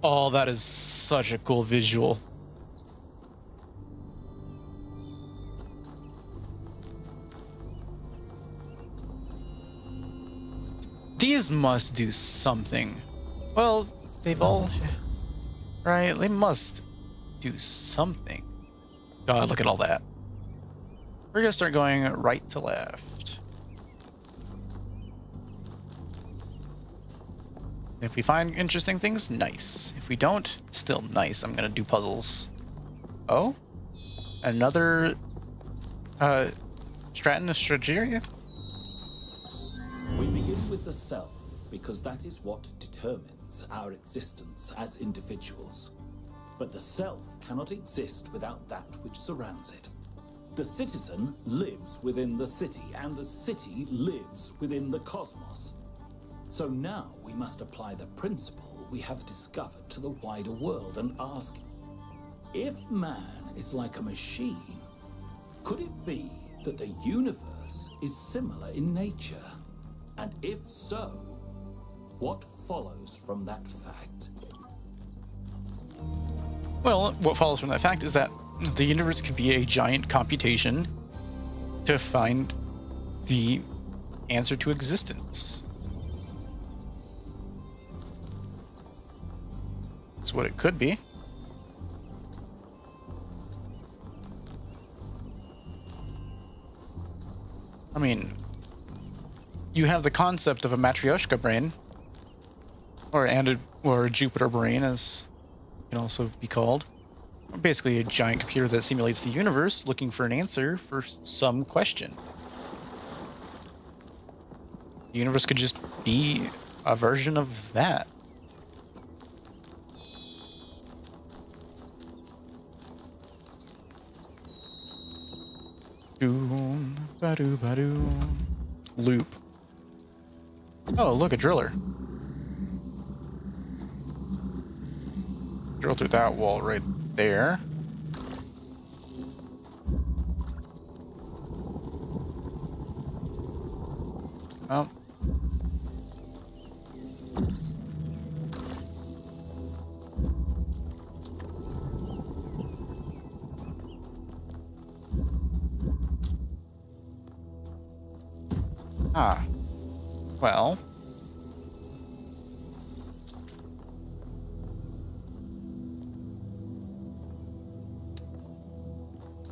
Oh, that is such a cool visual. These must do something. Well, they've all... Right, they must do something. God, look at all that. We're gonna start going right to left. If we find interesting things, nice. If we don't, still nice. I'm gonna do puzzles. Oh? Another Stratton of Strategia? We begin with the self, because that is what determines our existence as individuals. But the self cannot exist without that which surrounds it. The citizen lives within the city, and the city lives within the cosmos. So now we must apply the principle we have discovered to the wider world and ask, if man is like a machine, could it be that the universe is similar in nature? And if so, what follows from that fact? Well, what follows from that fact is that the universe could be a giant computation to find the answer to existence. That's what it could be. I mean, you have the concept of a Matryoshka brain, or a Jupiter brain, as it can also be called. Basically a giant computer that simulates the universe, looking for an answer for some question. The universe could just be a version of that. Loop. Oh, look, a driller. Drill through that wall right there. Oh. Ah. Well.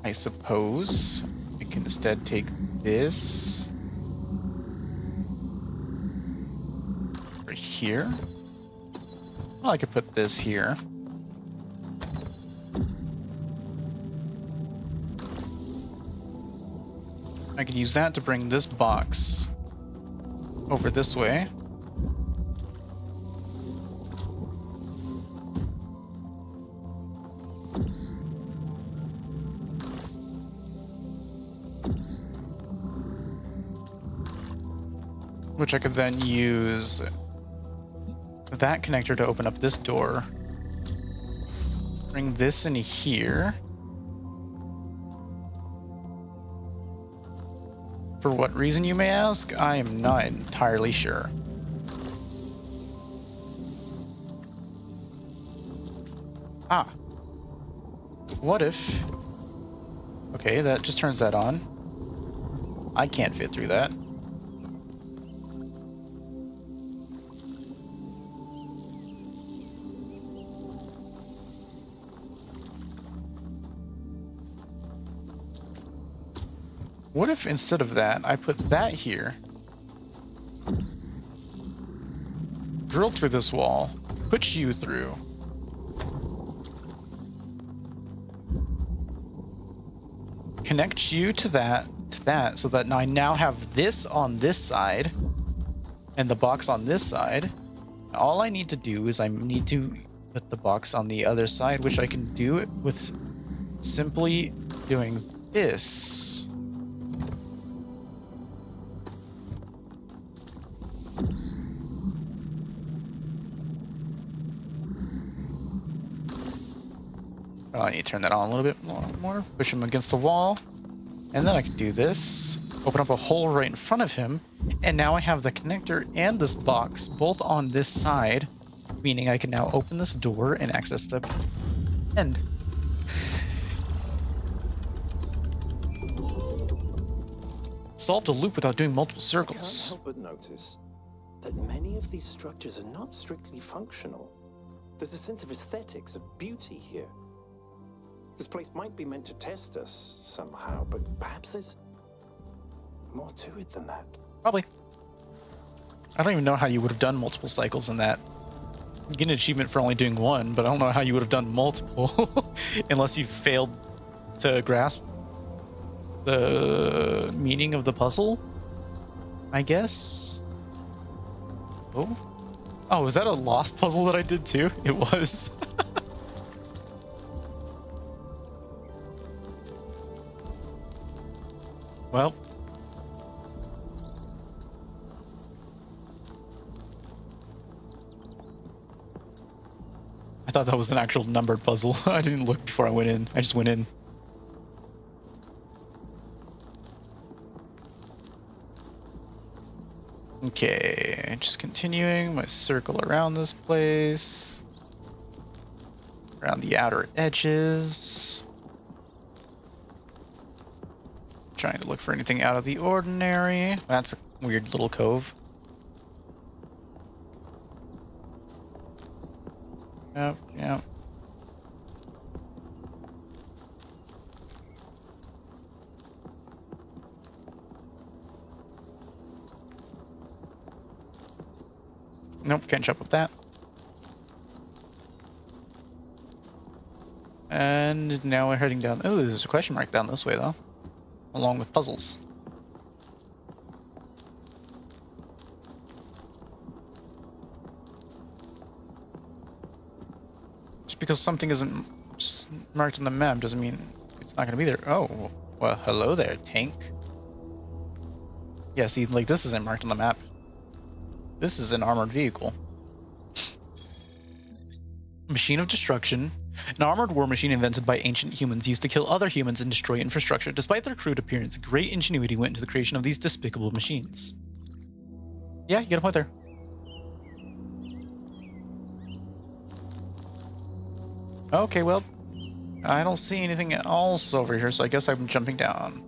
I suppose I can instead take this right here. Well, I could put this here. I can use that to bring this box over this way. Which I could then use that connector to open up this door. Bring this in here. For what reason, you may ask? I am not entirely sure. Ah. What if... Okay, that just turns that on. I can't fit through that. What if instead of that, I put that here, drill through this wall, put you through, connect you to that, so that I now have this on this side, and the box on this side. All I need to do is I need to put the box on the other side, which I can do it with simply doing this. Oh, I need to turn that on a little bit more, push him against the wall, and then I can do this, open up a hole right in front of him, and now I have the connector and this box both on this side, meaning I can now open this door and access the end. Solved a loop without doing multiple circles. I can't help but notice that many of these structures are not strictly functional. There's a sense of aesthetics, of beauty here. This place might be meant to test us somehow, but perhaps there's more to it than that. Probably. I don't even know how you would have done multiple cycles in that. You get an achievement for only doing one, but I don't know how you would have done multiple unless you failed to grasp the meaning of the puzzle, I guess. Oh, was that a lost puzzle that I did too? It was. Well. I thought that was an actual numbered puzzle. I didn't look before I went in. I just went in. Okay, just continuing my circle around this place. Around the outer edges. Trying to look for anything out of the ordinary. That's a weird little cove. Yep. Nope, can't jump up that. And now we're heading down. Oh, there's a question mark down this way, though. Along with puzzles. Just because something isn't marked on the map doesn't mean it's not going to be there. Oh, well, hello there, tank. Yeah, see, like, this isn't marked on the map. This is an armored vehicle. Machine of Destruction. An armored war machine invented by ancient humans used to kill other humans and destroy infrastructure. Despite their crude appearance, great ingenuity went into the creation of these despicable machines. Yeah, you get a point there. Okay, well, I don't see anything else over here, so I guess I'm jumping down.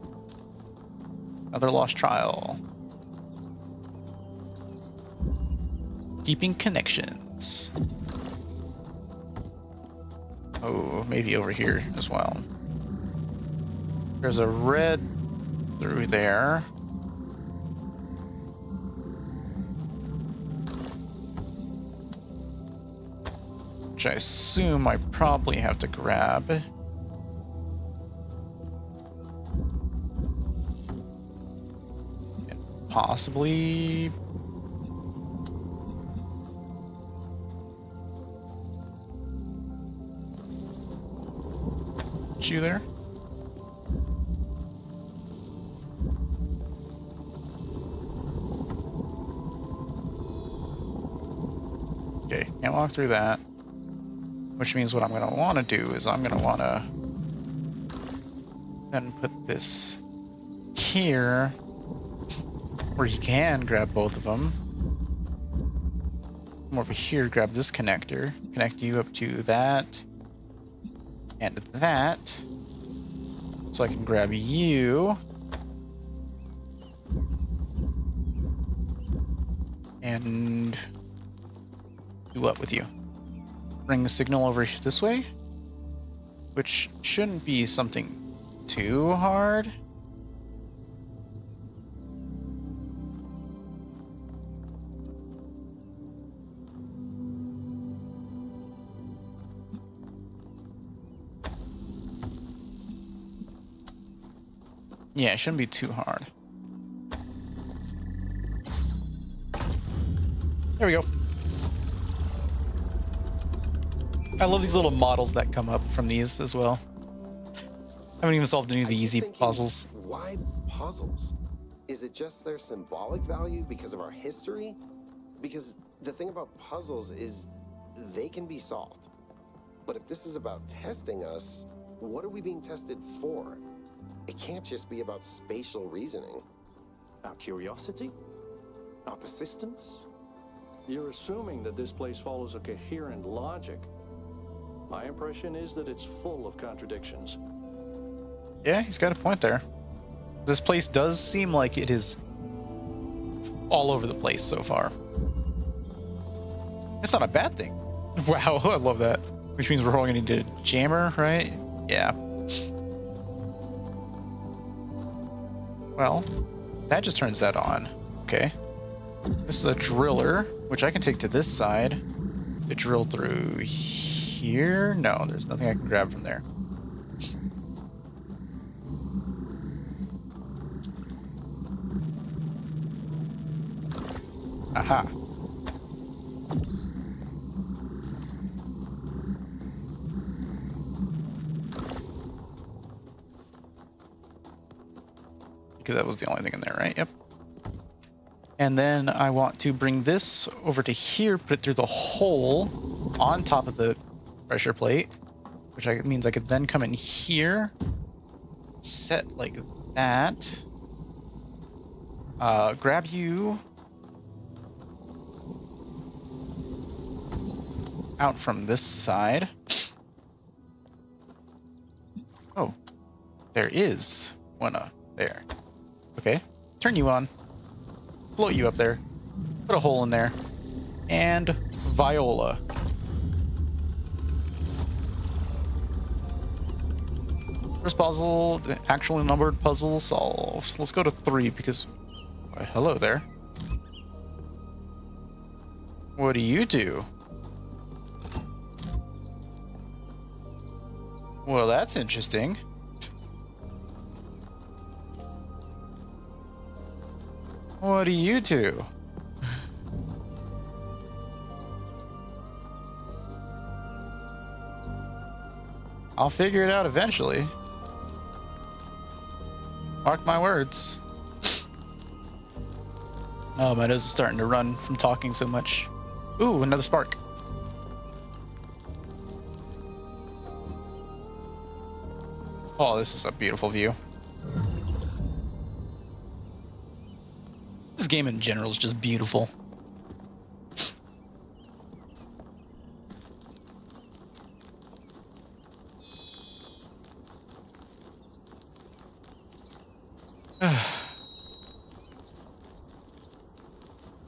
Another lost trial. Keeping connections. Oh, maybe over here as well. There's a red through there. Which I assume I probably have to grab. And possibly... you there? Okay, can't walk through that. Which means what I'm going to want to do is I'm going to want to then put this here where you can grab both of them. Come over here, grab this connector, connect you up to that and that, so I can grab you and do what with you? Bring the signal over this way, which shouldn't be something too hard. Yeah, it shouldn't be too hard. There we go. I love these little models that come up from these as well. I haven't even solved any of the easy puzzles. Why puzzles? Is it just their symbolic value because of our history? Because the thing about puzzles is they can be solved. But if this is about testing us, what are we being tested for? It can't just be about spatial reasoning. Our curiosity? Our persistence? You're assuming that this place follows a coherent logic. My impression is that it's full of contradictions. Yeah, he's got a point there. This place does seem like it is all over the place so far. It's not a bad thing. Wow, I love that. Which means we're all going to need a jammer, right? Yeah. Well, that just turns that on. Okay. This is a driller, which I can take to this side to drill through here. No, there's nothing I can grab from there. Aha. Because that was the only thing in there, right? Yep. And then I want to bring this over to here, put it through the hole on top of the pressure plate, which means I could then come in here, set like that, grab you out from this side. Oh, there is one there. Okay, turn you on, float you up there, put a hole in there, and Viola. First puzzle, the actually numbered puzzle solved. Let's go to 3 because, hello there. What do you do? Well, that's interesting. What do you do? I'll figure it out eventually. Mark my words. Oh, my nose is starting to run from talking so much. Ooh, another spark. Oh, this is a beautiful view. This game in general is just beautiful.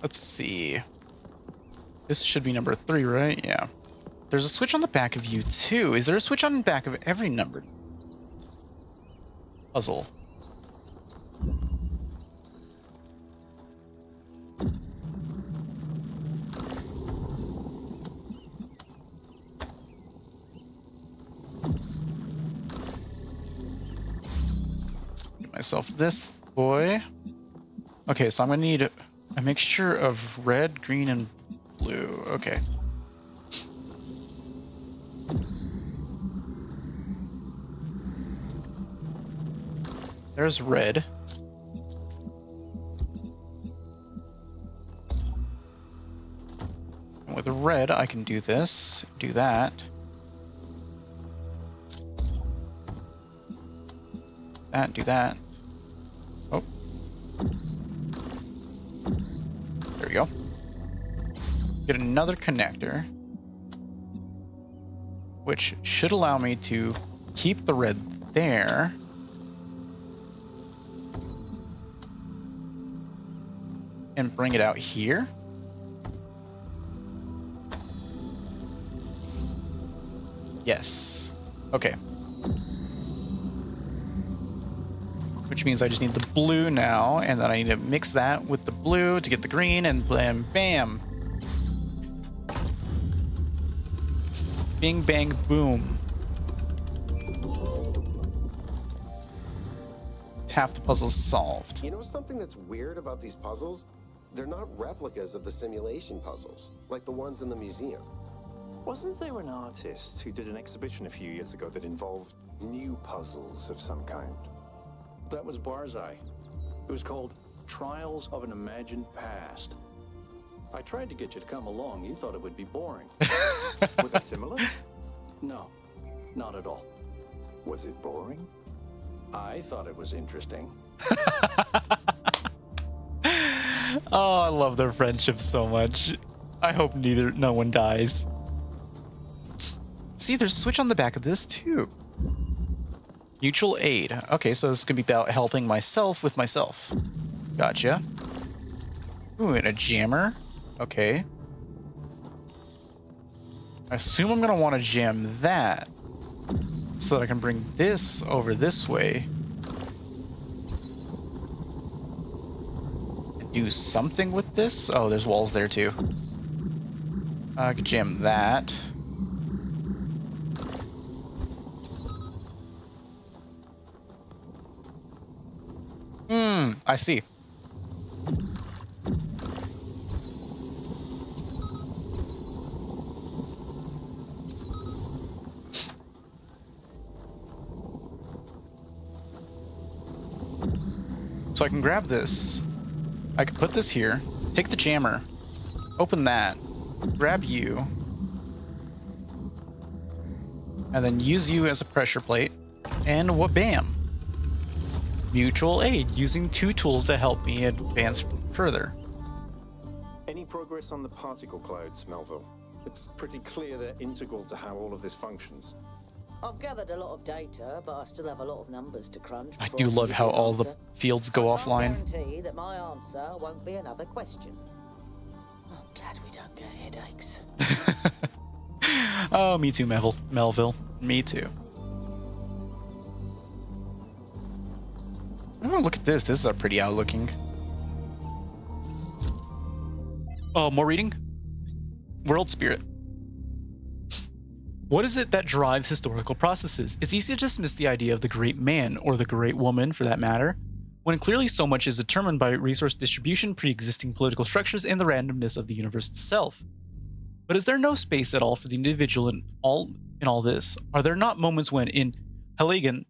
Let's see. This should be number 3, right? Yeah. There's a switch on the back of you too. Is there a switch on the back of every numbered puzzle? Get myself this boy. Okay, so I'm gonna need a mixture of red, green, and blue. Okay. There's red. And with red, I can do this, do that. That, do that. Oh. There we go. Get another connector, which should allow me to keep the red there. And bring it out here. Yes. Okay. Which means I just need the blue now, and then I need to mix that with the blue to get the green, and bam, bam. Bing, bang, boom. Half the puzzle's solved. You know something that's weird about these puzzles? They're not replicas of the simulation puzzles, like the ones in the museum. Wasn't there an artist who did an exhibition a few years ago that involved new puzzles of some kind? That was Barzai. It was called Trials of an Imagined Past. I tried to get you to come along. You thought it would be boring. Were they similar? No, not at all. Was it boring? I thought it was interesting. Oh, I love their friendship so much. I hope no one dies. See, there's a switch on the back of this too. Mutual aid. Okay, so this is gonna be about helping myself with myself. Gotcha. Ooh, and a jammer. Okay. I assume I'm gonna want to jam that so that I can bring this over this way. Do something with this? Oh, there's walls there too. I could jam that. I see. So I can grab this. I could put this here, take the jammer, open that, grab you, and then use you as a pressure plate, and wha-bam! Mutual aid, using 2 tools to help me advance further. Any progress on the particle clouds, Melville? It's pretty clear they're integral to how all of this functions. I've gathered a lot of data, but I still have a lot of numbers to crunch. I do love how all the fields go offline. I guarantee that my answer won't be another question. I'm glad we don't get headaches. Oh, me too, Melville. Me too. Oh, look at this. This is pretty out looking. Oh, more reading? World Spirit. What is it that drives historical processes? It's easy to dismiss the idea of the great man, or the great woman for that matter, when clearly so much is determined by resource distribution, pre-existing political structures, and the randomness of the universe itself. But is there no space at all for the individual in all this? Are there not moments when, in Hegelian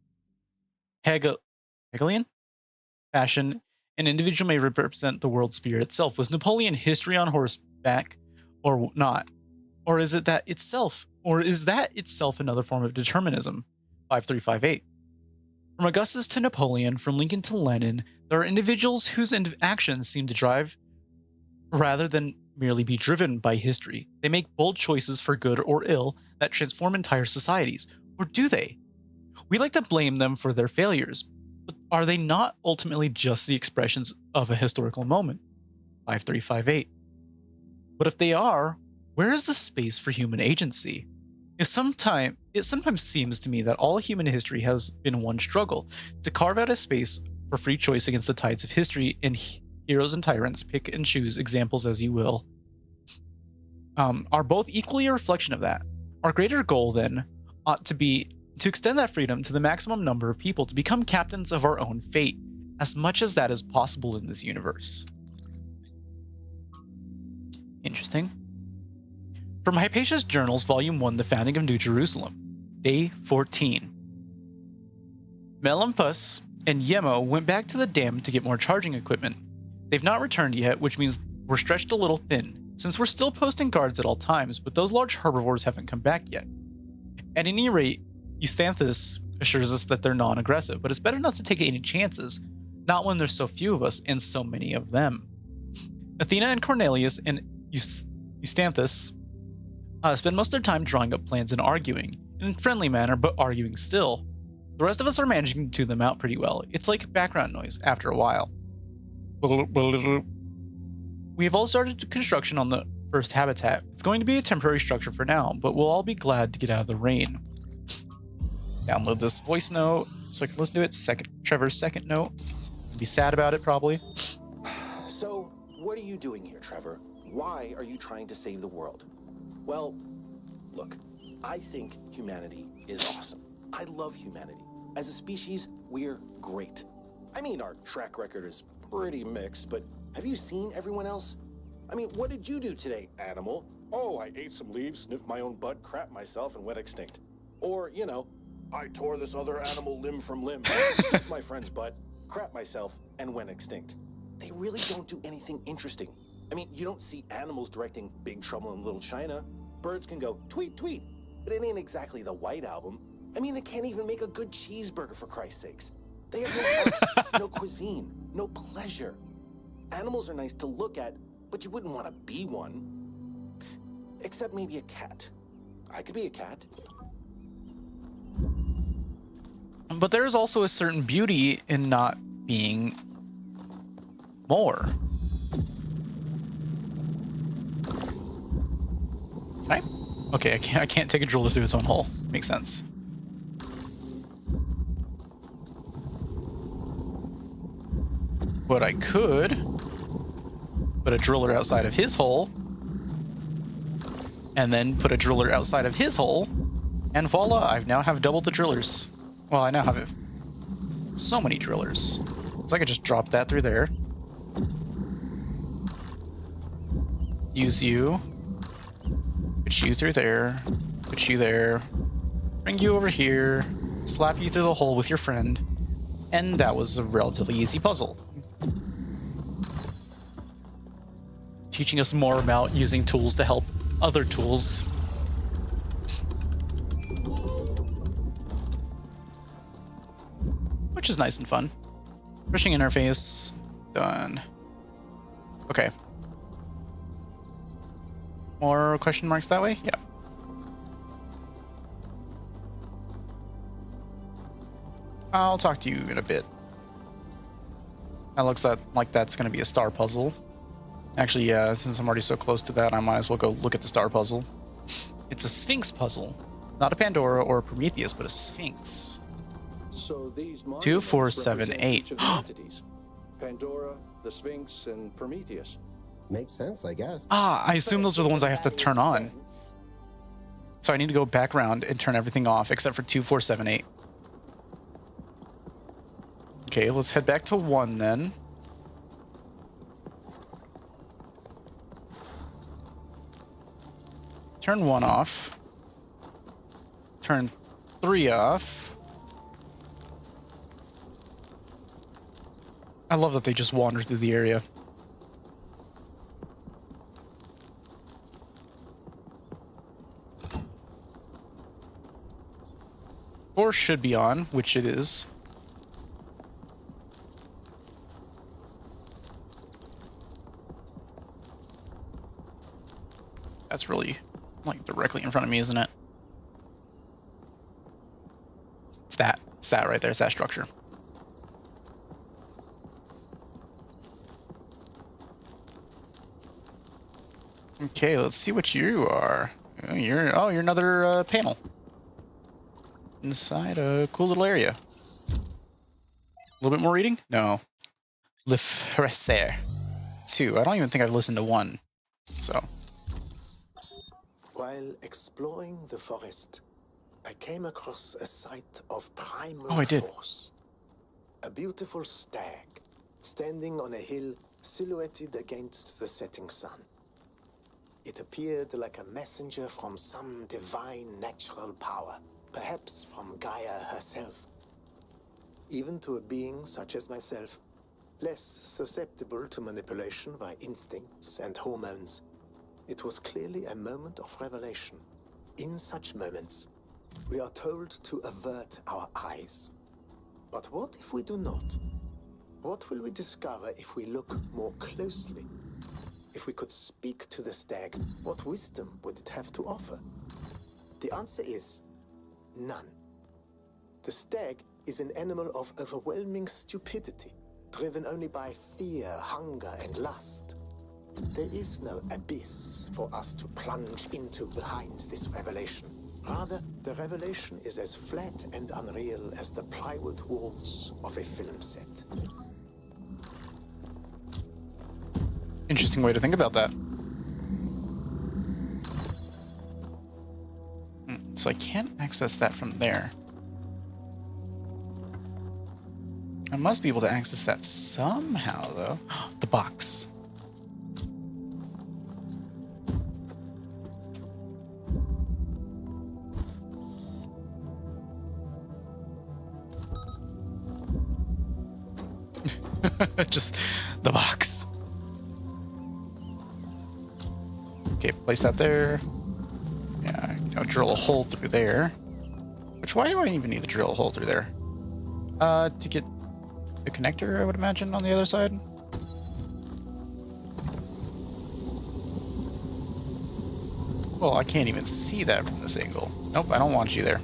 fashion, an individual may represent the world spirit itself? Was Napoleon history on horseback, or not? Or is that itself another form of determinism? 5358. From Augustus to Napoleon, from Lincoln to Lenin, there are individuals whose actions seem to drive rather than merely be driven by history. They make bold choices for good or ill that transform entire societies. Or do they? We like to blame them for their failures, but are they not ultimately just the expressions of a historical moment? 5358. But if they are, where is the space for human agency? It sometimes seems to me that all human history has been one struggle to carve out a space for free choice against the tides of history, and heroes and tyrants, pick and choose examples as you will, are both equally a reflection of that. Our greater goal, then, ought to be to extend that freedom to the maximum number of people to become captains of our own fate, as much as that is possible in this universe. Interesting. From Hypatia's Journals, Volume 1, The Founding of New Jerusalem, Day 14. Melampus and Yemo went back to the dam to get more charging equipment. They've not returned yet, which means we're stretched a little thin, since we're still posting guards at all times, but those large herbivores haven't come back yet. At any rate, Eustathius assures us that they're non-aggressive, but it's better not to take any chances, not when there's so few of us and so many of them. Athena and Cornelius and Eustathius spend most of their time drawing up plans and arguing, in a friendly manner, but arguing still. The rest of us are managing to tune them out pretty well. It's like background noise after a while. We have all started construction on the first habitat. It's going to be a temporary structure for now, but we'll all be glad to get out of the rain. Download this voice note so I can listen to it. Trevor's second note. Be sad about it, probably. So, what are you doing here, Trevor? Why are you trying to save the world? Well, look, I think humanity is awesome. I love humanity. As a species, we're great. I mean, our track record is pretty mixed, but have you seen everyone else? I mean, what did you do today, animal? Oh, I ate some leaves, sniffed my own butt, crapped myself, and went extinct. Or, you know, I tore this other animal limb from limb, sniffed my friend's butt, crapped myself, and went extinct. They really don't do anything interesting. I mean, you don't see animals directing Big Trouble in Little China. Birds can go tweet, tweet, but it ain't exactly the White Album. I mean, they can't even make a good cheeseburger, for Christ's sakes. They have no art, no cuisine, no pleasure. Animals are nice to look at, but you wouldn't want to be one. Except maybe a cat. I could be a cat. But there's also a certain beauty in not being more. Can I? Okay, I can't take a driller through its own hole. Makes sense. But I could put a driller outside of his hole, and then put a driller outside of his hole, and voila, I now have double the drillers. Well, I now have so many drillers. So I could just drop that through there. Use you. Put you through there. Put you there. Bring you over here. Slap you through the hole with your friend. And that was a relatively easy puzzle. Teaching us more about using tools to help other tools. Which is nice and fun. Pushing interface. Done. Okay. More question marks that way? Yeah. I'll talk to you in a bit. That looks like that's going to be a star puzzle. Actually, yeah, since I'm already so close to that, I might as well go look at the star puzzle. It's a Sphinx puzzle. Not a Pandora or a Prometheus, but a Sphinx. So these 2, 4, 7, 8. Pandora, the Sphinx, and Prometheus. Makes sense, I guess. Ah, I assume those are the ones I have to turn on. So I need to go back around and turn everything off except for 2, 4, 7, 8. Okay, let's head back to 1 then. Turn 1 off. Turn 3 off. I love that they just wander through the area. Four should be on, which it is. That's really like directly in front of me, isn't it? It's that. It's that right there. It's that structure. Okay, let's see what you are. You're another panel inside a cool little area. A little bit more reading? No. Le Fresser 2. I don't even think I've listened to 1. So. While exploring the forest, I came across a sight of primal force. A beautiful stag, standing on a hill silhouetted against the setting sun. It appeared like a messenger from some divine natural power, perhaps from Gaia herself. Even to a being such as myself, less susceptible to manipulation by instincts and hormones, it was clearly a moment of revelation. In such moments, we are told to avert our eyes. But what if we do not? What will we discover if we look more closely? If we could speak to the stag, what wisdom would it have to offer? The answer is none. The stag is an animal of overwhelming stupidity, driven only by fear, hunger, and lust. There is no abyss for us to plunge into behind this revelation. Rather, the revelation is as flat and unreal as the plywood walls of a film set. Interesting way to think about that. So I can't access that from there. I must be able to access that somehow, though. The box. Just the box. Okay, place that there. Yeah, drill a hole through there. Which, why do I even need to drill a hole through there? To get the connector, I would imagine, on the other side. Well, I can't even see that from this angle. Nope, I don't want you there.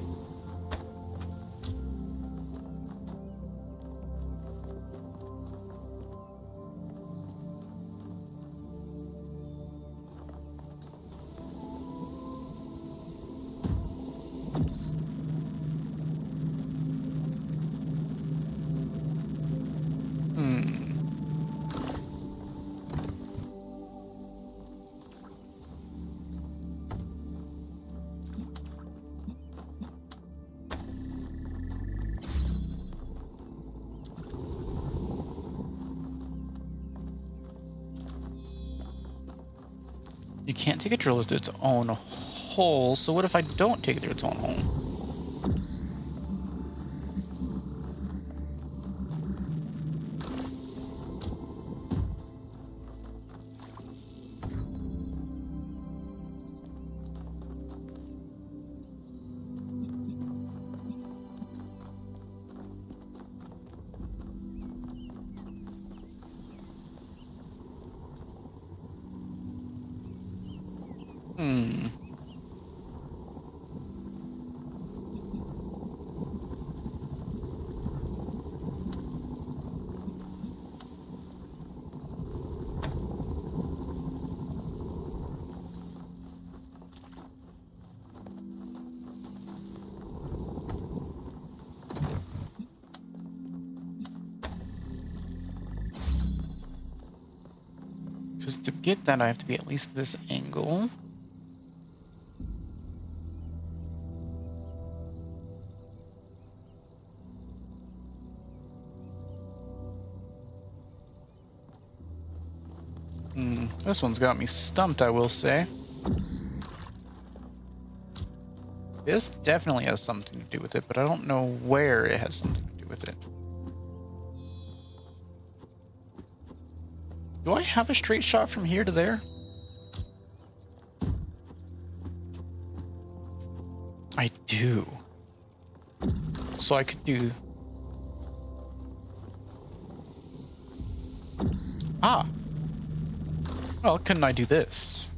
You can't take a drill through its own hole, so what if I don't take it through its own hole? Because to get that, I have to be at least this angle. This one's got me stumped, I will say. This definitely has something to do with it, but I don't know where it has something to do with it. Do I have a straight shot from here to there? I do. So I could do... Ah! Well, couldn't I do this?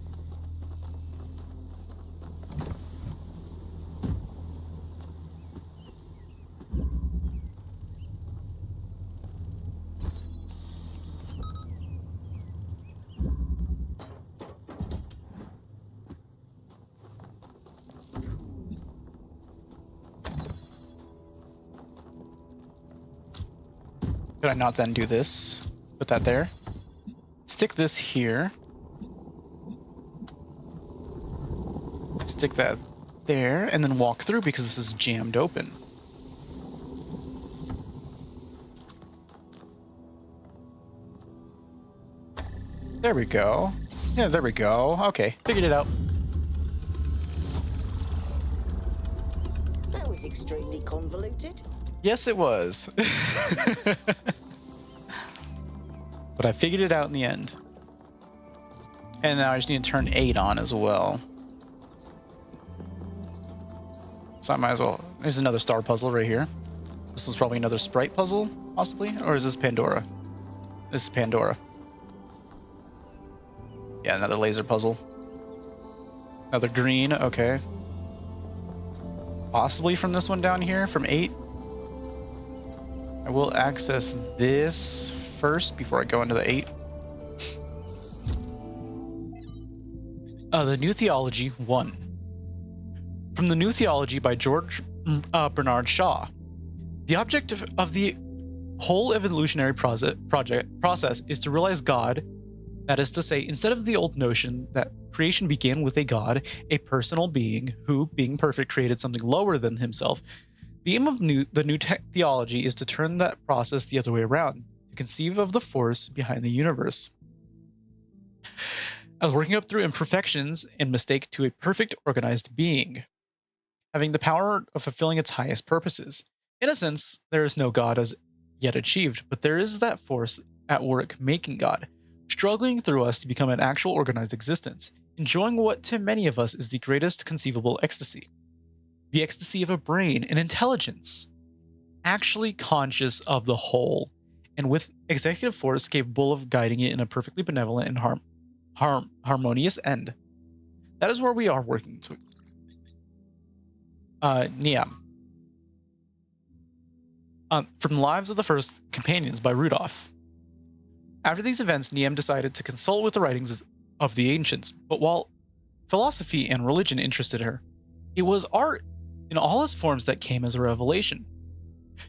Could I not then do this? Put that there. Stick this here. Stick that there, and then walk through because this is jammed open. There we go. Yeah, there we go. Okay, figured it out. That was extremely convoluted. Yes, it was. But I figured it out in the end. And now I just need to turn 8 on as well. So I might as well. There's another star puzzle right here. This was probably another sprite puzzle, possibly? Or is this Pandora? This is Pandora. Yeah, another laser puzzle. Another green, okay. Possibly from this one down here, from 8. I will access this first before I go into the 8. The New Theology 1. From the New Theology by George Bernard Shaw. The objective of the whole evolutionary process is to realize God. That is to say, instead of the old notion that creation began with a God, a personal being who, being perfect, created something lower than himself, the aim of the new theology is to turn that process the other way around, to conceive of the force behind the universe as working up through imperfections and mistake to a perfect organized being, having the power of fulfilling its highest purposes. In a sense, there is no God as yet achieved, but there is that force at work making God, struggling through us to become an actual organized existence, enjoying what to many of us is the greatest conceivable ecstasy. The ecstasy of a brain, an intelligence, actually conscious of the whole, and with executive force capable of guiding it in a perfectly benevolent and harmonious end. That is where we are working to. Niam. From the Lives of the First Companions by Rudolph. After these events, Niam decided to consult with the writings of the ancients, but while philosophy and religion interested her, it was art in all its forms that came as a revelation.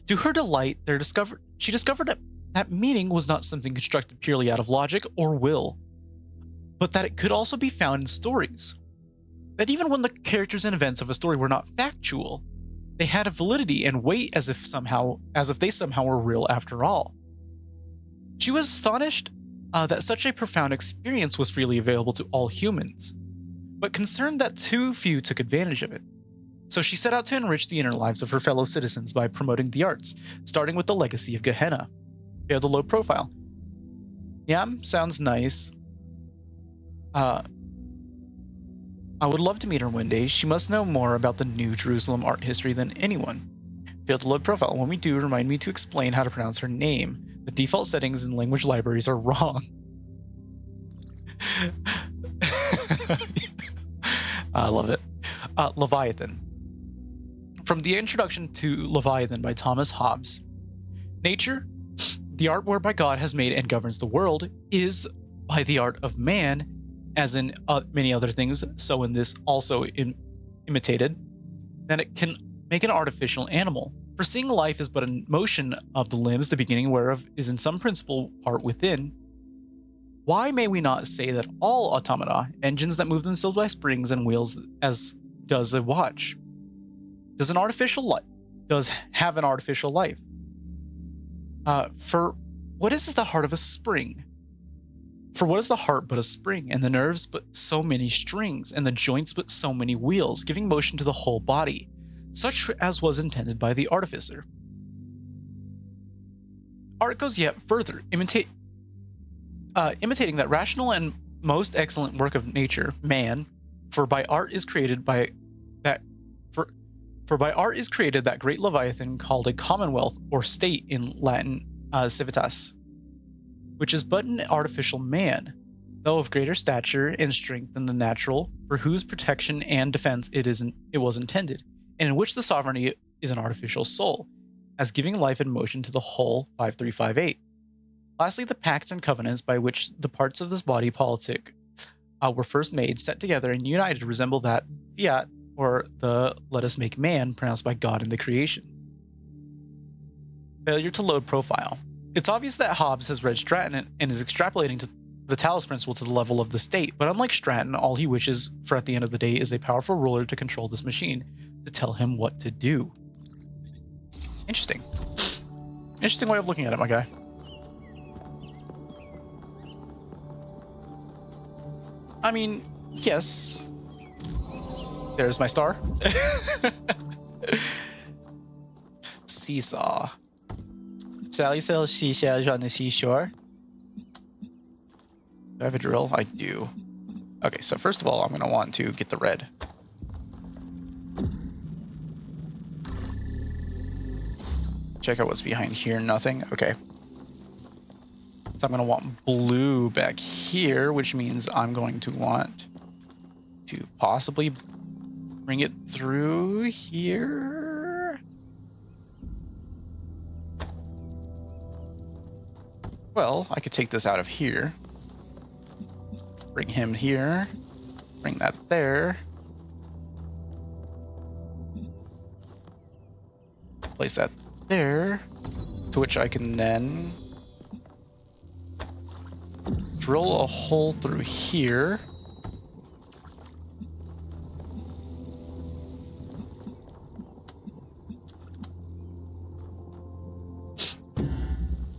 To her delight, she discovered that meaning was not something constructed purely out of logic or will, but that it could also be found in stories. That even when the characters and events of a story were not factual, they had a validity and weight as if they somehow were real after all. She was astonished that such a profound experience was freely available to all humans, but concerned that too few took advantage of it. So she set out to enrich the inner lives of her fellow citizens by promoting the arts, starting with the legacy of Gehenna. She had a low profile. Yeah, sounds nice. I would love to meet her one day. She must know more about the New Jerusalem art history than anyone. Failed to load profile. When we do, remind me to explain how to pronounce her name. The default settings in language libraries are wrong. I love it. Leviathan. From the introduction to Leviathan by Thomas Hobbes. Nature, the art whereby God has made and governs the world, is by the art of man, as in many other things, so in this also imitated, that it can make an artificial animal. For seeing life is but a motion of the limbs, the beginning whereof is in some principal part within. Why may we not say that all automata, engines that move themselves by springs and wheels, as does a watch, does have an artificial life? For what is the heart of a spring? For what is the heart but a spring, and the nerves but so many strings, and the joints but so many wheels, giving motion to the whole body, such as was intended by the artificer. Art goes yet further, imitating that rational and most excellent work of nature, man, for by art is created that great Leviathan called a commonwealth or state in Latin civitas, which is but an artificial man, though of greater stature and strength than the natural, for whose protection and defense it was intended, and in which the sovereignty is an artificial soul, as giving life and motion to the whole 5358. Lastly, the pacts and covenants by which the parts of this body politic were first made, set together, and united resemble that fiat, or the let us make man, pronounced by God in the creation. Failure to load profile. It's obvious that Hobbes has read Stratton and is extrapolating to the Talos principle to the level of the state, but unlike Stratton, all he wishes for at the end of the day is a powerful ruler to control this machine, to tell him what to do. Interesting. Interesting way of looking at it, my guy. I mean, yes. There's my star. Seesaw. Sally sells seashells on the seashore. Do I have a drill? I do. Okay, so first of all, I'm going to want to get the red. Check out what's behind here. Nothing. Okay. So I'm going to want blue back here, which means I'm going to want to possibly bring it through here. Well, I could take this out of here. Bring him here. Bring that there. Place that there. To which I can then drill a hole through here.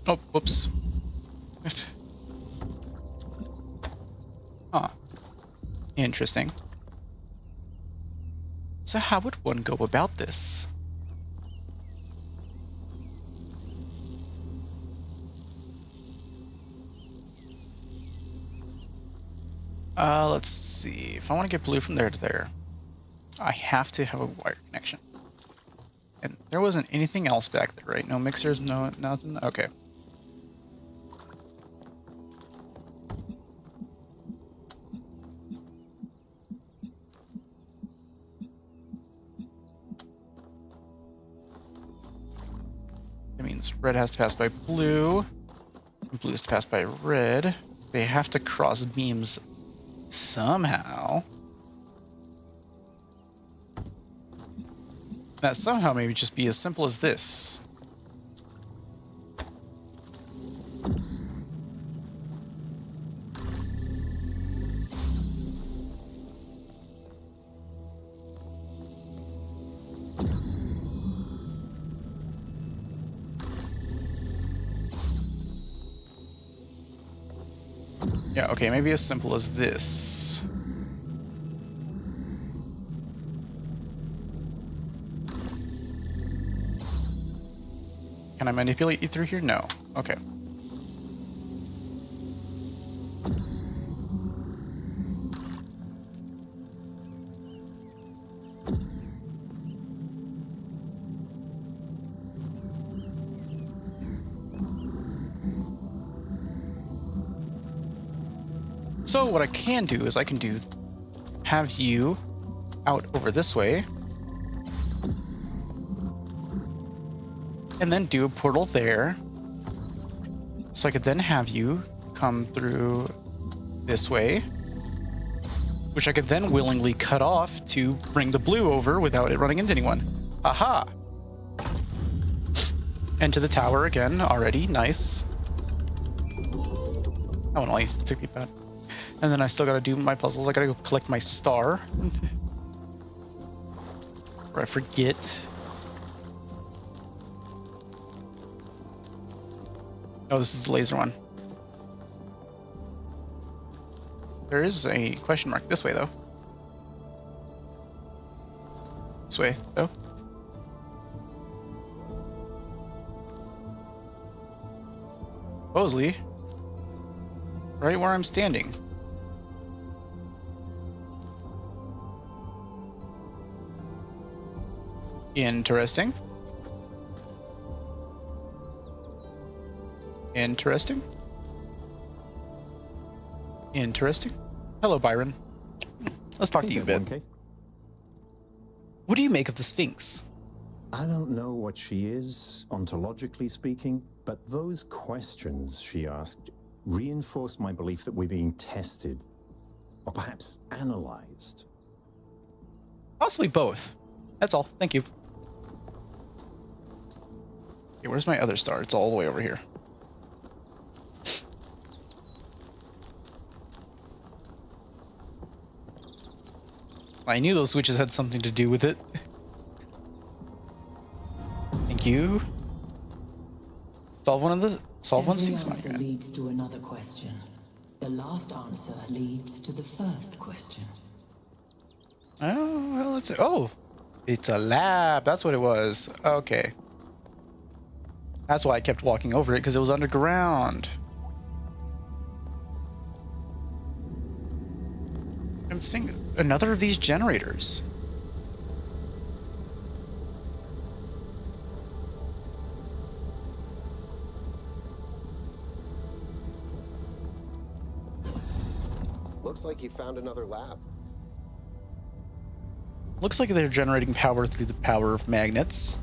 Oh, whoops. Huh. Interesting. So how would one go about this? Let's see. If I want to get blue from there to there, I have to have a wire connection. And there wasn't anything else back there, right? No mixers, no nothing? Okay. That means red has to pass by blue, and blue has to pass by red. They have to cross beams somehow. That somehow maybe just be as simple as this. Yeah, okay, maybe as simple as this. Can I manipulate you through here? No. Okay. So what I can do is I can have you out over this way, and then do a portal there. So I could then have you come through this way, which I could then willingly cut off to bring the blue over without it running into anyone. Aha! And to the tower again already. Nice. That one only took me about. And then I still gotta do my puzzles. I gotta go collect my star. Or I forget. Oh, this is the laser one. There is a question mark this way, though. This way, though. Supposedly, right where I'm standing. Interesting. Interesting. Interesting. Hello, Byron. Let's talk to you a bit. Okay. What do you make of the Sphinx? I don't know what she is, ontologically speaking, but those questions she asked reinforce my belief that we're being tested, or perhaps analyzed. Possibly both. That's all. Thank you. Okay, where's my other star? It's all the way over here. I knew those switches had something to do with it. Thank you. Solve one Every six, my answer man. leads to another question. The last answer leads to the first question. Oh, well, it's a lab. That's what it was. Okay. That's why I kept walking over it, because it was underground. I'm seeing another of these generators. Looks like you found another lab. Looks like they're generating power through the power of magnets.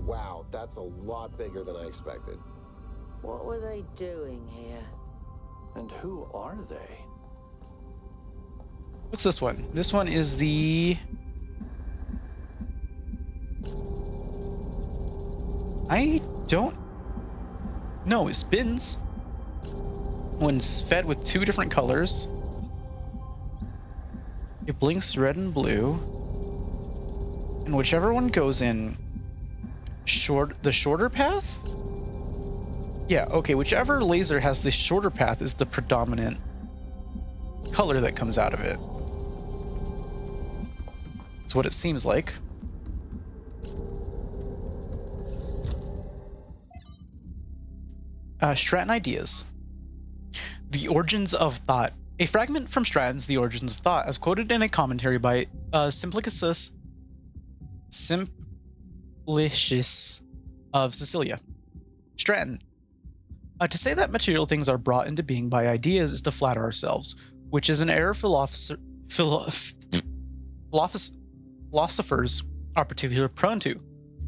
Wow, that's a lot bigger than I expected. What were they doing here? And who are they? What's this one? This one is the... I don't know. It spins. One's fed with two different colors. It blinks red and blue. And whichever one goes in the shorter path? Yeah, okay, whichever laser has the shorter path is the predominant color that comes out of it. That's what it seems like. Stratton Ideas. The Origins of Thought. A fragment from Stratton's The Origins of Thought, as quoted in a commentary by Simplicius of Sicilia. Stratton. To say that material things are brought into being by ideas is to flatter ourselves, which is an error philosophers are particularly prone to,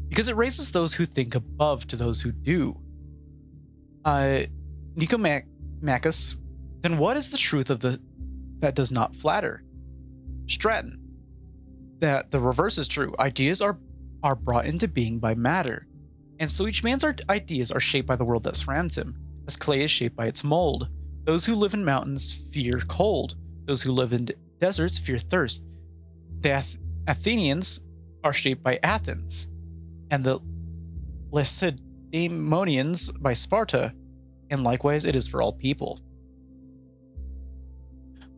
because it raises those who think above to those who do. Nicomachus, then what is the truth of that does not flatter? Stratton, that the reverse is true. Ideas are brought into being by matter, and so each man's ideas are shaped by the world that surrounds him, as clay is shaped by its mold. Those who live in mountains fear cold. Those who live in deserts fear thirst. The Athenians are shaped by Athens, and the Lacedaemonians by Sparta, and likewise it is for all people.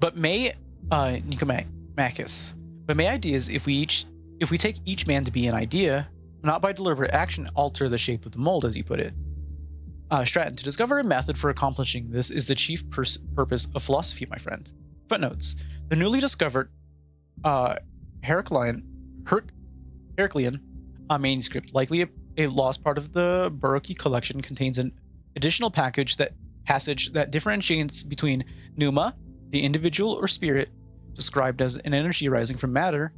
But may Nicomachus, but may ideas, if we take each man to be an idea, not by deliberate action alter the shape of the mold, as you put it. Stratton, to discover a method for accomplishing this is the chief purpose of philosophy, my friend. Footnotes. The newly discovered Heraclean manuscript, likely a lost part of the Baroque collection, contains an additional passage that differentiates between pneuma, the individual or spirit, described as an energy arising from matter,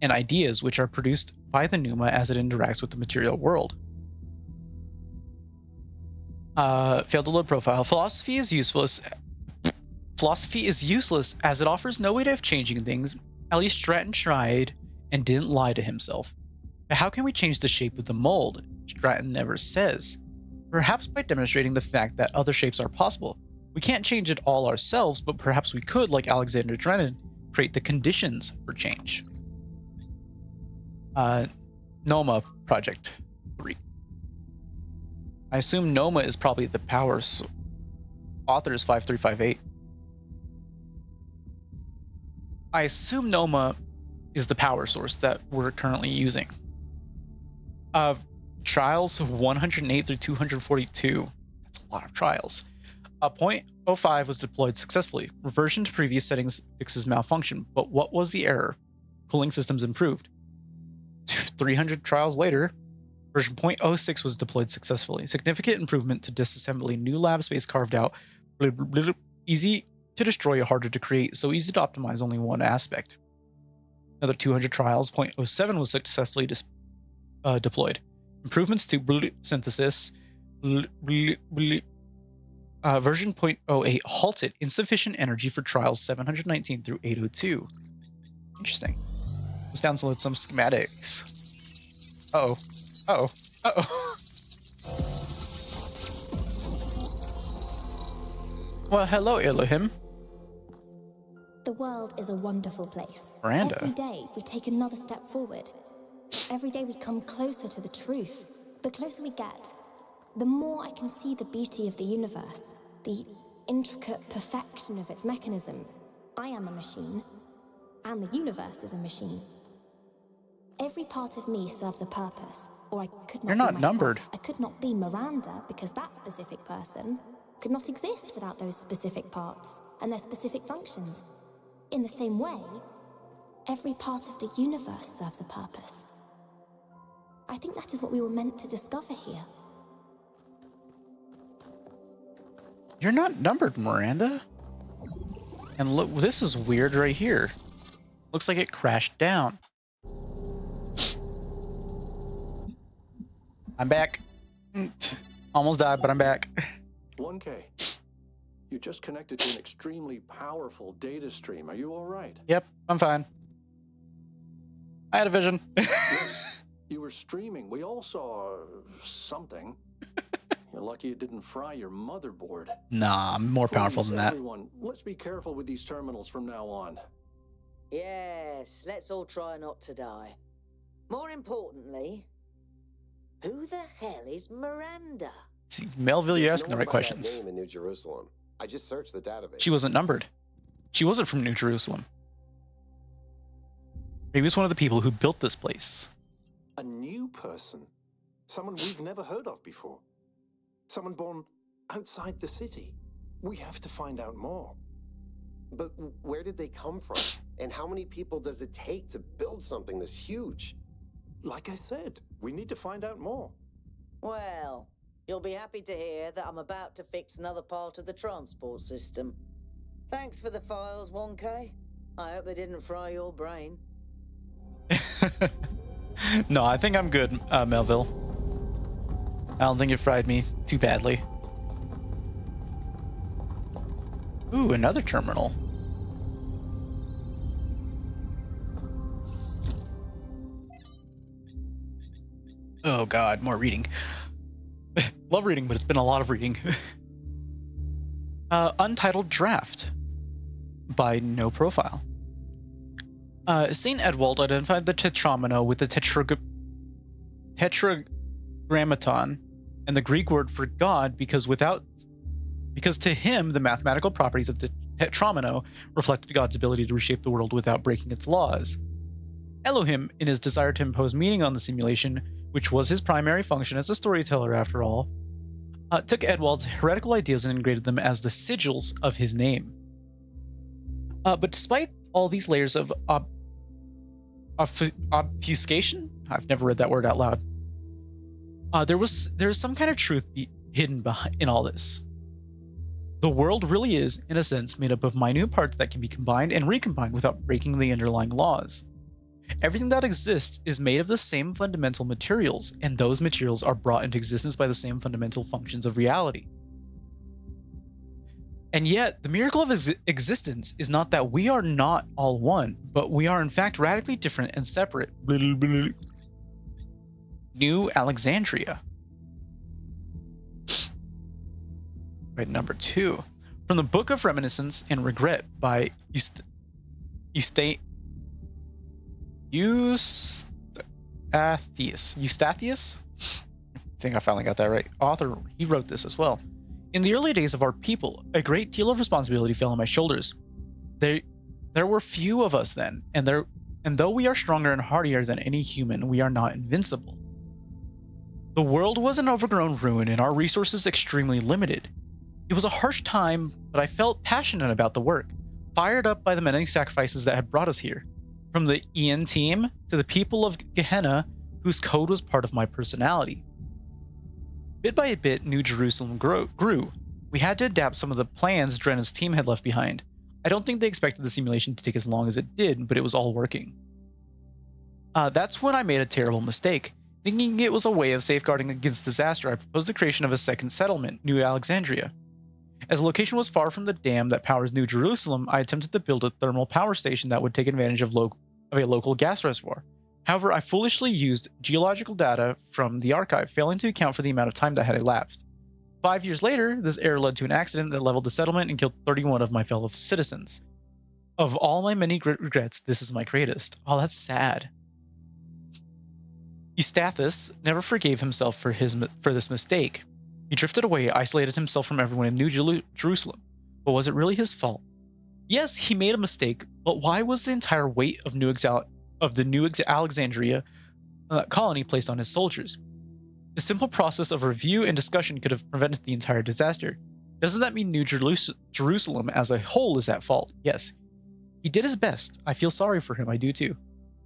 and ideas, which are produced by the pneuma as it interacts with the material world. Failed to load profile. Philosophy is useless as it offers no way of changing things. At least Stratton tried and didn't lie to himself. But how can we change the shape of the mold? Stratton never says. Perhaps by demonstrating the fact that other shapes are possible. We can't change it all ourselves, but perhaps we could, like Alexander Drennan, create the conditions for change. Noma Project 3. I assume Noma is probably the power author is 5358. I assume Noma is the power source that we're currently using. Trials 108 through 242. That's a lot of trials. 0.05 was deployed successfully. Reversion to previous settings fixes malfunction, but what was the error? Cooling systems improved. 300 trials later, version 0.06 was deployed successfully. Significant improvement to disassembly. New lab space carved out. Easy to destroy, harder to create, so easy to optimize only one aspect. Another 200 trials. 0.07 was successfully deployed. Improvements to synthesis. Version 0.08 halted. Insufficient energy for trials 719 through 802. Interesting. Let's download some schematics. Uh-oh. Uh-oh. Uh-oh. Well, hello, Elohim. The world is a wonderful place. Miranda. Every day we take another step forward. Every day we come closer to the truth. The closer we get, the more I can see the beauty of the universe, the intricate perfection of its mechanisms. I am a machine, and the universe is a machine. Every part of me serves a purpose, or I could not You're not be myself. numbered. I could not be Miranda because that specific person could not exist without those specific parts and their specific functions. In the same way, every part of the universe serves a purpose. I think that is what we were meant to discover here. You're not numbered, Miranda. And look, this is weird right here. Looks like it crashed down. I'm back. Almost died, but I'm back. 1K. You just connected to an extremely powerful data stream. Are you all right? Yep, I'm fine. I had a vision. You were streaming. We all saw something. You're lucky it didn't fry your motherboard. Nah, I'm more powerful than that. Everyone, let's be careful with these terminals from now on. Yes, let's all try not to die. More importantly, who the hell is Miranda? See, Melville, you're asking the right No one by that questions. name in New Jerusalem. I just searched the database. She wasn't numbered. She wasn't from New Jerusalem. Maybe it's one of the people who built this place. A new person. Someone we've never heard of before. Someone born outside the city. We have to find out more. But where did they come from? And how many people does it take to build something this huge? Like I said, we need to find out more. Well, you'll be happy to hear that I'm about to fix another part of the transport system. Thanks for the files, 1K. I hope they didn't fry your brain. No, I think I'm good, Melville. I don't think it fried me too badly. Ooh, another terminal. Oh god, more reading. Love reading, but it's been a lot of reading. Untitled Draft by No Profile. St. Edwald identified the tetromino with the tetragrammaton and the Greek word for God because to him the mathematical properties of the tetromino reflected God's ability to reshape the world without breaking its laws. Elohim, in his desire to impose meaning on the simulation, which was his primary function as a storyteller after all, took Edwald's heretical ideas and integrated them as the sigils of his name. But despite all these layers of obfuscation, I've never read that word out loud, there's some kind of truth hidden in all this. The world really is, in a sense, made up of minute parts that can be combined and recombined without breaking the underlying laws. Everything that exists is made of the same fundamental materials, and those materials are brought into existence by the same fundamental functions of reality. And yet, the miracle of existence is not that we are not all one, but we are in fact radically different and separate. New Alexandria. Right, number 2. From the Book of Reminiscence and Regret by Eustathius. I think I finally got that right. Author, he wrote this as well. In the early days of our people, a great deal of responsibility fell on my shoulders. There were few of us then, and though we are stronger and hardier than any human, we are not invincible. The world was an overgrown ruin and our resources extremely limited. It was a harsh time, but I felt passionate about the work, fired up by the many sacrifices that had brought us here. From the Ian team to the people of Gehenna, whose code was part of my personality. Bit by bit, New Jerusalem grew. We had to adapt some of the plans Drenna's team had left behind. I don't think they expected the simulation to take as long as it did, but it was all working. That's when I made a terrible mistake. Thinking it was a way of safeguarding against disaster, I proposed the creation of a second settlement, New Alexandria. As the location was far from the dam that powers New Jerusalem, I attempted to build a thermal power station that would take advantage of a local gas reservoir. However, I foolishly used geological data from the archive, failing to account for the amount of time that had elapsed. 5 years later, this error led to an accident that leveled the settlement and killed 31 of my fellow citizens. Of all my many regrets, this is my greatest. Oh, that's sad. Eustathius never forgave himself for this mistake. He drifted away, isolated himself from everyone in New Jerusalem. But was it really his fault? Yes, he made a mistake, but why was the entire weight of the New Alexandria colony placed on his soldiers? The simple process of review and discussion could have prevented the entire disaster. Doesn't that mean New Jerusalem as a whole is at fault? Yes. He did his best. I feel sorry for him, I do too.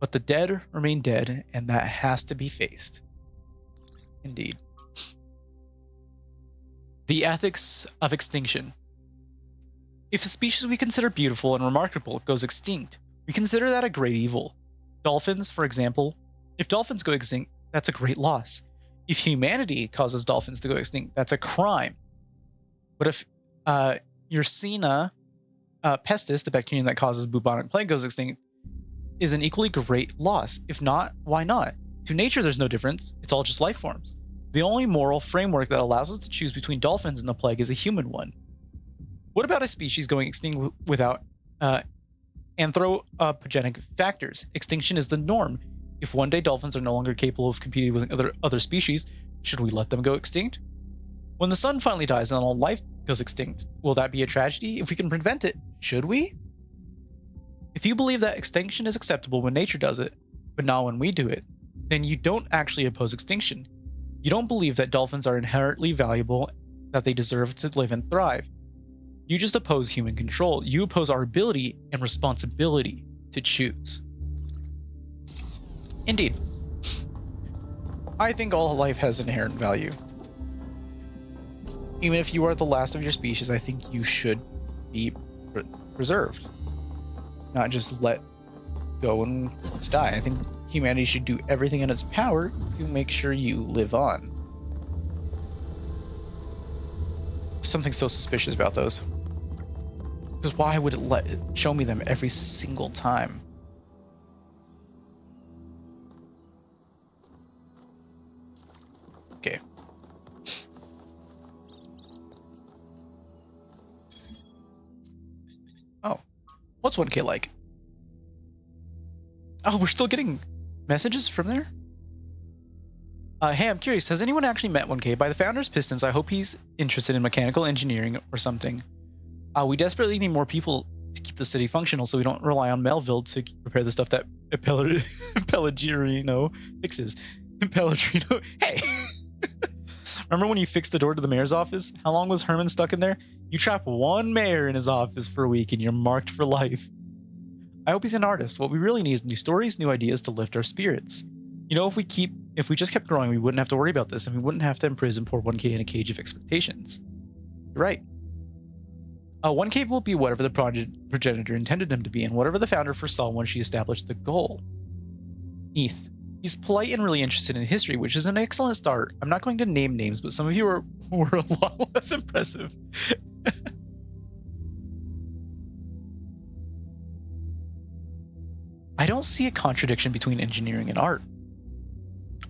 But the dead remain dead, and that has to be faced. Indeed. The ethics of extinction. If a species we consider beautiful and remarkable goes extinct, we consider that a great evil. Dolphins, for example. If dolphins go extinct, that's a great loss. If humanity causes dolphins to go extinct, that's a crime. But if Yersinia pestis, the bacterium that causes bubonic plague, goes extinct, is an equally great loss. If not, why not? To nature, there's no difference. It's all just life forms. The only moral framework that allows us to choose between dolphins and the plague is a human one. What about a species going extinct without anthropogenic factors? Extinction is the norm. If one day dolphins are no longer capable of competing with other species, should we let them go extinct? When the sun finally dies and all life goes extinct, will that be a tragedy? If we can prevent it, should we? If you believe that extinction is acceptable when nature does it, but not when we do it, then you don't actually oppose extinction. You don't believe that dolphins are inherently valuable, that they deserve to live and thrive. You just oppose human control. You oppose our ability and responsibility to choose. Indeed. I think all life has inherent value. Even if you are the last of your species, I think you should be preserved. Not just let go and die. I think humanity should do everything in its power to make sure you live on. Something so suspicious about those. Because why would it show me them every single time? Okay. Oh. What's 1K like? Oh, we're still getting messages from there? Hey, I'm curious, has anyone actually met 1K? By the founder's Pistons, I hope he's interested in mechanical engineering or something. We desperately need more people to keep the city functional so we don't rely on Melville to repair the stuff that Pellegrino fixes. Pellegrino, hey! Remember when you fixed the door to the mayor's office? How long was Herman stuck in there? You trap one mayor in his office for a week and you're marked for life. I hope he's an artist. What we really need is new stories, new ideas to lift our spirits. You know, if we just kept growing, we wouldn't have to worry about this and we wouldn't have to imprison poor 1K in a cage of expectations. You're right. 1K will be whatever the progenitor intended him to be and whatever the founder foresaw when she established the goal. Neath. He's polite and really interested in history, which is an excellent start. I'm not going to name names, but some of you were a lot less impressive. I don't see a contradiction between engineering and art.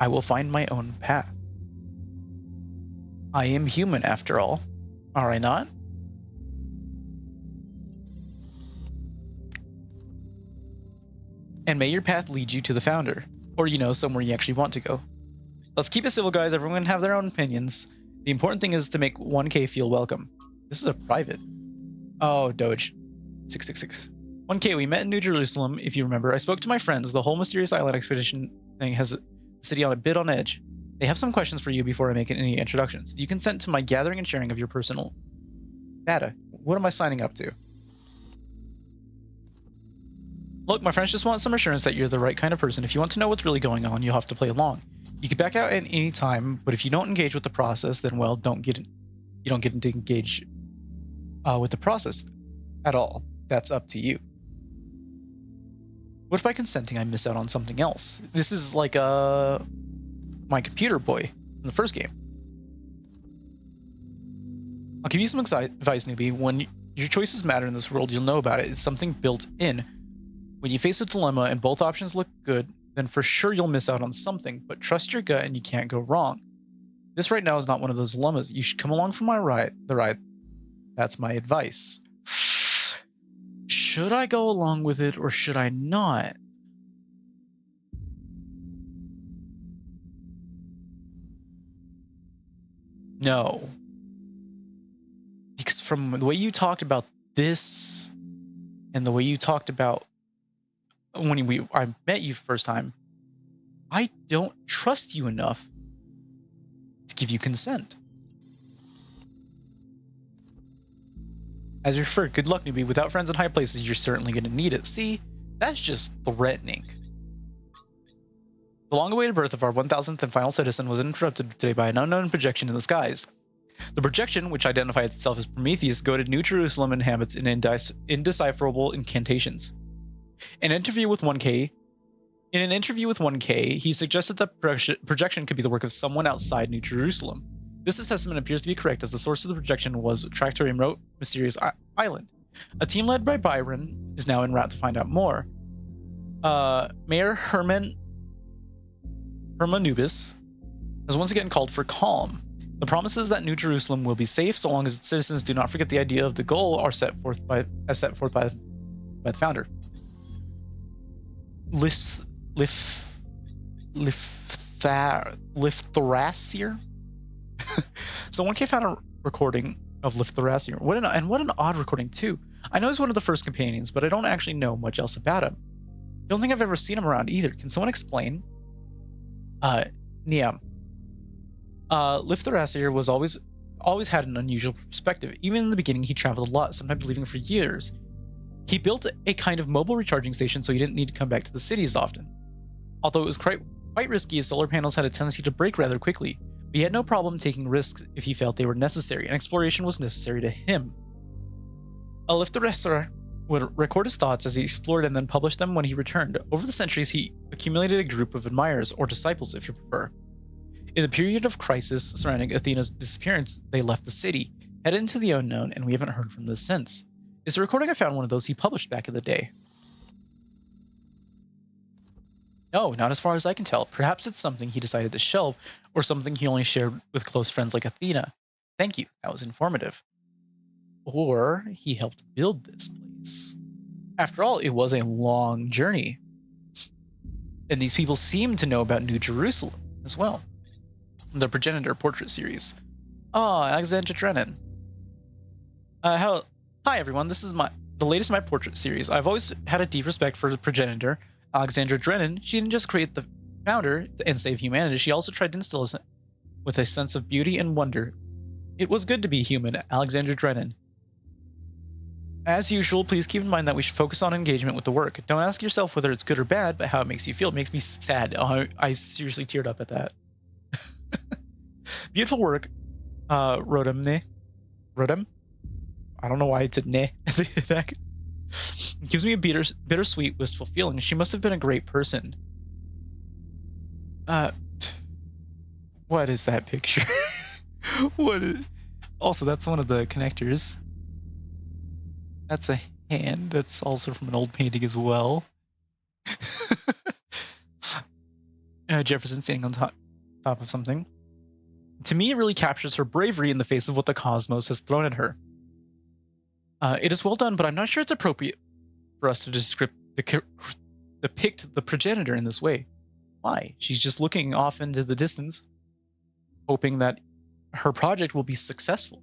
I will find my own path. I am human after all, are I not? And may your path lead you to the founder. Or, you know, somewhere you actually want to go. Let's keep it civil, guys. Everyone have their own opinions. The important thing is to make 1K feel welcome. This is a private. Oh, Doge. 666. 1K, we met in New Jerusalem, if you remember. I spoke to my friends. The whole mysterious island expedition thing has the city on a bit on edge. They have some questions for you before I make any introductions. Do you consent to my gathering and sharing of your personal data? What am I signing up to? Look, my friends just want some assurance that you're the right kind of person. If you want to know what's really going on, you'll have to play along. You can back out at any time, but if you don't engage with the process, then, well, you don't get to engage with the process at all. That's up to you. What if by consenting I miss out on something else? This is like my computer boy in the first game. I'll give you some advice, newbie. When your choices matter in this world, you'll know about it. It's something built in. When you face a dilemma and both options look good, then for sure you'll miss out on something, but trust your gut and you can't go wrong. This right now is not one of those dilemmas. You should come along for the ride. That's my advice. should I go along with it or should I not? No. Because from the way you talked about this and the way you talked about when I met you first time, I don't trust you enough to give you consent. As your first, good luck, newbie. Without friends in high places, you're certainly going to need it. See, that's just threatening. The long-awaited birth of our 1000th and final citizen was interrupted today by an unknown projection in the skies. The projection, which identified itself as Prometheus, goaded New Jerusalem inhabitants in indecipherable incantations. In an interview with 1K, he suggested that projection could be the work of someone outside New Jerusalem. This assessment appears to be correct, as the source of the projection was tracked to a remote, mysterious island. A team led by Byron is now en route to find out more. Mayor Hermanubis has once again called for calm. The promises that New Jerusalem will be safe so long as its citizens do not forget the idea of the goal are set forth by the founder. Liththrasir? So 1K found a recording of Liththrasir. What an odd recording too. I know he's one of the first companions, but I don't actually know much else about him. I don't think I've ever seen him around either. Can someone explain? Niam. Liththrasir was always had an unusual perspective. Even in the beginning, he traveled a lot, sometimes leaving for years. He built a kind of mobile recharging station so he didn't need to come back to the city as often. Although it was quite risky, his solar panels had a tendency to break rather quickly. But he had no problem taking risks if he felt they were necessary, and exploration was necessary to him. Liththrasir would record his thoughts as he explored and then publish them when he returned. Over the centuries, he accumulated a group of admirers, or disciples if you prefer. In the period of crisis surrounding Athena's disappearance, they left the city, headed into the unknown, and we haven't heard from them since. Is the recording I found one of those he published back in the day? No, not as far as I can tell. Perhaps it's something he decided to shelve, or something he only shared with close friends like Athena. Thank you, that was informative. Or he helped build this place. After all, it was a long journey. And these people seem to know about New Jerusalem as well. The Progenitor Portrait Series. Oh, Alexandra Drennan. Hi everyone, this is the latest in my portrait series. I've always had a deep respect for the Progenitor, Alexandra Drennan. She didn't just create the founder and save humanity, she also tried to instill us with a sense of beauty and wonder. It was good to be human, Alexandra Drennan. As usual, please keep in mind that we should focus on engagement with the work. Don't ask yourself whether it's good or bad, but how it makes you feel. It makes me sad. Oh, I seriously teared up at that. Beautiful work, Rodem. I don't know why it's a ne. It gives me a bittersweet, wistful feeling. She must have been a great person. What is that picture? Also, that's one of the connectors. That's a hand. That's also from an old painting as well. Jefferson standing on top of something. To me, it really captures her bravery in the face of what the cosmos has thrown at her. It is well done, but I'm not sure it's appropriate for us to depict the Progenitor in this way. Why? She's just looking off into the distance, hoping that her project will be successful.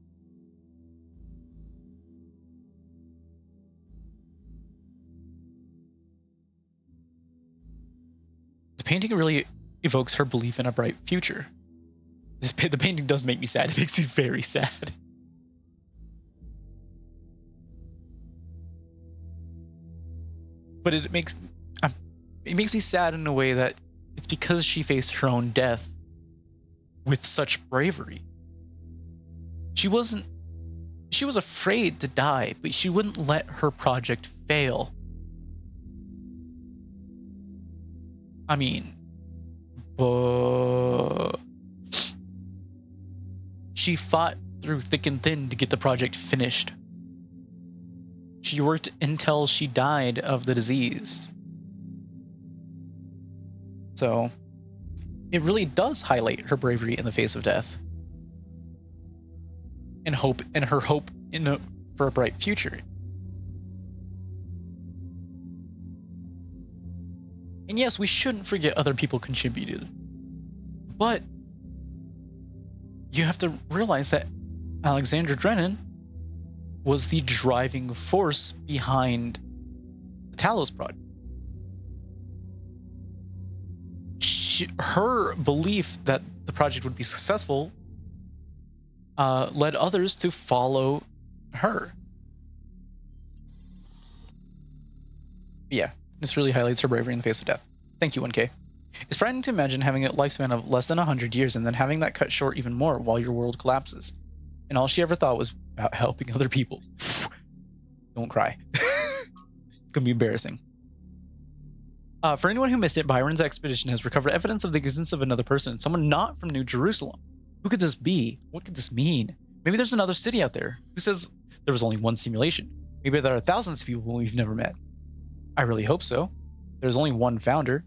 The painting really evokes her belief in a bright future. The painting does make me sad. It makes me very sad. But it makes me sad in a way that it's because she faced her own death with such bravery. She was afraid to die, but she wouldn't let her project fail. I mean, she fought through thick and thin to get the project finished. She worked until she died of the disease. So, it really does highlight her bravery in the face of death. And her hope for a bright future. And yes, we shouldn't forget other people contributed. But you have to realize that Alexandra Drennan was the driving force behind the Talos project. Her belief that the project would be successful led others to follow her. Yeah, this really highlights her bravery in the face of death. Thank you, 1K. It's frightening to imagine having a lifespan of less than 100 years and then having that cut short even more while your world collapses. And all she ever thought was about helping other people. Don't cry. It's gonna be embarrassing. For anyone who missed it, Byron's expedition has recovered evidence of the existence of another person, someone not from New Jerusalem. Who could this be? What could this mean? Maybe there's another city out there. Who says there was only one simulation? Maybe there are thousands of people we've never met. I really hope so. There's only one founder.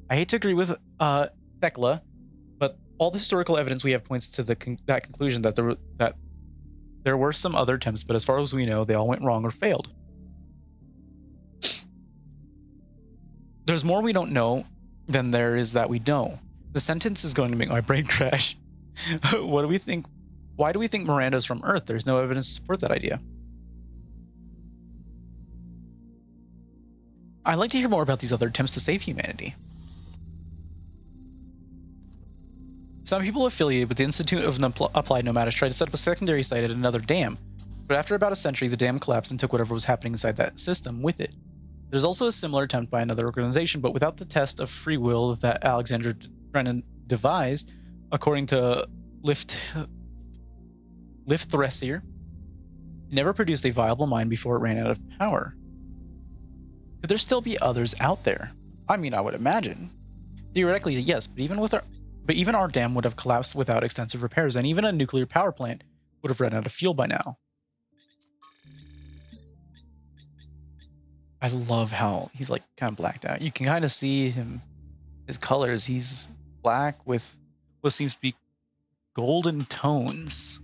I hate to agree with Thekla, but all the historical evidence we have points to that conclusion that there were some other attempts, but as far as we know, they all went wrong or failed. There's more we don't know than there is that we know. The sentence is going to make my brain crash. What do we think? Why do we think Miranda's from Earth? There's no evidence to support that idea. I'd like to hear more about these other attempts to save humanity. Some people affiliated with the Institute of Applied Nomadics tried to set up a secondary site at another dam, but after about a century, the dam collapsed and took whatever was happening inside that system with it. There's also a similar attempt by another organization, but without the test of free will that Alexandra Drennan devised, according to Lifthressir, it never produced a viable mine before it ran out of power. Could there still be others out there? I mean, I would imagine. Theoretically, yes, but even our dam would have collapsed without extensive repairs, and even a nuclear power plant would have run out of fuel by now. I love how he's like kind of blacked out. You can kind of see him, his colors. He's black with what seems to be golden tones.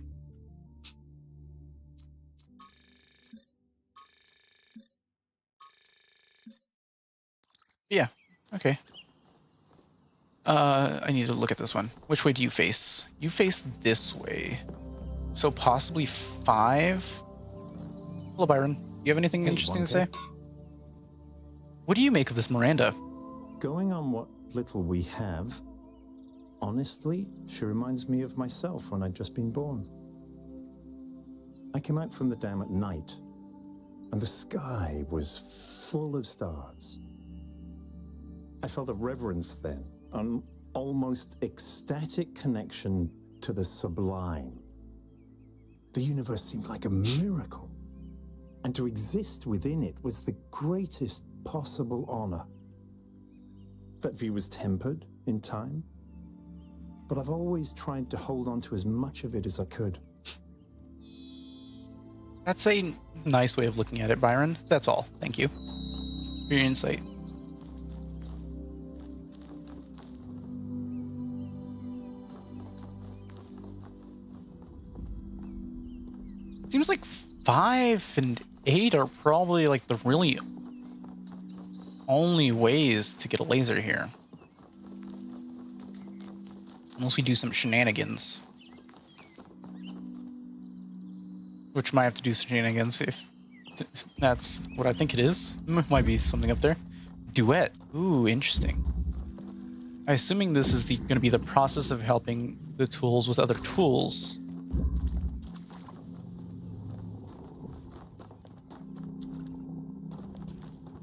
Yeah, okay. I need to look at this one. Which way do you face? You face this way. So possibly 5? Hello, Byron. Do you have anything interesting to say? What do you make of this Miranda? Going on what little we have, honestly, she reminds me of myself when I'd just been born. I came out from the dam at night, and the sky was full of stars. I felt a reverence then, an almost ecstatic connection to the sublime. The universe seemed like a miracle, and to exist within it was the greatest possible honor. That view was tempered in time, but I've always tried to hold on to as much of it as I could. That's a nice way of looking at it, Byron. That's all. Thank you for your insight. Seems like 5 and 8 are probably like the really only ways to get a laser here. Unless we do some shenanigans. Which might have to do shenanigans if that's what I think it is. Might be something up there. Duet. Ooh, interesting. I'm assuming this is going to be the process of helping the tools with other tools.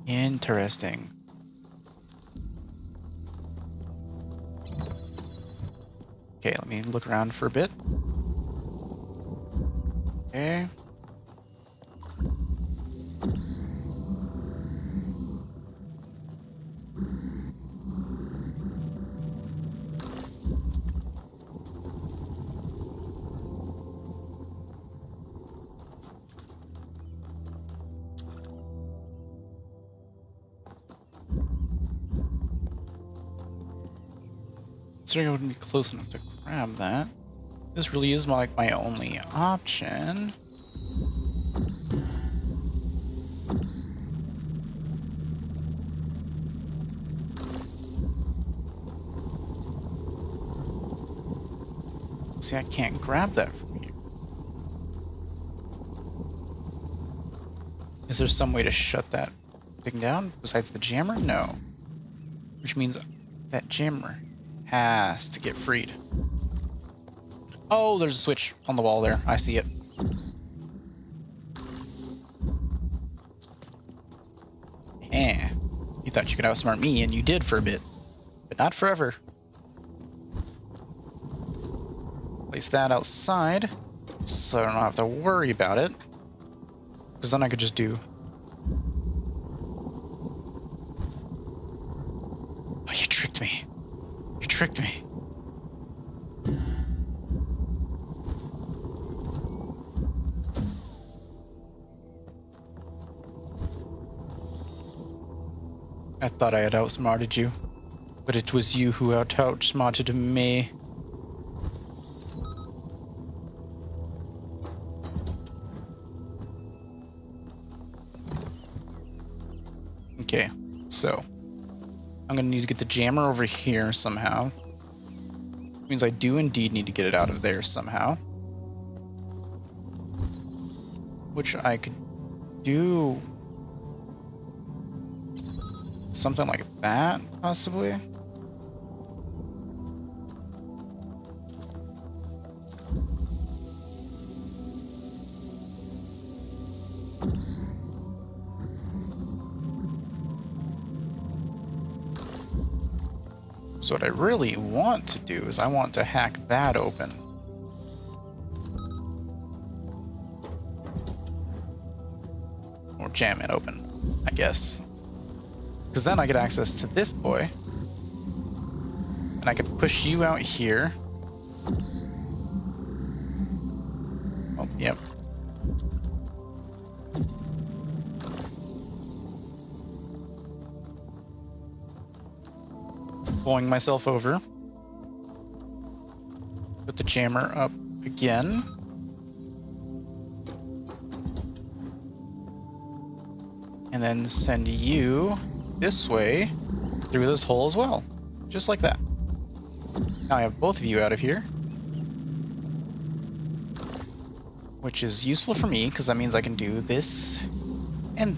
Interesting. Okay, let me look around for a bit. Okay. Considering I wouldn't be close enough to grab that, this really is my only option. See, I can't grab that from you. Is there some way to shut that thing down besides the jammer? No. Which means that jammer has to get freed. Oh, there's a switch on the wall there. I see it. Eh. You thought you could outsmart me, and you did for a bit. But not forever. Place that outside, so I don't have to worry about it. Because then I could just do... Oh, you tricked me. You tricked me. I thought I had outsmarted you, but it was you who outsmarted me. Okay, so I'm gonna need to get the jammer over here somehow. Which means I do indeed need to get it out of there somehow. Which I could do something like that, possibly. So what I really want to do is I want to hack that open. Or jam it open, I guess. Because then I get access to this boy. And I can push you out here. Oh, yep. Pulling myself over. Put the jammer up again. And then send you this way through this hole as well. Just like that. Now I have both of you out of here. Which is useful for me because that means I can do this and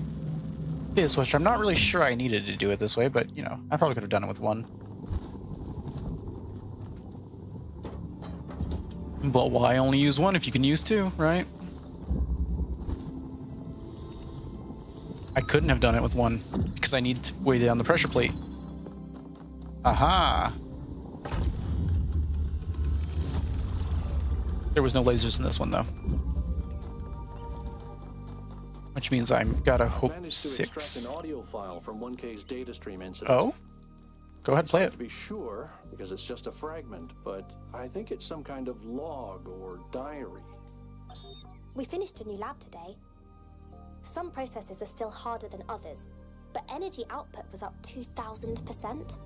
this, which I'm not really sure I needed to do it this way, but you know, I probably could have done it with one. But why only use one if you can use two, right? I couldn't have done it with one because I need to weigh down the pressure plate. Aha! There was no lasers in this one though. Which means I've got a hope 6. Extract an audio file from 1K's data stream incident. Oh? Go ahead, play it. To be sure, because it's just a fragment, but I think it's some kind of log or diary. We finished a new lab today. Some processes are still harder than others, but energy output was up 2,000%.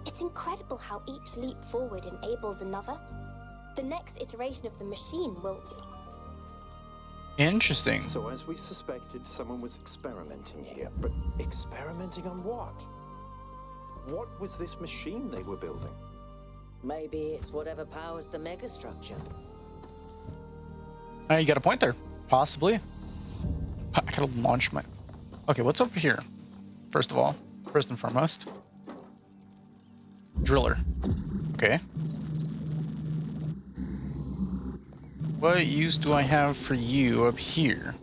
It's incredible how each leap forward enables another. The next iteration of the machine will... Interesting. So as we suspected, someone was experimenting here, but experimenting on what? What was this machine they were building? Maybe it's whatever powers the megastructure. You got a point there. Possibly. I gotta launch my... Okay, what's over here? First of all, first and foremost. Driller. Okay. What use do I have for you up here?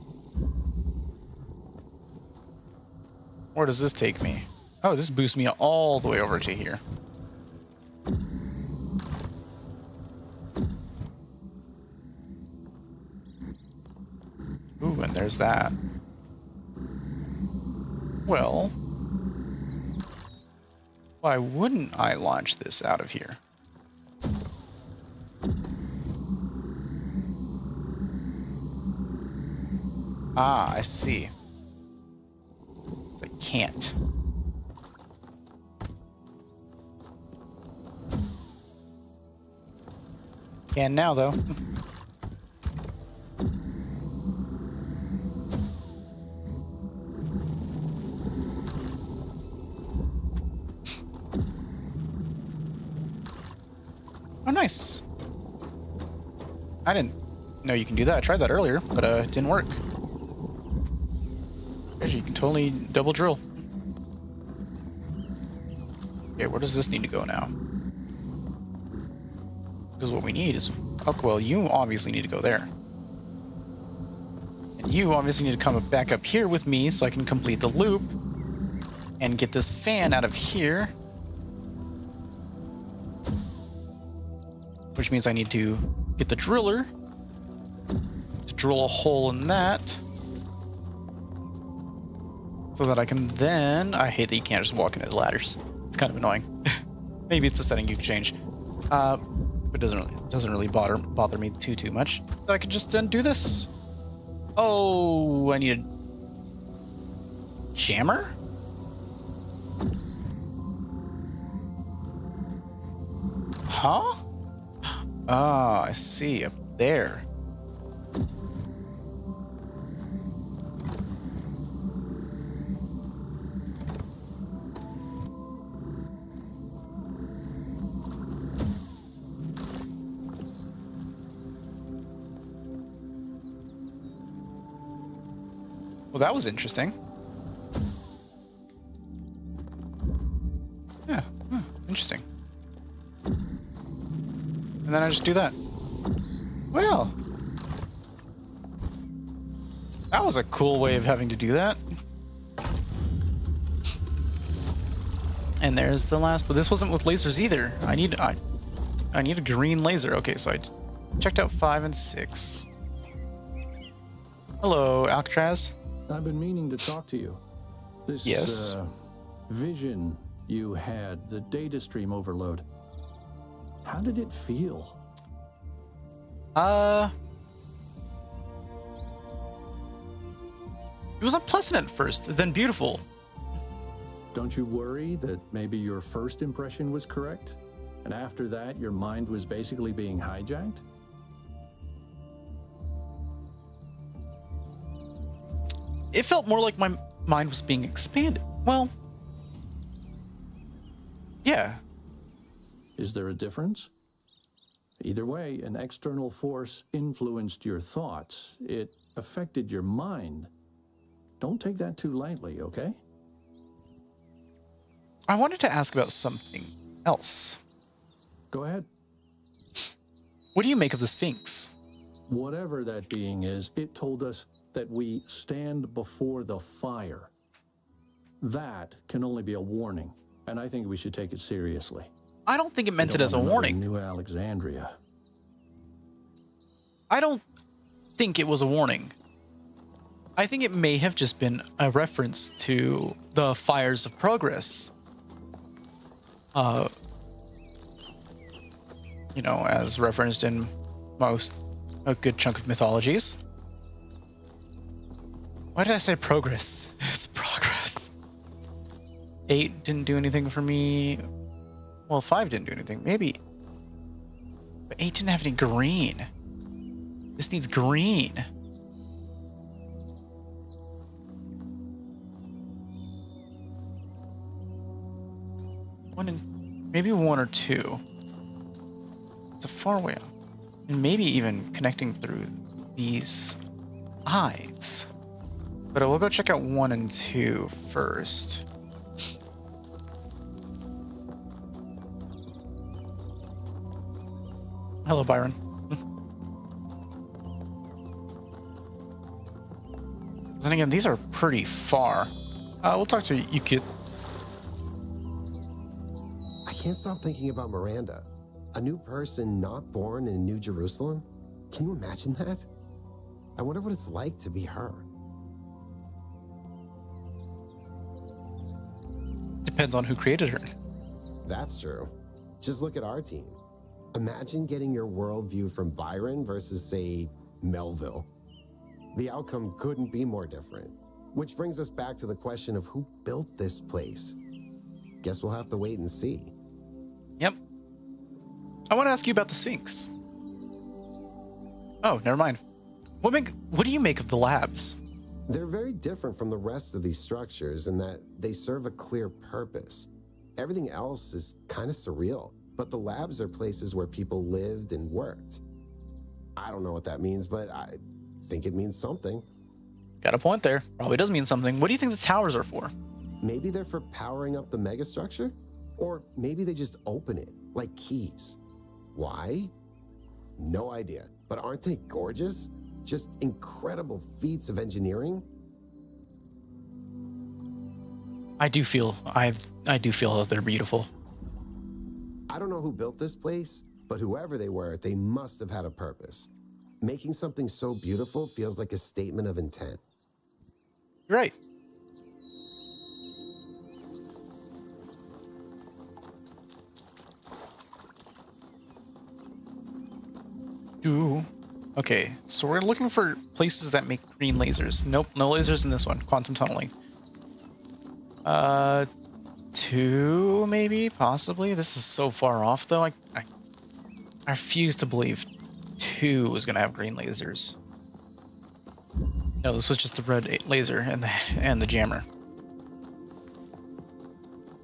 Where does this take me? Oh, this boosts me all the way over to here. Ooh, and there's that. Well, why wouldn't I launch this out of here? Ah, I see. I can't. Can now, though. Oh, nice. I didn't know you can do that. I tried that earlier, but it didn't work. Actually, you can totally double drill. Okay, where does this need to go now? Because what we need is... Oh, well, you obviously need to go there. And you obviously need to come back up here with me so I can complete the loop and get this fan out of here. Which means I need to get the driller to drill a hole in that so that I can then... I hate that you can't just walk into the ladders. It's kind of annoying. Maybe it's a setting you can change. But it doesn't really bother me too much. That I can just then do this. Oh, I need a jammer? Huh? Ah, I see. Up there. Well, that was interesting. Yeah, interesting. And then I just do that. Well, that was a cool way of having to do that. And there's the last, but this wasn't with lasers either. I need a green laser. Okay, so I checked out 5 and 6. Hello, Alcatraz. I've been meaning to talk to you. This vision you had, the data stream overload. How did it feel? It was unpleasant at first, then beautiful. Don't you worry that maybe your first impression was correct? And after that, your mind was basically being hijacked? It felt more like my mind was being expanded. Well, yeah. Is there a difference? Either way, an external force influenced your thoughts. It affected your mind. Don't take that too lightly, okay? I wanted to ask about something else. Go ahead. What do you make of the Sphinx? Whatever that being is, it told us that we stand before the fire. That can only be a warning, and I think we should take it seriously. I don't think it meant it as a warning. New Alexandria. I don't think it was a warning. I think it may have just been a reference to the fires of progress. You know, as referenced in a good chunk of mythologies. Why did I say progress? It's progress. 8 didn't do anything for me. Well, 5 didn't do anything. Maybe. But 8 didn't have any green. This needs green. Maybe 1 or 2. It's a far way out. And maybe even connecting through these eyes. But I will go check out 1 and 2 first. Hello, Byron. Then again, these are pretty far. We'll talk to you, kid. I can't stop thinking about Miranda. A new person not born in New Jerusalem? Can you imagine that? I wonder what it's like to be her. Depends on who created her. That's true. Just look at our team. Imagine getting your worldview from Byron versus, say, Melville. The outcome couldn't be more different. Which brings us back to the question of who built this place. Guess we'll have to wait and see. Yep. I want to ask you about the Sphinx. Oh, never mind. What do you make of the labs? They're very different from the rest of these structures in that they serve a clear purpose. Everything else is kind of surreal, but the labs are places where people lived and worked. I don't know what that means, but I think it means something. Got a point there. Probably does mean something. What do you think the towers are for? Maybe they're for powering up the megastructure? Or maybe they just open it, like keys. Why? No idea. But aren't they gorgeous? Just incredible feats of engineering. I do feel that they're beautiful. I don't know who built this place, but whoever they were, they must have had a purpose. Making something so beautiful feels like a statement of intent. You're right. Ooh. Okay, so we're looking for places that make green lasers. Nope, no lasers in this one. Quantum tunneling. 2 maybe, possibly. This is so far off though. I refuse to believe 2 is gonna have green lasers. No, this was just the red laser and the jammer.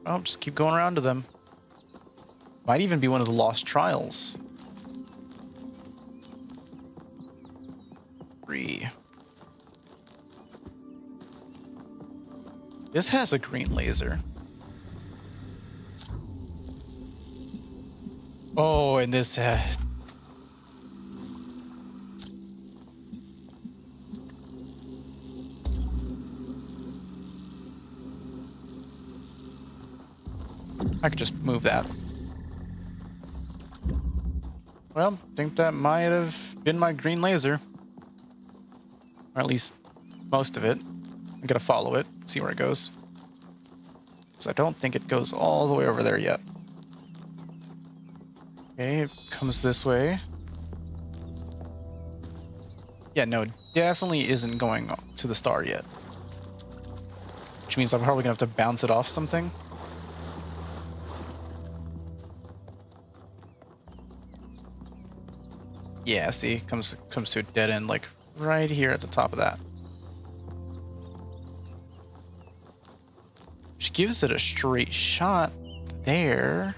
Oh, just keep going around to them. Might even be one of the lost trials. 3. This has a green laser. Oh, and this has... I could just move that. Well, I think that might have been my green laser. Or at least most of it. I gotta follow it, see where it goes. Because I don't think it goes all the way over there yet. Okay, it comes this way. Yeah, no, it definitely isn't going to the star yet. Which means I'm probably gonna have to bounce it off something. Yeah, see, comes to a dead end, like right here at the top of that. Which gives it a straight shot there.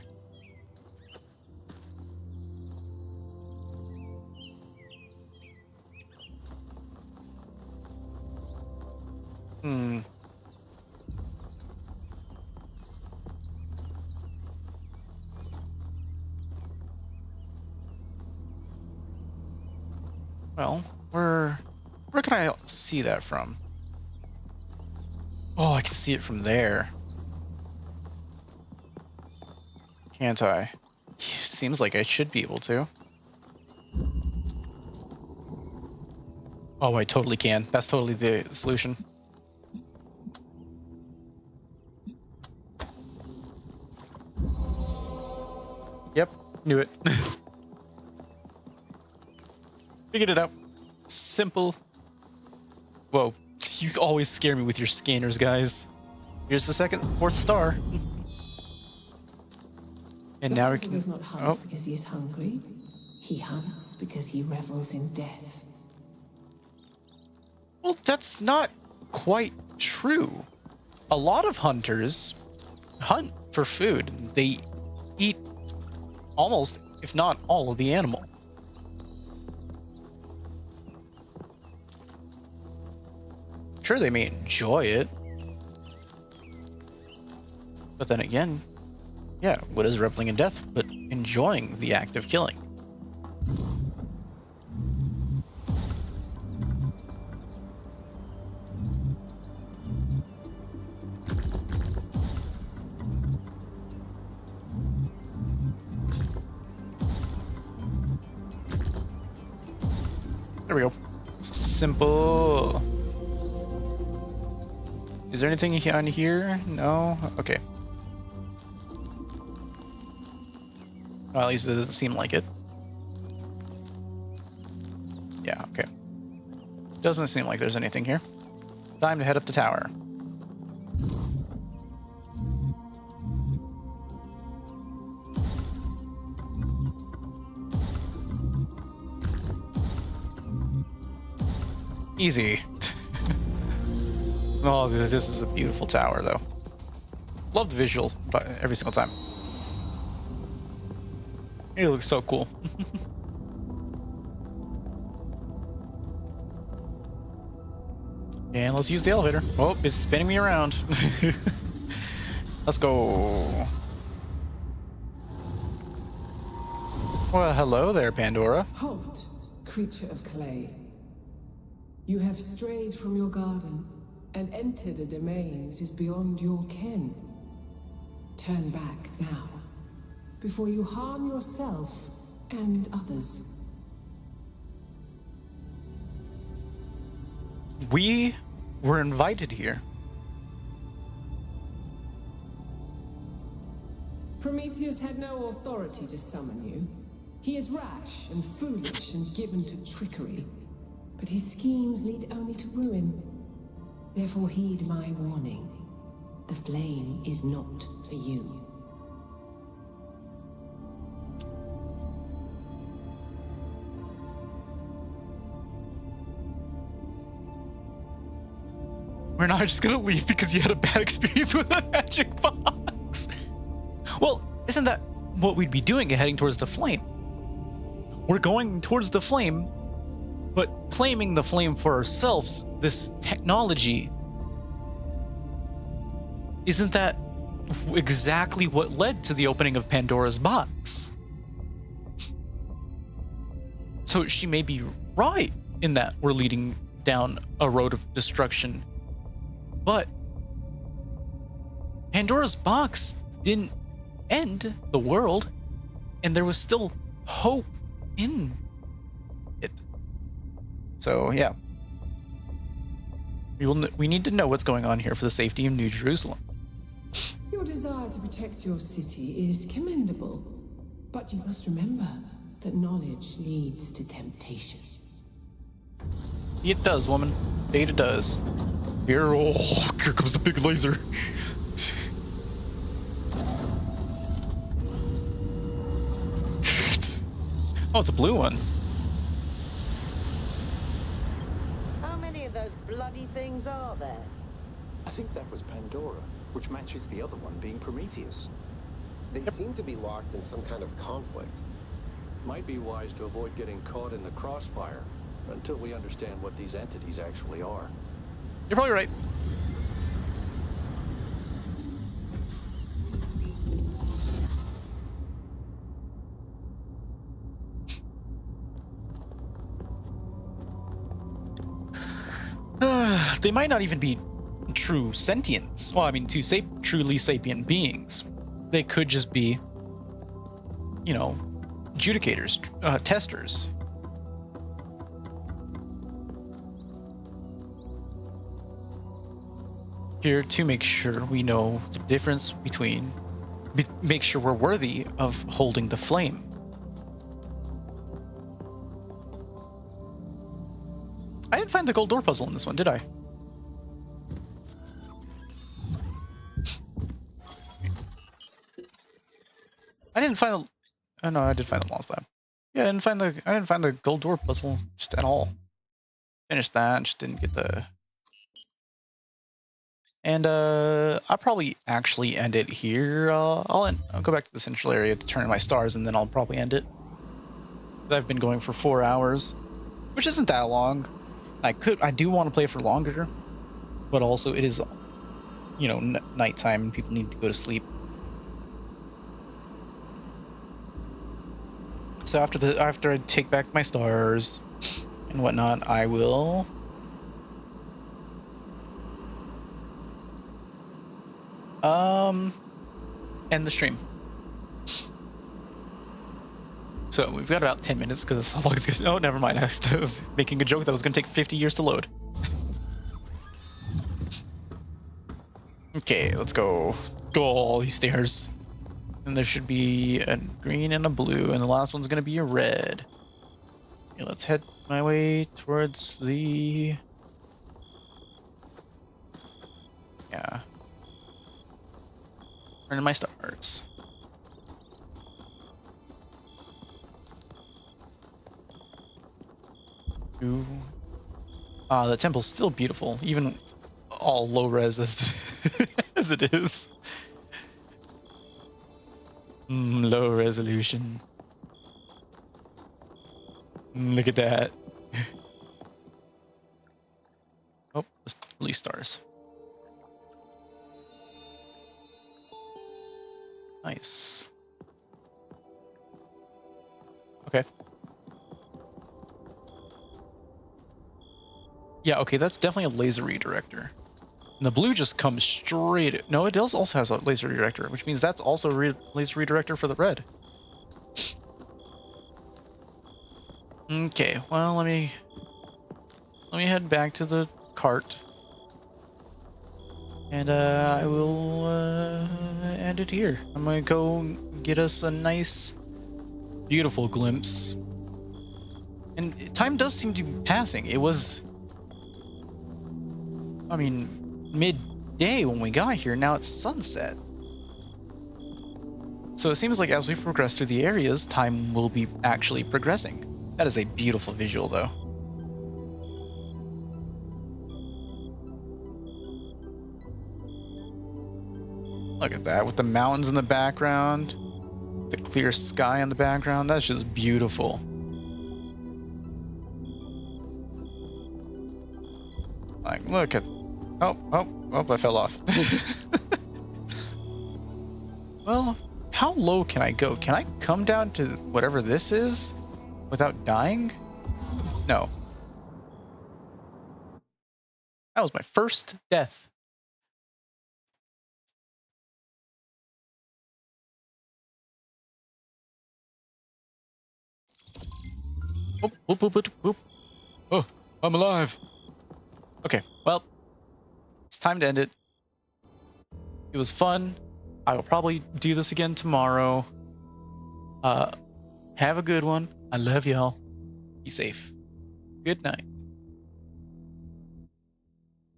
Well, where can I see that from? Oh, I can see it from there. Can't I? Seems like I should be able to. Oh, I totally can. That's totally the solution. Yep, knew it. Figured it out. Simple. Whoa, you always scare me with your scanners, guys. Here's the fourth star. And now we can... He does not hunt because he is hungry. He hunts because he revels in death. Well, that's not quite true. A lot of hunters hunt for food. They eat almost, if not all, of the animal. Sure, they may enjoy it. But then again, yeah, what is reveling in death but enjoying the act of killing? There we go. Simple. Is there anything on here? No? Okay. Well, at least it doesn't seem like it. Yeah, okay. Doesn't seem like there's anything here. Time to head up the tower. Easy. Oh, this is a beautiful tower, though. Love the visual, but every single time. It looks so cool. And let's use the elevator. Oh, it's spinning me around. Let's go. Well, hello there, Pandora. Halt, creature of clay. You have strayed from your garden and entered a domain that is beyond your ken. Turn back now, before you harm yourself and others. We were invited here. Prometheus had no authority to summon you. He is rash and foolish and given to trickery, but his schemes lead only to ruin. Therefore heed my warning. The flame is not for you. We're not just gonna leave because you had a bad experience with a magic box. Well, isn't that what we'd be doing, heading towards the flame? We're going towards the flame, but claiming the flame for ourselves, this technology, isn't that exactly what led to the opening of Pandora's box? So she may be right in that we're leading down a road of destruction. But Pandora's box didn't end the world, and there was still hope in it. So yeah, we need to know what's going on here for the safety of New Jerusalem. Your desire to protect your city is commendable, but you must remember that knowledge leads to temptation. It does, woman. Data does. Here comes the big laser. Oh, it's a blue one. How many of those bloody things are there? I think that was Pandora, which matches the other one being Prometheus. They seem to be locked in some kind of conflict. Might be wise to avoid getting caught in the crossfire until we understand what these entities actually are. You're probably right. They might not even be true sentients. Well, I mean, truly sapient beings. They could just be, you know, adjudicators, testers. Here to make sure we know the difference between, make sure we're worthy of holding the flame. I didn't find the gold door puzzle in this one, did I? I didn't find the. Oh no, I did find them last time. Yeah, I didn't find the gold door puzzle just at all. Finished that, just didn't get the. And I'll probably actually end it here. I'll go back to the central area to turn in my stars, and then I'll probably end it. I've been going for 4 hours, which isn't that long. I do want to play for longer, but also it is, you know, nighttime and people need to go to sleep. So after I take back my stars and whatnot, I will end the stream. So we've got about 10 minutes because how long it's gonna. Oh, never mind. I was making a joke that was gonna take 50 years to load. Okay, let's go. Go all these stairs. And there should be a green and a blue, and the last one's gonna be a red. Okay, let's head my way towards the. Yeah. Turn in my stars. Ooh. The temple's still beautiful, even all low res as it is. Low resolution. Look at that. Oh, Release stars. Nice. Okay. Yeah, okay, that's definitely a laser redirector. And the blue just comes straight... No, it also has a laser redirector, which means that's also a laser redirector for the red. Okay, well, let me head back to the cart. And I will end it here. I'm gonna go get us a nice, beautiful glimpse. And time does seem to be passing. It was... I mean, midday when we got here, now it's sunset. So it seems like as we progress through the areas, time will be actually progressing. That is a beautiful visual, though. Look at that, with the mountains in the background, the clear sky in the background, that's just beautiful. Like, look at... Oh, I fell off. Well, how low can I go? Can I come down to whatever this is without dying? No. That was my first death. Whoop. Oh, I'm alive. Okay, well, it's time to end it. It was fun. I will probably do this again tomorrow. Have a good one. I love y'all. Be safe. Good night.